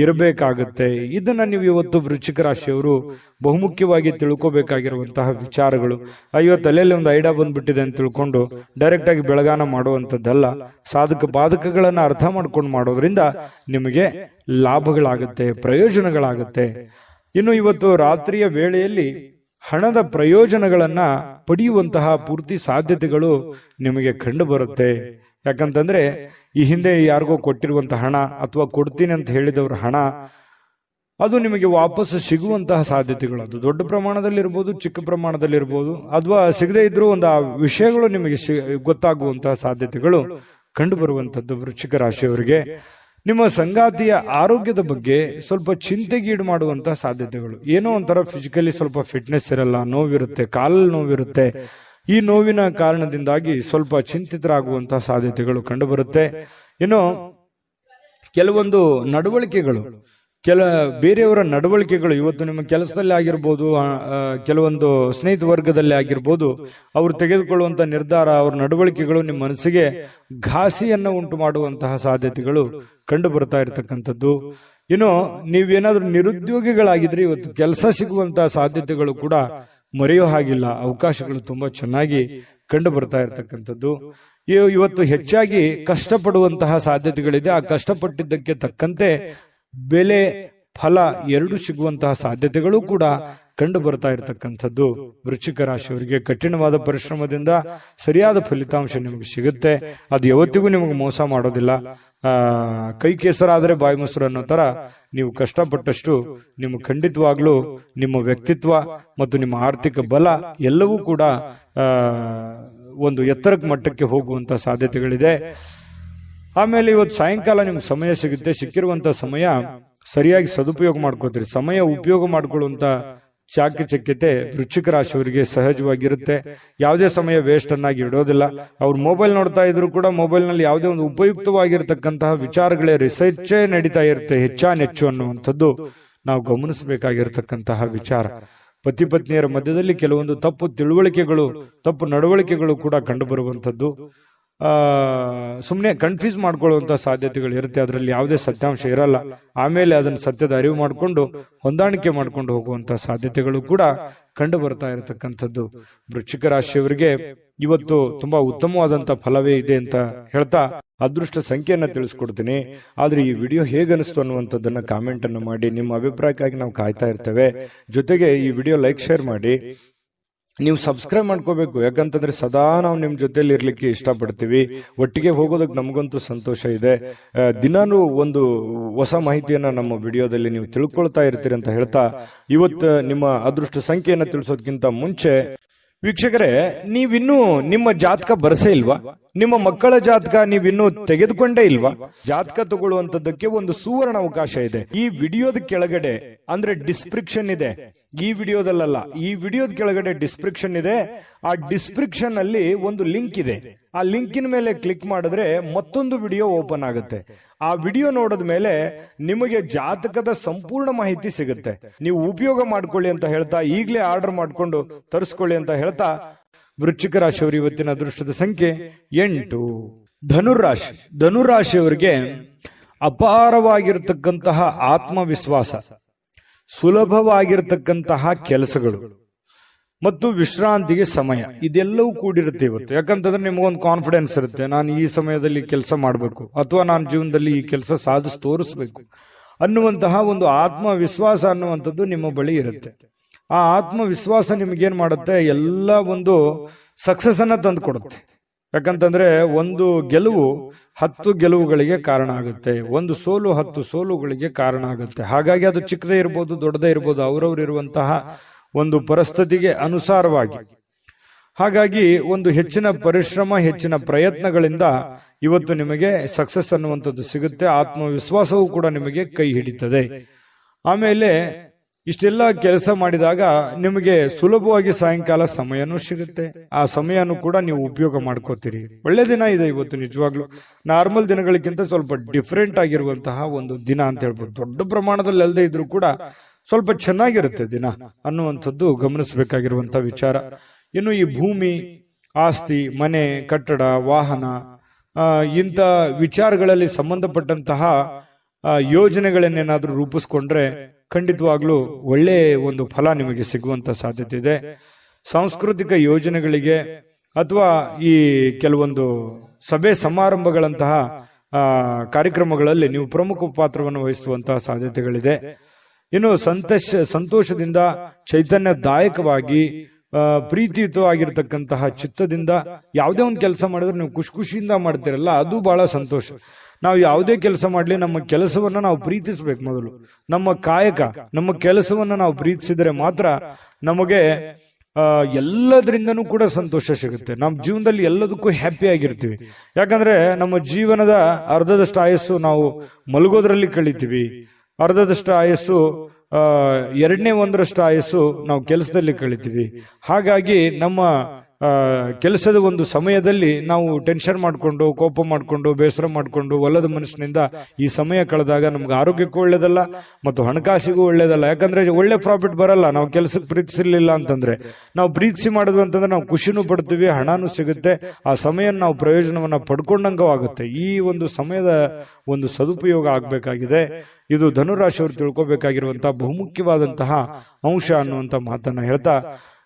ಇರಬೇಕಾಗುತ್ತೆ. ಇದನ್ನ ನೀವು ಇವತ್ತು ವೃಶ್ಚಿಕ ರಾಶಿಯವರು ಬಹುಮುಖ್ಯವಾಗಿ ತಿಳ್ಕೋಬೇಕಾಗಿರುವಂತಹ ವಿಚಾರಗಳು. ಅಯ್ಯೋ, ತಲೆಯಲ್ಲಿ ಒಂದು ಐಡಿಯಾ ಬಂದ್ಬಿಟ್ಟಿದೆ ಅಂತ ತಿಳ್ಕೊಂಡು ಡೈರೆಕ್ಟ್ ಆಗಿ ಬೆಳಗಾನ ಮಾಡುವಂಥದ್ದಲ್ಲ. ಸಾಧಕ ಬಾಧಕಗಳನ್ನ ಅರ್ಥ ಮಾಡ್ಕೊಂಡು ಮಾಡೋದ್ರಿಂದ ನಿಮಗೆ ಲಾಭಗಳಾಗುತ್ತೆ, ಪ್ರಯೋಜನಗಳಾಗುತ್ತೆ. ಇನ್ನು ಇವತ್ತು ರಾತ್ರಿಯ ವೇಳೆಯಲ್ಲಿ ಹಣದ ಪ್ರಯೋಜನಗಳನ್ನ ಪಡೆಯುವಂತಹ ಪೂರ್ತಿ ಸಾಧ್ಯತೆಗಳು ನಿಮಗೆ ಕಂಡು ಬರುತ್ತೆ. ಯಾಕಂತಂದ್ರೆ ಈ ಹಿಂದೆ ಯಾರಿಗೋ ಕೊಟ್ಟಿರುವಂತಹ ಹಣ ಅಥವಾ ಕೊಡ್ತೀನಿ ಅಂತ ಹೇಳಿದವ್ರ ಹಣ ಅದು ನಿಮಗೆ ವಾಪಸ್ ಸಿಗುವಂತಹ ಸಾಧ್ಯತೆಗಳು, ಅದು ದೊಡ್ಡ ಪ್ರಮಾಣದಲ್ಲಿರ್ಬೋದು, ಚಿಕ್ಕ ಪ್ರಮಾಣದಲ್ಲಿರ್ಬೋದು, ಅಥವಾ ಸಿಗದೇ ಇದ್ರೂ ಒಂದು ಆ ವಿಷಯಗಳು ನಿಮಗೆ ಗೊತ್ತಾಗುವಂತಹ ಸಾಧ್ಯತೆಗಳು ಕಂಡು ಬರುವಂತದ್ದು ವೃಶ್ಚಿಕ ರಾಶಿಯವರಿಗೆ. ನಿಮ್ಮ ಸಂಗಾತಿಯ ಆರೋಗ್ಯದ ಬಗ್ಗೆ ಸ್ವಲ್ಪ ಚಿಂತೆಗೀಡು ಮಾಡುವಂತಹ ಸಾಧ್ಯತೆಗಳು. ಏನೋ ಒಂಥರ ಫಿಸಿಕಲಿ ಸ್ವಲ್ಪ ಫಿಟ್ನೆಸ್ ಇರಲ್ಲ, ನೋವಿರುತ್ತೆ, ಕಾಲಲ್ಲಿ ನೋವಿರುತ್ತೆ. ಈ ನೋವಿನ ಕಾರಣದಿಂದಾಗಿ ಸ್ವಲ್ಪ ಚಿಂತಿತರಾಗುವಂತಹ ಸಾಧ್ಯತೆಗಳು ಕಂಡು ಬರುತ್ತೆ. ಇನ್ನು ಕೆಲವೊಂದು ನಡವಳಿಕೆಗಳು, ಬೇರೆಯವರ ನಡವಳಿಕೆಗಳು ಇವತ್ತು ನಿಮ್ಮ ಕೆಲಸದಲ್ಲಿ ಆಗಿರ್ಬೋದು, ಕೆಲವೊಂದು ಸ್ನೇಹಿತ ವರ್ಗದಲ್ಲಿ ಆಗಿರ್ಬೋದು, ಅವರು ತೆಗೆದುಕೊಳ್ಳುವಂತ ನಿರ್ಧಾರ, ಅವರ ನಡವಳಿಕೆಗಳು ನಿಮ್ಮ ಮನಸ್ಸಿಗೆ ಘಾಸಿಯನ್ನು ಉಂಟು ಮಾಡುವಂತಹ ಸಾಧ್ಯತೆಗಳು ಕಂಡು ಬರ್ತಾ ಇರತಕ್ಕಂಥದ್ದು. ಇನ್ನು ನೀವೇನಾದ್ರೂ ನಿರುದ್ಯೋಗಿಗಳಾಗಿದ್ರೆ ಇವತ್ತು ಕೆಲಸ ಸಿಗುವಂತಹ ಸಾಧ್ಯತೆಗಳು ಕೂಡ ಮರೆಯೋ ಹಾಗಿಲ್ಲ. ಅವಕಾಶಗಳು ತುಂಬಾ ಚೆನ್ನಾಗಿ ಕಂಡು ಬರ್ತಾ ಇರತಕ್ಕಂಥದ್ದು. ಇವತ್ತು ಹೆಚ್ಚಾಗಿ ಕಷ್ಟಪಡುವಂತಹ ಸಾಧ್ಯತೆಗಳಿದೆ. ಆ ಕಷ್ಟಪಟ್ಟಿದ್ದಕ್ಕೆ ತಕ್ಕಂತೆ ಬೆಲೆ ಫಲ ಎರಡು ಸಿಗುವಂತಹ ಸಾಧ್ಯತೆಗಳು ಕೂಡ ಕಂಡು ಬರ್ತಾ ಇರತಕ್ಕಂಥದ್ದು. ವೃಶ್ಚಿಕ ರಾಶಿಯವರಿಗೆ ಕಠಿಣವಾದ ಪರಿಶ್ರಮದಿಂದ ಸರಿಯಾದ ಫಲಿತಾಂಶ ನಿಮಗೆ ಸಿಗುತ್ತೆ. ಅದು ಯಾವತ್ತಿಗೂ ನಿಮಗೆ ಮೋಸ ಮಾಡೋದಿಲ್ಲ. ಕೈ ಕೆಸರಾದರೆ ಬಾಯಿ ಮೊಸರು ಅನ್ನೋ ತರ ನೀವು ಕಷ್ಟಪಟ್ಟಷ್ಟು ನಿಮಗೆ ಖಂಡಿತವಾಗ್ಲೂ ನಿಮ್ಮ ವ್ಯಕ್ತಿತ್ವ ಮತ್ತು ನಿಮ್ಮ ಆರ್ಥಿಕ ಬಲ ಎಲ್ಲವೂ ಕೂಡ ಒಂದು ಎತ್ತರಕ್ಕೆ ಮಟ್ಟಕ್ಕೆ ಹೋಗುವಂತ ಸಾಧ್ಯತೆಗಳಿದೆ. ಆಮೇಲೆ ಇವತ್ತು ಸಾಯಂಕಾಲ ನಿಮ್ಗೆ ಸಮಯ ಸಿಗುತ್ತೆ. ಸಿಕ್ಕಿರುವಂತ ಸಮಯ ಸರಿಯಾಗಿ ಸದುಪಯೋಗ ಮಾಡ್ಕೋತೀರಿ. ಸಮಯ ಉಪಯೋಗ ಮಾಡ್ಕೊಳ್ಳುವಂತ ಚಾಕಚಕ್ಯತೆ ವೃಶ್ಚಿಕ ರಾಶಿಯವರಿಗೆ ಸಹಜವಾಗಿರುತ್ತೆ. ಯಾವುದೇ ಸಮಯ ವೇಸ್ಟ್ ಅನ್ನಾಗಿ ಇಡೋದಿಲ್ಲ. ಅವ್ರು ಮೊಬೈಲ್ ನೋಡ್ತಾ ಇದ್ರು ಕೂಡ ಮೊಬೈಲ್ ನಲ್ಲಿ ಯಾವುದೇ ಒಂದು ಉಪಯುಕ್ತವಾಗಿರತಕ್ಕಂತಹ ವಿಚಾರಗಳೇ ರಿಸರ್ಚೇ ನಡೀತಾ ಇರುತ್ತೆ ಹೆಚ್ಚಾನೆಚ್ಚು ಅನ್ನುವಂಥದ್ದು ನಾವು ಗಮನಿಸಬೇಕಾಗಿರತಕ್ಕಂತಹ ವಿಚಾರ. ಪತಿ ಪತ್ನಿಯರ ಮಧ್ಯದಲ್ಲಿ ಕೆಲವೊಂದು ತಪ್ಪು ತಿಳುವಳಿಕೆಗಳು, ತಪ್ಪು ನಡವಳಿಕೆಗಳು ಕೂಡ ಕಂಡು ಬರುವಂತದ್ದು. ಸುಮ್ಮನೆ ಕನ್ಫ್ಯೂಸ್ ಮಾಡ್ಕೊಳ್ಳುವಂತ ಸಾಧ್ಯತೆಗಳು ಇರುತ್ತೆ. ಅದರಲ್ಲಿ ಯಾವುದೇ ಸತ್ಯಾಂಶ ಇರಲ್ಲ. ಆಮೇಲೆ ಅದನ್ನು ಸತ್ಯದ ಅರಿವು ಮಾಡಿಕೊಂಡು ಹೊಂದಾಣಿಕೆ ಮಾಡ್ಕೊಂಡು ಹೋಗುವಂತ ಸಾಧ್ಯತೆಗಳು ಕೂಡ ಕಂಡು ಬರ್ತಾ ಇರತಕ್ಕಂಥದ್ದು. ವೃಶ್ಚಿಕ ರಾಶಿಯವರಿಗೆ ಇವತ್ತು ತುಂಬಾ ಉತ್ತಮವಾದಂತ ಫಲವೇ ಇದೆ ಅಂತ ಹೇಳ್ತಾ ಅದೃಷ್ಟ ಸಂಖ್ಯೆಯನ್ನ ತಿಳಿಸ್ಕೊಡ್ತೀನಿ. ಆದ್ರೆ ಈ ವಿಡಿಯೋ ಹೇಗನಿಸ್ತು ಅನ್ನುವಂಥದ್ದನ್ನ ಕಾಮೆಂಟ್ ಅನ್ನು ಮಾಡಿ. ನಿಮ್ಮ ಅಭಿಪ್ರಾಯಕ್ಕಾಗಿ ನಾವು ಕಾಯ್ತಾ ಇರ್ತೇವೆ. ಜೊತೆಗೆ ಈ ವಿಡಿಯೋ ಲೈಕ್ ಶೇರ್ ಮಾಡಿ. ನೀವು ಸಬ್ಸ್ಕ್ರೈಬ್ ಮಾಡ್ಕೋಬೇಕು. ಯಾಕಂತಂದ್ರೆ ಸದಾ ನಾವು ನಿಮ್ ಜೊತೆಲಿ ಇರ್ಲಿಕ್ಕೆ ಇಷ್ಟಪಡ್ತೀವಿ. ಒಟ್ಟಿಗೆ ಹೋಗೋದಕ್ಕೆ ನಮಗಂತೂ ಸಂತೋಷ ಇದೆ. ದಿನಾನು ಒಂದು ಹೊಸ ಮಾಹಿತಿಯನ್ನ ನಮ್ಮ ವಿಡಿಯೋದಲ್ಲಿ ನೀವು ತಿಳ್ಕೊಳ್ತಾ ಇರ್ತೀರಿ ಅಂತ ಹೇಳ್ತಾ ಇವತ್ತು ನಿಮ್ಮ ಅದೃಷ್ಟ ಸಂಖ್ಯೆಯನ್ನ ತಿಳಿಸೋದಕ್ಕಿಂತ ಮುಂಚೆ ವೀಕ್ಷಕರೇ, ನೀವಿನ್ನೂ ನಿಮ್ಮ ಜಾತಕ ಬರಸೇ ಇಲ್ವಾ? ನಿಮ್ಮ ಮಕ್ಕಳ ಜಾತಕ ನೀವಿನ್ನೂ ತೆಗೆದುಕೊಂಡೇ ಇಲ್ವಾ? ಜಾತಕ ತಗೊಳ್ಳುವಂತದ್ದಕ್ಕೆ ಒಂದು ಸುವರ್ಣ ಅವಕಾಶ ಇದೆ. ಈ ವಿಡಿಯೋದ ಕೆಳಗಡೆ ಅಂದ್ರೆ ಡಿಸ್ಕ್ರಿಪ್ಷನ್ ಇದೆ. ಈ ವಿಡಿಯೋದಲ್ಲ, ಈ ವಿಡಿಯೋದ ಕೆಳಗಡೆ ಡಿಸ್ಕ್ರಿಪ್ಷನ್ ಇದೆ. ಆ ಡಿಸ್ಕ್ರಿಪ್ಷನ್ ಅಲ್ಲಿ ಒಂದು ಲಿಂಕ್ ಇದೆ. ಆ ಲಿಂಕಿನ ಮೇಲೆ ಕ್ಲಿಕ್ ಮಾಡಿದ್ರೆ ಮತ್ತೊಂದು ವಿಡಿಯೋ ಓಪನ್ ಆಗುತ್ತೆ. ಆ ವಿಡಿಯೋ ನೋಡಿದ ಮೇಲೆ ನಿಮಗೆ ಜಾತಕದ ಸಂಪೂರ್ಣ ಮಾಹಿತಿ ಸಿಗುತ್ತೆ. ನೀವು ಉಪಯೋಗ ಮಾಡ್ಕೊಳ್ಳಿ ಅಂತ ಹೇಳ್ತಾ, ಈಗಲೇ ಆರ್ಡರ್ ಮಾಡ್ಕೊಂಡು ತರಿಸ್ಕೊಳ್ಳಿ ಅಂತ ಹೇಳ್ತಾ, ವೃಶ್ಚಿಕ ರಾಶಿಯವರು ಇವತ್ತಿನ ಅದೃಷ್ಟದ ಸಂಖ್ಯೆ 8. ಧನುರಾಶಿ. ಧನುರಾಶಿಯವರಿಗೆ ಅಪಾರವಾಗಿರ್ತಕ್ಕಂತಹ ಆತ್ಮವಿಶ್ವಾಸ, ಸುಲಭವಾಗಿರ್ತಕ್ಕಂತಹ ಕೆಲಸಗಳು ಮತ್ತು ವಿಶ್ರಾಂತಿಗೆ ಸಮಯ ಇದೆಲ್ಲವೂ ಕೂಡಿರುತ್ತೆ ಇವತ್ತು. ಯಾಕಂತಂದ್ರೆ ನಿಮಗೊಂದು ಕಾನ್ಫಿಡೆನ್ಸ್ ಇರುತ್ತೆ, ನಾನು ಈ ಸಮಯದಲ್ಲಿ ಕೆಲಸ ಮಾಡಬೇಕು ಅಥವಾ ನಾನು ಜೀವನದಲ್ಲಿ ಈ ಕೆಲಸ ಸಾಧಿಸಿ ತೋರಿಸ್ಬೇಕು ಅನ್ನುವಂತಹ ಒಂದು ಆತ್ಮವಿಶ್ವಾಸ ಅನ್ನುವಂಥದ್ದು ನಿಮ್ಮ ಬಳಿ ಇರುತ್ತೆ. ಆ ಆತ್ಮವಿಶ್ವಾಸ ನಿಮಗೇನ್ ಮಾಡುತ್ತೆ, ಎಲ್ಲ ಒಂದು ಸಕ್ಸಸ್ ಅನ್ನ ತಂದು ಕೊಡುತ್ತೆ. ಯಾಕಂತಂದ್ರೆ ಒಂದು ಗೆಲುವು 10 ಗೆಲುವುಗಳಿಗೆ ಕಾರಣ ಆಗುತ್ತೆ, ಒಂದು ಸೋಲು 10 ಸೋಲುಗಳಿಗೆ ಕಾರಣ ಆಗುತ್ತೆ. ಹಾಗಾಗಿ ಅದು ಚಿಕ್ಕದೇ ಇರ್ಬೋದು, ದೊಡ್ಡದೇ ಇರ್ಬೋದು, ಅವರವರು ಇರುವಂತಹ ಒಂದು ಪರಿಸ್ಥಿತಿಗೆ ಅನುಸಾರವಾಗಿ. ಹಾಗಾಗಿ ಒಂದು ಹೆಚ್ಚಿನ ಪರಿಶ್ರಮ, ಹೆಚ್ಚಿನ ಪ್ರಯತ್ನಗಳಿಂದ ಇವತ್ತು ನಿಮಗೆ ಸಕ್ಸಸ್ ಅನ್ನುವಂಥದ್ದು ಸಿಗುತ್ತೆ. ಆತ್ಮವಿಶ್ವಾಸವೂ ಕೂಡ ನಿಮಗೆ ಕೈ ಹಿಡಿತದೆ. ಆಮೇಲೆ ಇಷ್ಟೆಲ್ಲ ಕೆಲಸ ಮಾಡಿದಾಗ ನಿಮಗೆ ಸುಲಭವಾಗಿ ಸಾಯಂಕಾಲ ಸಮಯನೂ ಸಿಗುತ್ತೆ. ಆ ಸಮಯನೂ ಕೂಡ ನೀವು ಉಪಯೋಗ ಮಾಡ್ಕೋತೀರಿ. ಒಳ್ಳೆ ದಿನ ಇದೆ ಇವತ್ತು. ನಿಜವಾಗ್ಲೂ ನಾರ್ಮಲ್ ದಿನಗಳಿಗಿಂತ ಸ್ವಲ್ಪ ಡಿಫ್ರೆಂಟ್ ಆಗಿರುವಂತಹ ಒಂದು ದಿನ ಅಂತ ಹೇಳ್ಬೋದು. ದೊಡ್ಡ ಪ್ರಮಾಣದಲ್ಲಿ ಅಲ್ಲದೆ ಇದ್ರೂ ಕೂಡ ಸ್ವಲ್ಪ ಚೆನ್ನಾಗಿರುತ್ತೆ ದಿನ ಅನ್ನುವಂಥದ್ದು ಗಮನಿಸಬೇಕಾಗಿರುವಂತಹ ವಿಚಾರ. ಇನ್ನು ಈ ಭೂಮಿ, ಆಸ್ತಿ, ಮನೆ, ಕಟ್ಟಡ, ವಾಹನ ಇಂಥ ವಿಚಾರಗಳಲ್ಲಿ ಸಂಬಂಧಪಟ್ಟಂತಹ ಯೋಜನೆಗಳನ್ನೇನಾದ್ರೂ ರೂಪಿಸ್ಕೊಂಡ್ರೆ ಖಂಡಿತವಾಗ್ಲೂ ಒಳ್ಳೆ ಒಂದು ಫಲ ನಿಮಗೆ ಸಿಗುವಂತ ಸಾಧ್ಯತೆ ಇದೆ. ಸಾಂಸ್ಕೃತಿಕ ಯೋಜನೆಗಳಿಗೆ ಅಥವಾ ಈ ಕೆಲವೊಂದು ಸಭೆ ಸಮಾರಂಭಗಳಂತಹ ಕಾರ್ಯಕ್ರಮಗಳಲ್ಲಿ ನೀವು ಪ್ರಮುಖ ಪಾತ್ರವನ್ನು ವಹಿಸುವಂತಹ ಸಾಧ್ಯತೆಗಳಿದೆ. ಇನ್ನು ಸಂತೋಷದಿಂದ, ಚೈತನ್ಯದಾಯಕವಾಗಿ, ಪ್ರೀತಿಯುತವಾಗಿರ್ತಕ್ಕಂತಹ ಚಿತ್ತದಿಂದ ಯಾವುದೇ ಒಂದು ಕೆಲಸ ಮಾಡಿದ್ರೆ ನೀವು ಖುಷಿಯಿಂದ ಮಾಡ್ತೀರಲ್ಲ, ಅದು ಬಹಳ ಸಂತೋಷ. ನಾವು ಯಾವುದೇ ಕೆಲಸ ಮಾಡಲಿ ನಮ್ಮ ಕೆಲಸವನ್ನ ನಾವು ಪ್ರೀತಿಸ್ಬೇಕು. ಮೊದಲು ನಮ್ಮ ಕಾಯಕ, ನಮ್ಮ ಕೆಲಸವನ್ನ ನಾವು ಪ್ರೀತಿಸಿದ್ರೆ ಮಾತ್ರ ನಮಗೆ ಎಲ್ಲದರಿಂದನೂ ಕೂಡ ಸಂತೋಷ ಸಿಗುತ್ತೆ. ನಮ್ಮ ಜೀವನದಲ್ಲಿ ಎಲ್ಲದಕ್ಕೂ ಹ್ಯಾಪಿ ಆಗಿರ್ತೀವಿ. ಯಾಕಂದ್ರೆ ನಮ್ಮ ಜೀವನದ ಅರ್ಧದಷ್ಟು ಆಯಸ್ಸು ನಾವು ಮಲಗೋದ್ರಲ್ಲಿ ಕಳಿತೀವಿ, ಅರ್ಧದಷ್ಟು ಆಯಸ್ಸು 1/2 ಆಯಸ್ಸು ನಾವು ಕೆಲಸದಲ್ಲಿ ಕಳಿತೀವಿ. ಹಾಗಾಗಿ ನಮ್ಮ ಕೆಲಸದ ಒಂದು ಸಮಯದಲ್ಲಿ ನಾವು ಟೆನ್ಷನ್ ಮಾಡ್ಕೊಂಡು, ಕೋಪ ಮಾಡ್ಕೊಂಡು, ಬೇಸರ ಮಾಡ್ಕೊಂಡು, ಒಲ್ಲದ ಮನಸ್ಸಿನಿಂದ ಈ ಸಮಯ ಕಳೆದಾಗ ನಮ್ಗೆ ಆರೋಗ್ಯಕ್ಕೂ ಒಳ್ಳೇದಲ್ಲ ಮತ್ತು ಹಣಕಾಸಿಗೂ ಒಳ್ಳೇದಲ್ಲ. ಯಾಕಂದ್ರೆ ಒಳ್ಳೆ ಪ್ರಾಫಿಟ್ ಬರಲ್ಲ ನಾವು ಕೆಲಸಕ್ಕೆ ಪ್ರೀತಿಸಿರ್ಲಿಲ್ಲ ಅಂತಂದ್ರೆ. ನಾವು ಪ್ರೀತಿಸಿ ಮಾಡಿದ್ವಿ ಅಂತಂದ್ರೆ ನಾವು ಖುಷಿನೂ ಪಡ್ತೀವಿ, ಹಣನೂ ಸಿಗುತ್ತೆ, ಆ ಸಮಯ ನಾವು ಪ್ರಯೋಜನವನ್ನ ಪಡ್ಕೊಂಡಂಗೂ ಆಗುತ್ತೆ. ಈ ಒಂದು ಸಮಯದ ಒಂದು ಸದುಪಯೋಗ ಆಗ್ಬೇಕಾಗಿದೆ. ಇದು ಧನುರಾಶಿಯವರು ತಿಳ್ಕೊಬೇಕಾಗಿರುವಂತಹ ಬಹುಮುಖ್ಯವಾದಂತಹ ಅಂಶ ಅನ್ನುವಂತ ಮಾತನ್ನ ಹೇಳ್ತಾ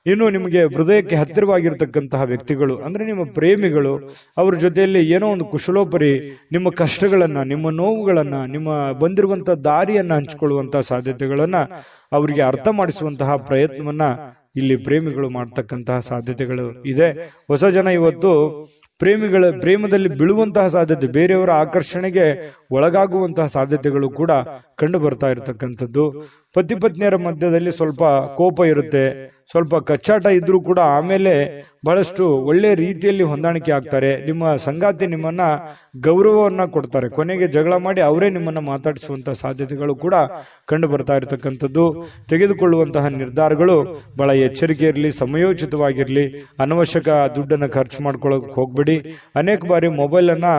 ಇನ್ನು ನಿಮಗೆ ಹೃದಯಕ್ಕೆ ಹತ್ತಿರವಾಗಿರ್ತಕ್ಕಂತಹ ವ್ಯಕ್ತಿಗಳು ಅಂದ್ರೆ ನಿಮ್ಮ ಪ್ರೇಮಿಗಳು, ಅವ್ರ ಜೊತೆಯಲ್ಲಿ ಏನೋ ಒಂದು ಕುಶಲೋಪರಿ ನಿಮ್ಮ ಕಷ್ಟಗಳನ್ನ, ನಿಮ್ಮ ನೋವುಗಳನ್ನ, ನಿಮ್ಮ ಬಂದಿರುವಂತಹ ದಾರಿಯನ್ನ ಹಂಚಿಕೊಳ್ಳುವಂತಹ ಸಾಧ್ಯತೆಗಳನ್ನ ಅವರಿಗೆ ಅರ್ಥ ಮಾಡಿಸುವಂತಹ ಪ್ರಯತ್ನವನ್ನ ಇಲ್ಲಿ ಪ್ರೇಮಿಗಳು ಮಾಡ್ತಕ್ಕಂತಹ ಸಾಧ್ಯತೆಗಳು ಇದೆ. ಹೊಸ ಜನ ಇವತ್ತು ಪ್ರೇಮದಲ್ಲಿ ಬೀಳುವಂತಹ ಸಾಧ್ಯತೆ, ಬೇರೆಯವರ ಆಕರ್ಷಣೆಗೆ ಒಳಗಾಗುವಂತಹ ಸಾಧ್ಯತೆಗಳು ಕೂಡ ಕಂಡು ಬರ್ತಾ ಇರತಕ್ಕಂಥದ್ದು. ಪತಿ ಪತ್ನಿಯರ ಮಧ್ಯದಲ್ಲಿ ಸ್ವಲ್ಪ ಕೋಪ ಇರುತ್ತೆ, ಸ್ವಲ್ಪ ಕಚ್ಚಾಟ ಇದ್ರೂ ಕೂಡ ಆಮೇಲೆ ಬಹಳಷ್ಟು ಒಳ್ಳೆ ರೀತಿಯಲ್ಲಿ ಹೊಂದಾಣಿಕೆ ಆಗ್ತಾರೆ. ನಿಮ್ಮ ಸಂಗಾತಿ ನಿಮ್ಮನ್ನ ಗೌರವವನ್ನ ಕೊಡ್ತಾರೆ, ಕೊನೆಗೆ ಜಗಳ ಮಾಡಿ ಅವರೇ ನಿಮ್ಮನ್ನ ಮಾತಾಡಿಸುವಂತಹ ಸಾಧ್ಯತೆಗಳು ಕೂಡ ಕಂಡು ಬರ್ತಾ ಇರತಕ್ಕಂಥದ್ದು. ತೆಗೆದುಕೊಳ್ಳುವಂತಹ ನಿರ್ಧಾರಗಳು ಬಹಳ ಎಚ್ಚರಿಕೆ ಇರಲಿ, ಸಮಯೋಚಿತವಾಗಿರ್ಲಿ. ಅನವಶ್ಯಕ ದುಡ್ಡನ್ನು ಖರ್ಚು ಮಾಡ್ಕೊಳ್ಳೋಕೆ ಹೋಗ್ಬೇಡಿ. ಅನೇಕ ಬಾರಿ ಮೊಬೈಲ್ ಅನ್ನ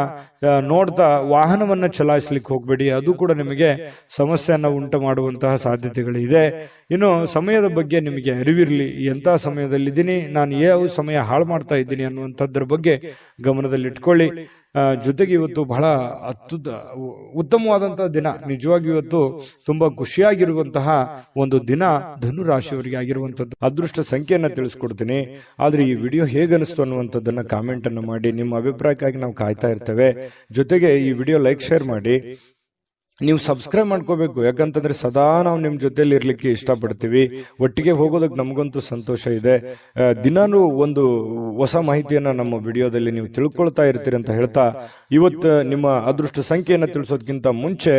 ನೋಡ್ತಾ ವಾಹನವನ್ನ ಚಲಾಯಿಸ್ಲಿಕ್ಕೆ ಹೋಗ್ಬೇಡಿ, ಅದು ಕೂಡ ನಿಮಗೆ ಸಮಸ್ಯೆಯನ್ನ ಉಂಟು ಮಾಡುವಂತಹ ಸಾಧ್ಯತೆಗಳಿದೆ. ಇನ್ನು ಸಮಯದ ಬಗ್ಗೆ ನಿಮಗೆ ಅರಿವಿರಲಿ, ಎಂತ ಸಮಯದಲ್ಲಿದ್ದೀನಿ, ನಾನು ಯಾವ ಸಮಯ ಹಾಳು ಮಾಡ್ತಾ ಇದ್ದೀನಿ ಅನ್ನುವಂಥದ್ರ ಬಗ್ಗೆ ಗಮನದಲ್ಲಿಟ್ಕೊಳ್ಳಿ. ಜೊತೆಗೆ ಇವತ್ತು ಬಹಳ ಉತ್ತಮವಾದಂತಹ ದಿನ, ನಿಜವಾಗಿ ಇವತ್ತು ತುಂಬಾ ಖುಷಿಯಾಗಿರುವಂತಹ ಒಂದು ದಿನ ಧನು ರಾಶಿಯವರಿಗೆ ಆಗಿರುವಂತದ್ದು. ಅದೃಷ್ಟ ಸಂಖ್ಯೆಯನ್ನ ತಿಳಿಸ್ಕೊಡ್ತೀನಿ, ಆದ್ರೆ ಈ ವಿಡಿಯೋ ಹೇಗನಿಸ್ತು ಅನ್ನುವಂಥದ್ದನ್ನ ಕಾಮೆಂಟ್ ಅನ್ನು ಮಾಡಿ. ನಿಮ್ಮ ಅಭಿಪ್ರಾಯಕ್ಕಾಗಿ ನಾವು ಕಾಯ್ತಾ ಇರ್ತೇವೆ. ಜೊತೆಗೆ ಈ ವಿಡಿಯೋ ಲೈಕ್, ಶೇರ್ ಮಾಡಿ. ನೀವು ಸಬ್ಸ್ಕ್ರೈಬ್ ಮಾಡ್ಕೋಬೇಕು, ಯಾಕಂತಂದ್ರೆ ಸದಾ ನಾವು ನಿಮ್ ಜೊತೆಲಿ ಇರ್ಲಿಕ್ಕೆ ಇಷ್ಟಪಡ್ತೀವಿ. ಒಟ್ಟಿಗೆ ಹೋಗೋದಕ್ಕೆ ನಮಗಂತೂ ಸಂತೋಷ ಇದೆ. ದಿನಾನು ಒಂದು ಹೊಸ ಮಾಹಿತಿಯನ್ನ ನಮ್ಮ ವಿಡಿಯೋದಲ್ಲಿ ನೀವು ತಿಳ್ಕೊಳ್ತಾ ಇರ್ತೀರಿ ಅಂತ ಹೇಳ್ತಾ, ಇವತ್ತು ನಿಮ್ಮ ಅದೃಷ್ಟ ಸಂಖ್ಯೆಯನ್ನ ತಿಳಿಸೋದಕ್ಕಿಂತ ಮುಂಚೆ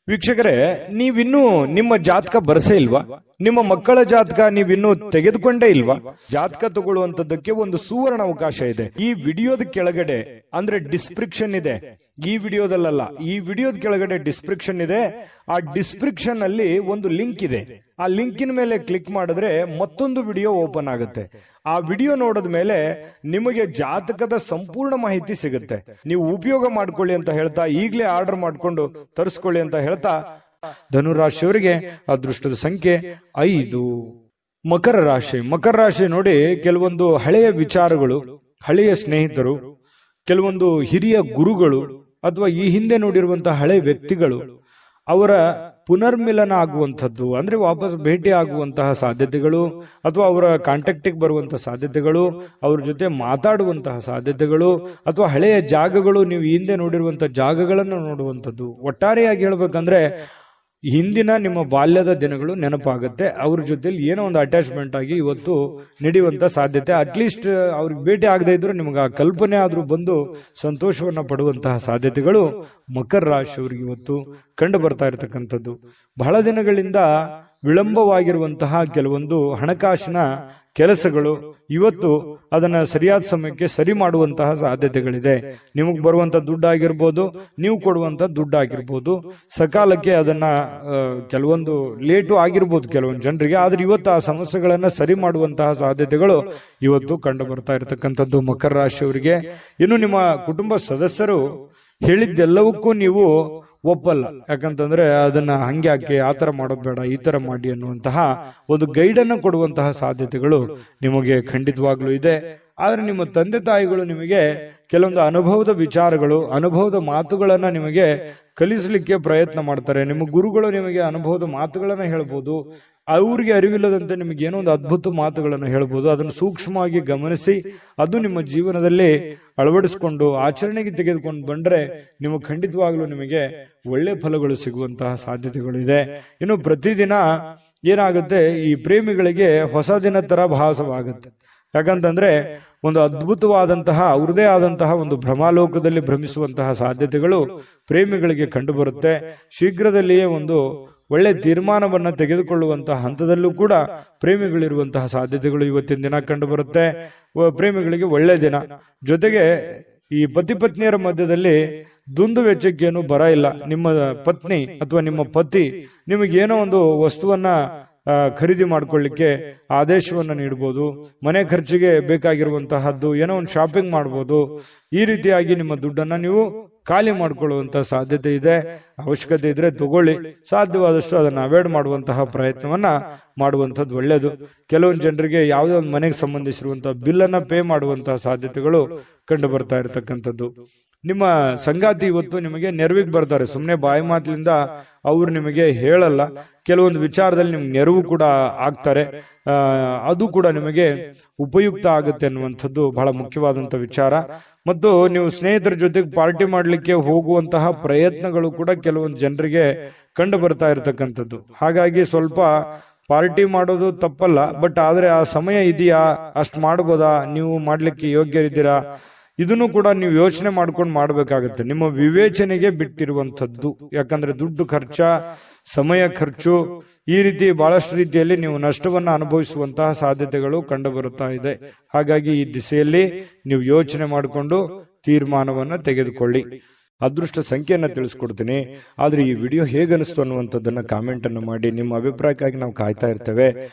ವೀಕ್ಷಕರೇ, ನೀವಿನ್ನೂ ನಿಮ್ಮ ಜಾತಕ ಬರಸೇ ಇಲ್ವಾ? ನಿಮ್ಮ ಮಕ್ಕಳ ಜಾತಕ ನೀವಿನ್ನೂ ತೆಗೆದುಕೊಂಡೇ ಇಲ್ವಾ? ಜಾತಕ ತಗೊಳ್ಳುವಂತದ್ದಕ್ಕೆ ಒಂದು ಸುವರ್ಣ ಅವಕಾಶ ಇದೆ. ಈ ವಿಡಿಯೋದ ಕೆಳಗಡೆ ಅಂದ್ರೆ ಡಿಸ್ಕ್ರಿಪ್ಷನ್ ಇದೆ, ಈ ವಿಡಿಯೋದಲ್ಲ, ಈ ವಿಡಿಯೋದ ಕೆಳಗಡೆ ಡಿಸ್ಕ್ರಿಪ್ಷನ್ ಇದೆ. ಆ ಡಿಸ್ಕ್ರಿಪ್ಷನ್ ಅಲ್ಲಿ ಒಂದು ಲಿಂಕ್ ಇದೆ. ಆ ಲಿಂಕಿನ ಮೇಲೆ ಕ್ಲಿಕ್ ಮಾಡಿದ್ರೆ ಮತ್ತೊಂದು ವಿಡಿಯೋ ಓಪನ್ ಆಗುತ್ತೆ. ಆ ವಿಡಿಯೋ ನೋಡಿದ ಮೇಲೆ ನಿಮಗೆ ಜಾತಕದ ಸಂಪೂರ್ಣ ಮಾಹಿತಿ ಸಿಗುತ್ತೆ. ನೀವು ಉಪಯೋಗ ಮಾಡ್ಕೊಳ್ಳಿ ಅಂತ ಹೇಳ್ತಾ, ಈಗಲೇ ಆರ್ಡರ್ ಮಾಡ್ಕೊಂಡು ತರಿಸ್ಕೊಳ್ಳಿ ಅಂತ ಹೇಳ್ತಾ, ಧನುರಾಶಿಯವರಿಗೆ ಅದೃಷ್ಟದ ಸಂಖ್ಯೆ 5. ಮಕರ ರಾಶಿ ನೋಡಿ, ಕೆಲವೊಂದು ಹಳೆಯ ವಿಚಾರಗಳು, ಹಳೆಯ ಸ್ನೇಹಿತರು, ಕೆಲವೊಂದು ಹಿರಿಯ ಗುರುಗಳು ಅಥವಾ ಈ ಹಿಂದೆ ನೋಡಿರುವಂತಹ ಹಳೆ ವ್ಯಕ್ತಿಗಳು, ಅವರ ಪುನರ್ಮಿಲನ ಆಗುವಂಥದ್ದು, ಅಂದ್ರೆ ವಾಪಸ್ ಭೇಟಿ ಆಗುವಂತಹ ಸಾಧ್ಯತೆಗಳು, ಅಥವಾ ಅವರ ಕಾಂಟ್ಯಾಕ್ಟಿಗೆ ಬರುವಂತಹ ಸಾಧ್ಯತೆಗಳು, ಅವ್ರ ಜೊತೆ ಮಾತಾಡುವಂತಹ ಸಾಧ್ಯತೆಗಳು, ಅಥವಾ ಹಳೆಯ ಜಾಗಗಳು, ನೀವು ಹಿಂದೆ ನೋಡಿರುವಂತಹ ಜಾಗಗಳನ್ನು ನೋಡುವಂಥದ್ದು. ಒಟ್ಟಾರೆಯಾಗಿ ಹೇಳ್ಬೇಕಂದ್ರೆ ಹಿಂದಿನ ನಿಮ್ಮ ಬಾಲ್ಯದ ದಿನಗಳು ನೆನಪಾಗುತ್ತೆ. ಅವ್ರ ಜೊತೆಲಿ ಏನೋ ಒಂದು ಅಟ್ಯಾಚ್ಮೆಂಟ್ ಆಗಿ ಇವತ್ತು ನಡೆಯುವಂತ ಸಾಧ್ಯತೆ, ಅಟ್ಲೀಸ್ಟ್ ಅವ್ರಿಗೆ ಭೇಟಿ ಆಗದೆ ಇದ್ರು ನಿಮ್ಗೆ ಆ ಕಲ್ಪನೆ ಆದ್ರೂ ಬಂದು ಸಂತೋಷವನ್ನ ಪಡುವಂತಹ ಸಾಧ್ಯತೆಗಳು ಮಕರ ರಾಶಿಯವರಿಗೆ ಇವತ್ತು ಕಂಡು ಬರ್ತಾ ಇರತಕ್ಕಂಥದ್ದು. ಬಹಳ ದಿನಗಳಿಂದ ವಿಳಂಬವಾಗಿರುವಂತಹ ಕೆಲವೊಂದು ಹಣಕಾಸಿನ ಕೆಲಸಗಳು ಇವತ್ತು ಅದನ್ನ ಸರಿಯಾದ ಸಮಯಕ್ಕೆ ಸರಿ ಮಾಡುವಂತಹ ಸಾಧ್ಯತೆಗಳಿದೆ. ನಿಮಗ್ ಬರುವಂತ ದುಡ್ಡಾಗಿರ್ಬೋದು, ನೀವು ಕೊಡುವಂತ ದುಡ್ಡಾಗಿರ್ಬೋದು, ಸಕಾಲಕ್ಕೆ ಅದನ್ನ ಕೆಲವೊಂದು ಲೇಟು ಆಗಿರ್ಬೋದು ಕೆಲವೊಂದು ಜನರಿಗೆ, ಆದ್ರೆ ಇವತ್ತು ಆ ಸಮಸ್ಯೆಗಳನ್ನ ಸರಿ ಮಾಡುವಂತಹ ಸಾಧ್ಯತೆಗಳು ಇವತ್ತು ಕಂಡು ಬರ್ತಾ ಇರತಕ್ಕಂಥದ್ದು ಮಕರ ರಾಶಿಯವರಿಗೆ. ಇನ್ನು ನಿಮ್ಮ ಕುಟುಂಬ ಸದಸ್ಯರು ಹೇಳಿದ್ದೆಲ್ಲವಕ್ಕೂ ನೀವು ಒಪ್ಪಲ್ಲ, ಯಾಕಂತಂದ್ರೆ ಅದನ್ನ ಹಂಗೆ ಹಾಕಿ ಆತರ ಮಾಡೋದ್ ಬೇಡ, ಈ ತರ ಮಾಡಿ ಅನ್ನುವಂತಹ ಒಂದು ಗೈಡ್ ಅನ್ನು ಕೊಡುವಂತಹ ಸಾಧ್ಯತೆಗಳು ನಿಮಗೆ ಖಂಡಿತವಾಗ್ಲೂ ಇದೆ. ಆದ್ರೆ ನಿಮ್ಮ ತಂದೆ ತಾಯಿಗಳು ನಿಮಗೆ ಕೆಲವೊಂದು ಅನುಭವದ ವಿಚಾರಗಳು, ಅನುಭವದ ಮಾತುಗಳನ್ನ ನಿಮಗೆ ಕಲಿಸಲಿಕ್ಕೆ ಪ್ರಯತ್ನ ಮಾಡ್ತಾರೆ. ನಿಮ್ಮ ಗುರುಗಳು ನಿಮಗೆ ಅನುಭವದ ಮಾತುಗಳನ್ನ ಹೇಳ್ಬೋದು, ಅವ್ರಿಗೆ ಅರಿವಿಲ್ಲದಂತೆ ನಿಮಗೆ ಏನೋ ಒಂದು ಅದ್ಭುತ ಮಾತುಗಳನ್ನು ಹೇಳ್ಬೋದು. ಅದನ್ನು ಸೂಕ್ಷ್ಮವಾಗಿ ಗಮನಿಸಿ ಅದು ನಿಮ್ಮ ಜೀವನದಲ್ಲಿ ಅಳವಡಿಸಿಕೊಂಡು ಆಚರಣೆಗೆ ತೆಗೆದುಕೊಂಡು ಬಂದ್ರೆ ನಿಮಗೆ ಖಂಡಿತವಾಗ್ಲೂ ನಿಮಗೆ ಒಳ್ಳೆ ಫಲಗಳು ಸಿಗುವಂತಹ ಸಾಧ್ಯತೆಗಳು ಇದೆ. ಇನ್ನು ಪ್ರತಿದಿನ ಏನಾಗುತ್ತೆ, ಈ ಪ್ರೇಮಿಗಳಿಗೆ ಹೊಸ ದಿನ ತರ ಭಾಸವಾಗುತ್ತೆ. ಯಾಕಂತಂದ್ರೆ ಒಂದು ಅದ್ಭುತವಾದಂತಹ ಅವ್ರದೇ ಆದಂತಹ ಒಂದು ಭ್ರಮಾಲೋಕದಲ್ಲಿ ಭ್ರಮಿಸುವಂತಹ ಸಾಧ್ಯತೆಗಳು ಪ್ರೇಮಿಗಳಿಗೆ ಕಂಡು ಬರುತ್ತೆ. ಶೀಘ್ರದಲ್ಲಿಯೇ ಒಂದು ಒಳ್ಳೆ ತೀರ್ಮಾನವನ್ನ ತೆಗೆದುಕೊಳ್ಳುವಂತಹ ಹಂತದಲ್ಲೂ ಕೂಡ ಪ್ರೇಮಿಗಳಿರುವಂತಹ ಸಾಧ್ಯತೆಗಳು ಇವತ್ತಿನ ದಿನ ಕಂಡು ಬರುತ್ತೆ. ಪ್ರೇಮಿಗಳಿಗೆ ಒಳ್ಳೆ ದಿನ. ಜೊತೆಗೆ ಈ ಪತಿ ಪತ್ನಿಯರ ಮಧ್ಯದಲ್ಲಿ ದುಂದು ವೆಚ್ಚಕ್ಕೇನು ಬರ ಇಲ್ಲ. ನಿಮ್ಮ ಪತ್ನಿ ಅಥವಾ ನಿಮ್ಮ ಪತಿ ನಿಮಗೇನೋ ಒಂದು ವಸ್ತುವನ್ನ ಖರೀದಿ ಮಾಡ್ಕೊಳ್ಳಿಕ್ಕೆ ಆದೇಶವನ್ನ ನೀಡಬಹುದು, ಮನೆ ಖರ್ಚಿಗೆ ಬೇಕಾಗಿರುವಂತಹದ್ದು ಏನೋ ಒಂದು ಶಾಪಿಂಗ್ ಮಾಡಬಹುದು. ಈ ರೀತಿಯಾಗಿ ನಿಮ್ಮ ದುಡ್ಡನ್ನ ನೀವು ಖಾಲಿ ಮಾಡ್ಕೊಳ್ಳುವಂತ ಸಾಧ್ಯತೆ ಇದೆ. ಅವಶ್ಯಕತೆ ಇದ್ರೆ ತಗೊಳ್ಳಿ, ಸಾಧ್ಯವಾದಷ್ಟು ಅದನ್ನ ಅವಾಯ್ಡ್ ಮಾಡುವಂತಹ ಪ್ರಯತ್ನವನ್ನ ಮಾಡುವಂತದ್ದು ಒಳ್ಳೆಯದು. ಕೆಲವೊಂದು ಜನರಿಗೆ ಯಾವುದೇ ಒಂದು ಮನೆಗೆ ಸಂಬಂಧಿಸಿರುವಂತಹ ಬಿಲ್ ಅನ್ನ ಪೇ ಮಾಡುವಂತಹ ಸಾಧ್ಯತೆಗಳು ಕಂಡು ಬರ್ತಾ ಇರತಕ್ಕಂಥದ್ದು. ನಿಮ್ಮ ಸಂಗಾತಿ ಇವತ್ತು ನಿಮಗೆ ನೆರವಿಗೆ ಬರ್ತಾರೆ. ಸುಮ್ಮನೆ ಬಾಯಿ ಮಾತಿನಿಂದ ಅವ್ರು ನಿಮಗೆ ಹೇಳಲ್ಲ, ಕೆಲವೊಂದು ವಿಚಾರದಲ್ಲಿ ನಿಮ್ಗೆ ನೆರವು ಕೂಡ ಆಗ್ತಾರೆ. ಅದು ಕೂಡ ನಿಮಗೆ ಉಪಯುಕ್ತ ಆಗುತ್ತೆ ಅನ್ನುವಂಥದ್ದು ಬಹಳ ಮುಖ್ಯವಾದಂತ ವಿಚಾರ. ಮತ್ತು ನೀವು ಸ್ನೇಹಿತರ ಜೊತೆಗೆ ಪಾರ್ಟಿ ಮಾಡ್ಲಿಕ್ಕೆ ಹೋಗುವಂತಹ ಪ್ರಯತ್ನಗಳು ಕೂಡ ಕೆಲವೊಂದು ಜನರಿಗೆ ಕಂಡು ಬರ್ತಾ ಇರತಕ್ಕಂಥದ್ದು. ಹಾಗಾಗಿ ಸ್ವಲ್ಪ ಪಾರ್ಟಿ ಮಾಡೋದು ತಪ್ಪಲ್ಲ, ಬಟ್ ಆದ್ರೆ ಆ ಸಮಯ ಇದೆಯಾ, ಅಷ್ಟು ಮಾಡ್ಬೋದಾ, ನೀವು ಮಾಡ್ಲಿಕ್ಕೆ ಯೋಗ್ಯರಿದ್ದೀರಾ, ಇದನ್ನು ಕೂಡ ನೀವು ಯೋಚನೆ ಮಾಡ್ಕೊಂಡು ಮಾಡ್ಬೇಕಾಗತ್ತೆ. ನಿಮ್ಮ ವಿವೇಚನೆಗೆ ಬಿಟ್ಟಿರುವಂತದ್ದು. ಯಾಕಂದ್ರೆ ದುಡ್ಡು ಖರ್ಚ, ಸಮಯ ಖರ್ಚು, ಈ ರೀತಿ ಬಹಳಷ್ಟು ರೀತಿಯಲ್ಲಿ ನೀವು ನಷ್ಟವನ್ನ ಅನುಭವಿಸುವಂತಹ ಸಾಧ್ಯತೆಗಳು ಕಂಡು ಬರುತ್ತಾ ಇದೆ. ಹಾಗಾಗಿ ಈ ದಿಸೆಯಲ್ಲಿ ನೀವು ಯೋಚನೆ ಮಾಡಿಕೊಂಡು ತೀರ್ಮಾನವನ್ನ ತೆಗೆದುಕೊಳ್ಳಿ. ಅದೃಷ್ಟ ಸಂಖ್ಯೆಯನ್ನ ತಿಳಿಸ್ಕೊಡ್ತೀನಿ. ಆದ್ರೆ ಈ ವಿಡಿಯೋ ಹೇಗನಿಸ್ತು ಅನ್ನುವಂಥದ್ದನ್ನ ಕಾಮೆಂಟ್ ಅನ್ನು ಮಾಡಿ. ನಿಮ್ಮ ಅಭಿಪ್ರಾಯಕ್ಕಾಗಿ ನಾವು ಕಾಯ್ತಾ ಇರ್ತೇವೆ.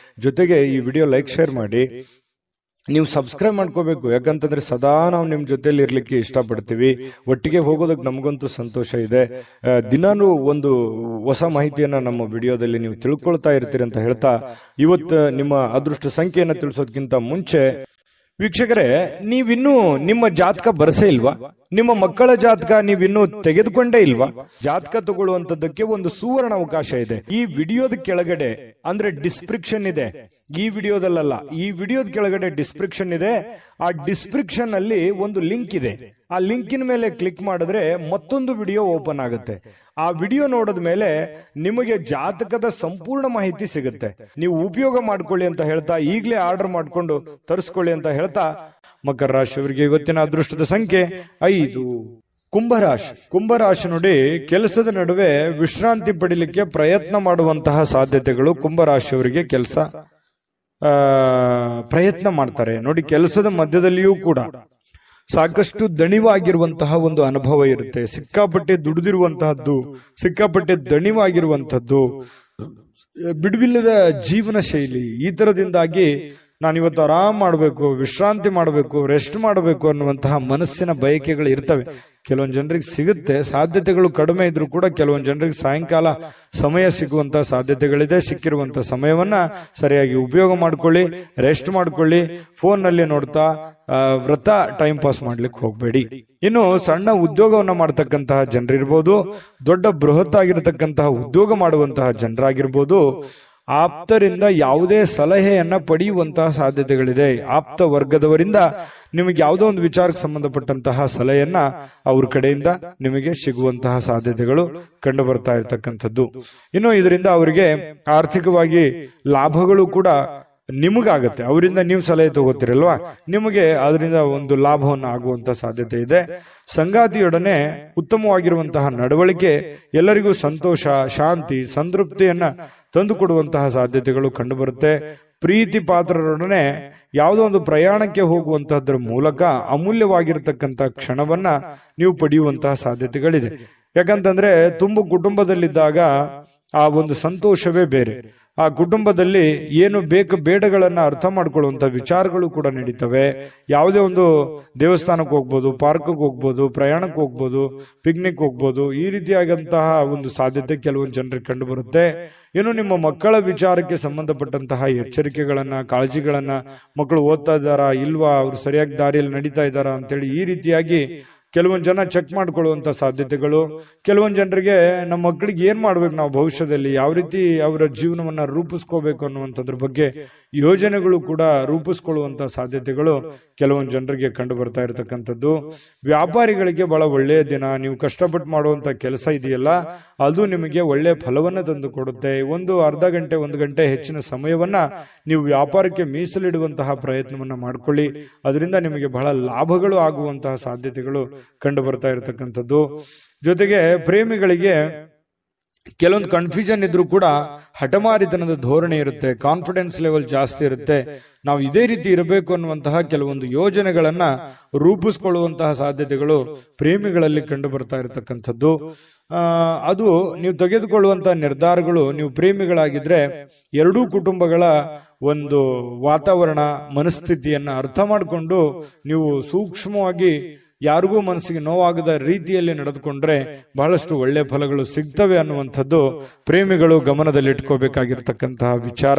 ಜೊತೆಗೆ ಈ ವಿಡಿಯೋ ಲೈಕ್, ಶೇರ್ ಮಾಡಿ. ನೀವು ಸಬ್ಸ್ಕ್ರೈಬ್ ಮಾಡ್ಕೋಬೇಕು. ಯಾಕಂತಂದ್ರೆ ಸದಾ ನಾವು ನಿಮ್ ಜೊತೆಲಿ ಇರ್ಲಿಕ್ಕೆ ಇಷ್ಟಪಡ್ತೀವಿ. ಒಟ್ಟಿಗೆ ಹೋಗೋದಕ್ಕೆ ನಮಗಂತೂ ಸಂತೋಷ ಇದೆ. ದಿನಾನು ಒಂದು ಹೊಸ ಮಾಹಿತಿಯನ್ನ ನಮ್ಮ ವಿಡಿಯೋದಲ್ಲಿ ನೀವು ತಿಳ್ಕೊಳ್ತಾ ಇರ್ತೀರಿ ಅಂತ ಹೇಳ್ತಾ, ಇವತ್ತು ನಿಮ್ಮ ಅದೃಷ್ಟ ಸಂಖ್ಯೆಯನ್ನ ತಿಳಿಸೋದಕ್ಕಿಂತ ಮುಂಚೆ ವೀಕ್ಷಕರೇ, ನೀವಿನ್ನೂ ನಿಮ್ಮ ಜಾತಕ ಬರಸೇ ಇಲ್ವಾ? ನಿಮ್ಮ ಮಕ್ಕಳ ಜಾತಕ ನೀವಿನ್ನೂ ತೆಗೆದುಕೊಂಡೇ ಇಲ್ವಾ? ಜಾತಕ ತಗೊಳ್ಳುವಂತದ್ದಕ್ಕೆ ಒಂದು ಸುವರ್ಣ ಅವಕಾಶ ಇದೆ. ಈ ವಿಡಿಯೋದ ಕೆಳಗಡೆ ಅಂದ್ರೆ ಡಿಸ್ಕ್ರಿಪ್ಷನ್ ಇದೆ. ಈ ವಿಡಿಯೋದಲ್ಲ, ಈ ವಿಡಿಯೋದ ಕೆಳಗಡೆ ಡಿಸ್ಕ್ರಿಪ್ಷನ್ ಇದೆ. ಆ ಡಿಸ್ಕ್ರಿಪ್ಷನ್ ಅಲ್ಲಿ ಒಂದು ಲಿಂಕ್ ಇದೆ. ಆ ಲಿಂಕಿನ ಮೇಲೆ ಕ್ಲಿಕ್ ಮಾಡಿದ್ರೆ ಮತ್ತೊಂದು ವಿಡಿಯೋ ಓಪನ್ ಆಗುತ್ತೆ. ಆ ವಿಡಿಯೋ ನೋಡಿದ ಮೇಲೆ ನಿಮಗೆ ಜಾತಕದ ಸಂಪೂರ್ಣ ಮಾಹಿತಿ ಸಿಗುತ್ತೆ. ನೀವು ಉಪಯೋಗ ಮಾಡ್ಕೊಳ್ಳಿ ಅಂತ ಹೇಳ್ತಾ, ಈಗಲೇ ಆರ್ಡರ್ ಮಾಡ್ಕೊಂಡು ತರಿಸ್ಕೊಳ್ಳಿ ಅಂತ ಹೇಳ್ತಾ, ಮಕರ ರಾಶಿಯವರಿಗೆ ಇವತ್ತಿನ ಅದೃಷ್ಟದ ಸಂಖ್ಯೆ 5. ಕುಂಭರಾಶಿ ನೋಡಿ, ಕೆಲಸದ ನಡುವೆ ವಿಶ್ರಾಂತಿ ಪಡಿಲಿಕ್ಕೆ ಪ್ರಯತ್ನ ಮಾಡುವಂತಹ ಸಾಧ್ಯತೆಗಳು ಕುಂಭರಾಶಿಯವರಿಗೆ ಪ್ರಯತ್ನ ಮಾಡ್ತಾರೆ ನೋಡಿ. ಕೆಲಸದ ಮಧ್ಯದಲ್ಲಿಯೂ ಕೂಡ ಸಾಕಷ್ಟು ದಣಿವಾಗಿರುವಂತಹ ಒಂದು ಅನುಭವ ಇರುತ್ತೆ. ಸಿಕ್ಕಾಪಟ್ಟೆ ದುಡಿದಿರುವಂತಹದ್ದು, ಸಿಕ್ಕಾಪಟ್ಟೆ ದಣಿವಾಗಿರುವಂತಹದ್ದು, ಬಿಡುವಿಲ್ಲದ ಜೀವನ ಶೈಲಿ, ಈ ತರದಿಂದಾಗಿ ನಾನಿವತ್ತು ಆರಾಮ್ ಮಾಡಬೇಕು, ವಿಶ್ರಾಂತಿ ಮಾಡಬೇಕು, ರೆಸ್ಟ್ ಮಾಡಬೇಕು ಅನ್ನುವಂತಹ ಮನಸ್ಸಿನ ಬಯಕೆಗಳು ಇರ್ತವೆ. ಕೆಲವೊಂದು ಜನರಿಗೆ ಸಿಗುತ್ತೆ, ಸಾಧ್ಯತೆಗಳು ಕಡಿಮೆ ಇದ್ರೂ ಕೂಡ ಕೆಲವೊಂದು ಜನರಿಗೆ ಸಾಯಂಕಾಲ ಸಮಯ ಸಿಗುವಂತಹ ಸಾಧ್ಯತೆಗಳಿದೆ. ಸಿಕ್ಕಿರುವಂತಹ ಸಮಯವನ್ನ ಸರಿಯಾಗಿ ಉಪಯೋಗ ಮಾಡ್ಕೊಳ್ಳಿ, ರೆಸ್ಟ್ ಮಾಡ್ಕೊಳ್ಳಿ. ಫೋನ್ ನಲ್ಲಿ ನೋಡ್ತಾ ವ್ರತ ಟೈಮ್ ಪಾಸ್ ಮಾಡ್ಲಿಕ್ಕೆ ಹೋಗ್ಬೇಡಿ. ಇನ್ನು ಸಣ್ಣ ಉದ್ಯೋಗವನ್ನ ಮಾಡ್ತಕ್ಕಂತಹ ಜನರಿರ್ಬೋದು, ದೊಡ್ಡ ಬೃಹತ್ ಆಗಿರತಕ್ಕಂತಹ ಉದ್ಯೋಗ ಮಾಡುವಂತಹ ಜನರಾಗಿರ್ಬೋದು, ಆಪ್ತರಿಂದ ಯಾವುದೇ ಸಲಹೆಯನ್ನ ಪಡೆಯುವಂತಹ ಸಾಧ್ಯತೆಗಳಿದೆ. ಆಪ್ತ ವರ್ಗದವರಿಂದ ನಿಮಗೆ ಯಾವುದೋ ಒಂದು ವಿಚಾರಕ್ಕೆ ಸಂಬಂಧಪಟ್ಟಂತಹ ಸಲಹೆಯನ್ನ ಅವ್ರ ಕಡೆಯಿಂದ ನಿಮಗೆ ಸಿಗುವಂತಹ ಸಾಧ್ಯತೆಗಳು ಕಂಡು ಬರ್ತಾ ಇರತಕ್ಕಂಥದ್ದು. ಇನ್ನು ಇದರಿಂದ ಅವರಿಗೆ ಆರ್ಥಿಕವಾಗಿ ಲಾಭಗಳು ಕೂಡ ನಿಮಗಾಗತ್ತೆ. ಅವರಿಂದ ನೀವು ಸಲಹೆ ತಗೋತೀರಲ್ವಾ, ನಿಮಗೆ ಅದರಿಂದ ಒಂದು ಲಾಭವನ್ನು ಆಗುವಂತ ಸಾಧ್ಯತೆ ಇದೆ. ಸಂಗಾತಿಯೊಡನೆ ಉತ್ತಮವಾಗಿರುವಂತಹ ನಡವಳಿಕೆ ಎಲ್ಲರಿಗೂ ಸಂತೋಷ, ಶಾಂತಿ, ಸಂತೃಪ್ತಿಯನ್ನ ತಂದುಕೊಡುವಂತಹ ಸಾಧ್ಯತೆಗಳು ಕಂಡುಬರುತ್ತೆ. ಪ್ರೀತಿ ಪಾತ್ರರೊಡನೆ ಯಾವುದೋ ಒಂದು ಪ್ರಯಾಣಕ್ಕೆ ಹೋಗುವಂತಹದ್ರ ಮೂಲಕ ಅಮೂಲ್ಯವಾಗಿರತಕ್ಕಂತ ಕ್ಷಣವನ್ನ ನೀವು ಪಡೆಯುವಂತಹ ಸಾಧ್ಯತೆಗಳಿದೆ. ಯಾಕಂತಂದ್ರೆ ತುಂಬ ಕುಟುಂಬದಲ್ಲಿದ್ದಾಗ ಆ ಒಂದು ಸಂತೋಷವೇ ಬೇರೆ. ಆ ಕುಟುಂಬದಲ್ಲಿ ಏನು ಬೇಡಗಳನ್ನ ಅರ್ಥ ಮಾಡ್ಕೊಳ್ಳುವಂತ ವಿಚಾರಗಳು ಕೂಡ ನಡೀತವೆ. ಯಾವುದೇ ಒಂದು ದೇವಸ್ಥಾನಕ್ಕೆ ಹೋಗ್ಬೋದು, ಪಾರ್ಕ್ಗೆ ಹೋಗ್ಬೋದು, ಪ್ರಯಾಣಕ್ಕೆ ಹೋಗ್ಬೋದು, ಪಿಕ್ನಿಕ್ ಹೋಗ್ಬೋದು. ಈ ರೀತಿಯಾದಂತಹ ಒಂದು ಸಾಧ್ಯತೆ ಕೆಲವೊಂದು ಜನರಿಗೆ ಕಂಡು ಬರುತ್ತೆ. ಇನ್ನು ನಿಮ್ಮ ಮಕ್ಕಳ ವಿಚಾರಕ್ಕೆ ಸಂಬಂಧಪಟ್ಟಂತಹ ಎಚ್ಚರಿಕೆಗಳನ್ನ, ಕಾಳಜಿಗಳನ್ನ, ಮಕ್ಕಳು ಓದ್ತಾ ಇದ್ದಾರಾ ಇಲ್ವಾ, ಅವ್ರು ಸರಿಯಾಗಿ ದಾರಿಯಲ್ಲಿ ನಡೀತಾ ಇದ್ದಾರಾ ಅಂತೇಳಿ ಈ ರೀತಿಯಾಗಿ ಕೆಲವೊಂದು ಜನ ಚೆಕ್ ಮಾಡ್ಕೊಳ್ಳುವಂತ ಸಾಧ್ಯತೆಗಳು. ಕೆಲವೊಂದು ಜನರಿಗೆ ನಮ್ಮ ಮಕ್ಕಳಿಗೆ ಏನ್ ಮಾಡ್ಬೇಕು, ನಾವು ಭವಿಷ್ಯದಲ್ಲಿ ಯಾವ ರೀತಿ ಅವರ ಜೀವನವನ್ನ ರೂಪಿಸ್ಕೋಬೇಕು ಅನ್ನುವಂಥದ್ರ ಬಗ್ಗೆ ಯೋಜನೆಗಳು ಕೂಡ ರೂಪಿಸ್ಕೊಳ್ಳುವಂತ ಸಾಧ್ಯತೆಗಳು ಕೆಲವೊಂದು ಜನರಿಗೆ ಕಂಡು ಬರ್ತಾ ಇರತಕ್ಕಂಥದ್ದು. ವ್ಯಾಪಾರಿಗಳಿಗೆ ಬಹಳ ಒಳ್ಳೆಯ ದಿನ. ನೀವು ಕಷ್ಟಪಟ್ಟು ಮಾಡುವಂತ ಕೆಲಸ ಇದೆಯಲ್ಲ, ಅದು ನಿಮಗೆ ಒಳ್ಳೆಯ ಫಲವನ್ನ ತಂದು ಕೊಡುತ್ತೆ. ಒಂದು ಅರ್ಧ ಗಂಟೆ, 1 ಗಂಟೆ ಹೆಚ್ಚಿನ ಸಮಯವನ್ನ ನೀವು ವ್ಯಾಪಾರಕ್ಕೆ ಮೀಸಲಿಡುವಂತಹ ಪ್ರಯತ್ನವನ್ನ ಮಾಡ್ಕೊಳ್ಳಿ. ಅದರಿಂದ ನಿಮಗೆ ಬಹಳ ಲಾಭಗಳು ಆಗುವಂತಹ ಸಾಧ್ಯತೆಗಳು ಕಂಡು ಬರ್ತಾ ಇರತಕ್ಕಂಥದ್ದು. ಜೊತೆಗೆ ಪ್ರೇಮಿಗಳಿಗೆ ಕೆಲವೊಂದು ಕನ್ಫ್ಯೂಷನ್ ಇದ್ರೂ ಕೂಡ ಹಠಮಾರಿತನದ ಧೋರಣೆ ಇರುತ್ತೆ, ಕಾನ್ಫಿಡೆನ್ಸ್ ಲೆವೆಲ್ ಜಾಸ್ತಿ ಇರುತ್ತೆ. ನಾವು ಇದೇ ರೀತಿ ಇರಬೇಕು ಅನ್ನುವಂತಹ ಕೆಲವೊಂದು ಯೋಜನೆಗಳನ್ನ ರೂಪಿಸ್ಕೊಳ್ಳುವಂತಹ ಸಾಧ್ಯತೆಗಳು ಪ್ರೇಮಿಗಳಲ್ಲಿ ಕಂಡು ಬರ್ತಾ ಇರತಕ್ಕಂಥದ್ದು. ಅದು ನೀವು ತೆಗೆದುಕೊಳ್ಳುವಂತಹ ನಿರ್ಧಾರಗಳು, ನೀವು ಪ್ರೇಮಿಗಳಾಗಿದ್ರೆ ಎರಡೂ ಕುಟುಂಬಗಳ ಒಂದು ವಾತಾವರಣ, ಮನಸ್ಥಿತಿಯನ್ನ ಅರ್ಥ ಮಾಡಿಕೊಂಡು ನೀವು ಸೂಕ್ಷ್ಮವಾಗಿ ಯಾರಿಗೂ ಮನಸ್ಸಿಗೆ ನೋವಾಗದ ರೀತಿಯಲ್ಲಿ ನಡೆದುಕೊಂಡ್ರೆ ಬಹಳಷ್ಟು ಒಳ್ಳೆ ಫಲಗಳು ಸಿಗ್ತವೆ ಅನ್ನುವಂಥದ್ದು ಪ್ರೇಮಿಗಳು ಗಮನದಲ್ಲಿಟ್ಕೋಬೇಕಾಗಿರ್ತಕ್ಕಂತಹ ವಿಚಾರ.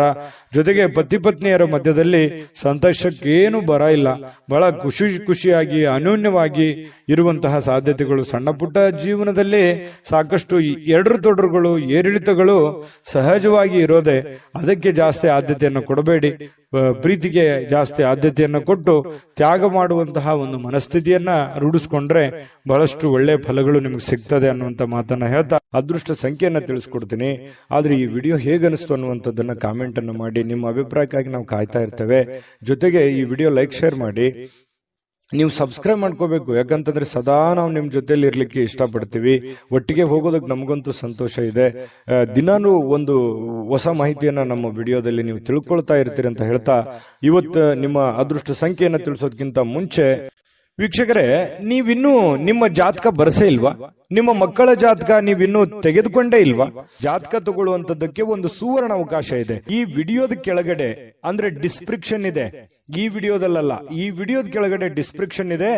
ಜೊತೆಗೆ ಪತಿ ಪತ್ನಿಯರ ಮಧ್ಯದಲ್ಲಿ ಸಂತೋಷಕ್ಕೇನು ಬರ ಇಲ್ಲ. ಬಹಳ ಖುಷಿಯಾಗಿ ಅನ್ಯೋನ್ಯವಾಗಿ ಇರುವಂತಹ ಸಾಧ್ಯತೆಗಳು, ಸಣ್ಣ ಪುಟ್ಟ ಜೀವನದಲ್ಲಿ ಸಾಕಷ್ಟು ಎಡರು ತೊಡರುಗಳು, ಏರಿಳಿತಗಳು ಸಹಜವಾಗಿ ಇರೋದೆ. ಅದಕ್ಕೆ ಜಾಸ್ತಿ ಆದ್ಯತೆಯನ್ನು ಕೊಡಬೇಡಿ. ಪ್ರೀತಿಗೆ ಜಾಸ್ತಿ ಆದ್ಯತೆಯನ್ನು ಕೊಟ್ಟು ತ್ಯಾಗ ಮಾಡುವಂತಹ ಒಂದು ಮನಸ್ಥಿತಿಯನ್ನ ರೂಢಿಸ್ಕೊಂಡ್ರೆ ಬಹಳಷ್ಟು ಒಳ್ಳೆ ಫಲಗಳು ನಿಮ್ಗೆ ಸಿಗ್ತದೆ ಅನ್ನುವಂತ ಮಾತನ್ನ ಹೇಳ್ತಾ ಅದೃಷ್ಟ ಸಂಖ್ಯೆಯನ್ನ ತಿಳಿಸ್ಕೊಡ್ತೀನಿ. ಆದ್ರೆ ಈ ವಿಡಿಯೋ ಹೇಗನಿಸ್ತು ಅನ್ನುವಂಥದ್ದನ್ನ ಕಾಮೆಂಟ್ ಅನ್ನು ಮಾಡಿ. ನಿಮ್ಮ ಅಭಿಪ್ರಾಯಕ್ಕಾಗಿ ನಾವು ಕಾಯ್ತಾ ಇರ್ತೇವೆ. ಜೊತೆಗೆ ಈ ವಿಡಿಯೋ ಲೈಕ್, ಶೇರ್ ಮಾಡಿ. ನೀವು ಸಬ್ಸ್ಕ್ರೈಬ್ ಮಾಡ್ಕೋಬೇಕು. ಯಾಕಂತಂದ್ರೆ ಸದಾ ನಾವು ನಿಮ್ ಜೊತೆಲಿ ಇರ್ಲಿಕ್ಕೆ ಇಷ್ಟಪಡ್ತೀವಿ. ಒಟ್ಟಿಗೆ ಹೋಗೋದಕ್ಕೆ ನಮಗಂತೂ ಸಂತೋಷ ಇದೆ. ದಿನಾನು ಒಂದು ಹೊಸ ಮಾಹಿತಿಯನ್ನ ನಮ್ಮ ವಿಡಿಯೋದಲ್ಲಿ ನೀವು ತಿಳ್ಕೊಳ್ತಾ ಇರ್ತೀರಿ ಅಂತ ಹೇಳ್ತಾ, ಇವತ್ತು ನಿಮ್ಮ ಅದೃಷ್ಟ ಸಂಖ್ಯೆಯನ್ನ ತಿಳಿಸೋದಕ್ಕಿಂತ ಮುಂಚೆ ವೀಕ್ಷಕರೇ, ನೀವಿನ್ನೂ ನಿಮ್ಮ ಜಾತಕ ಬರಸೇ ಇಲ್ವಾ? ನಿಮ್ಮ ಮಕ್ಕಳ ಜಾತಕ ನೀವಿನ್ನೂ ತೆಗೆದುಕೊಂಡೇ ಇಲ್ವಾ? ಜಾತಕ ತಗೊಳ್ಳುವಂತದ್ದಕ್ಕೆ ಒಂದು ಸುವರ್ಣ ಅವಕಾಶ ಇದೆ. ಈ ವಿಡಿಯೋದ ಕೆಳಗಡೆ ಅಂದ್ರೆ ಡಿಸ್ಕ್ರಿಪ್ಷನ್ ಇದೆ. ಈ ವಿಡಿಯೋದಲ್ಲ, ಈ ವಿಡಿಯೋದ ಕೆಳಗಡೆ ಡಿಸ್ಕ್ರಿಪ್ಷನ್ ಇದೆ.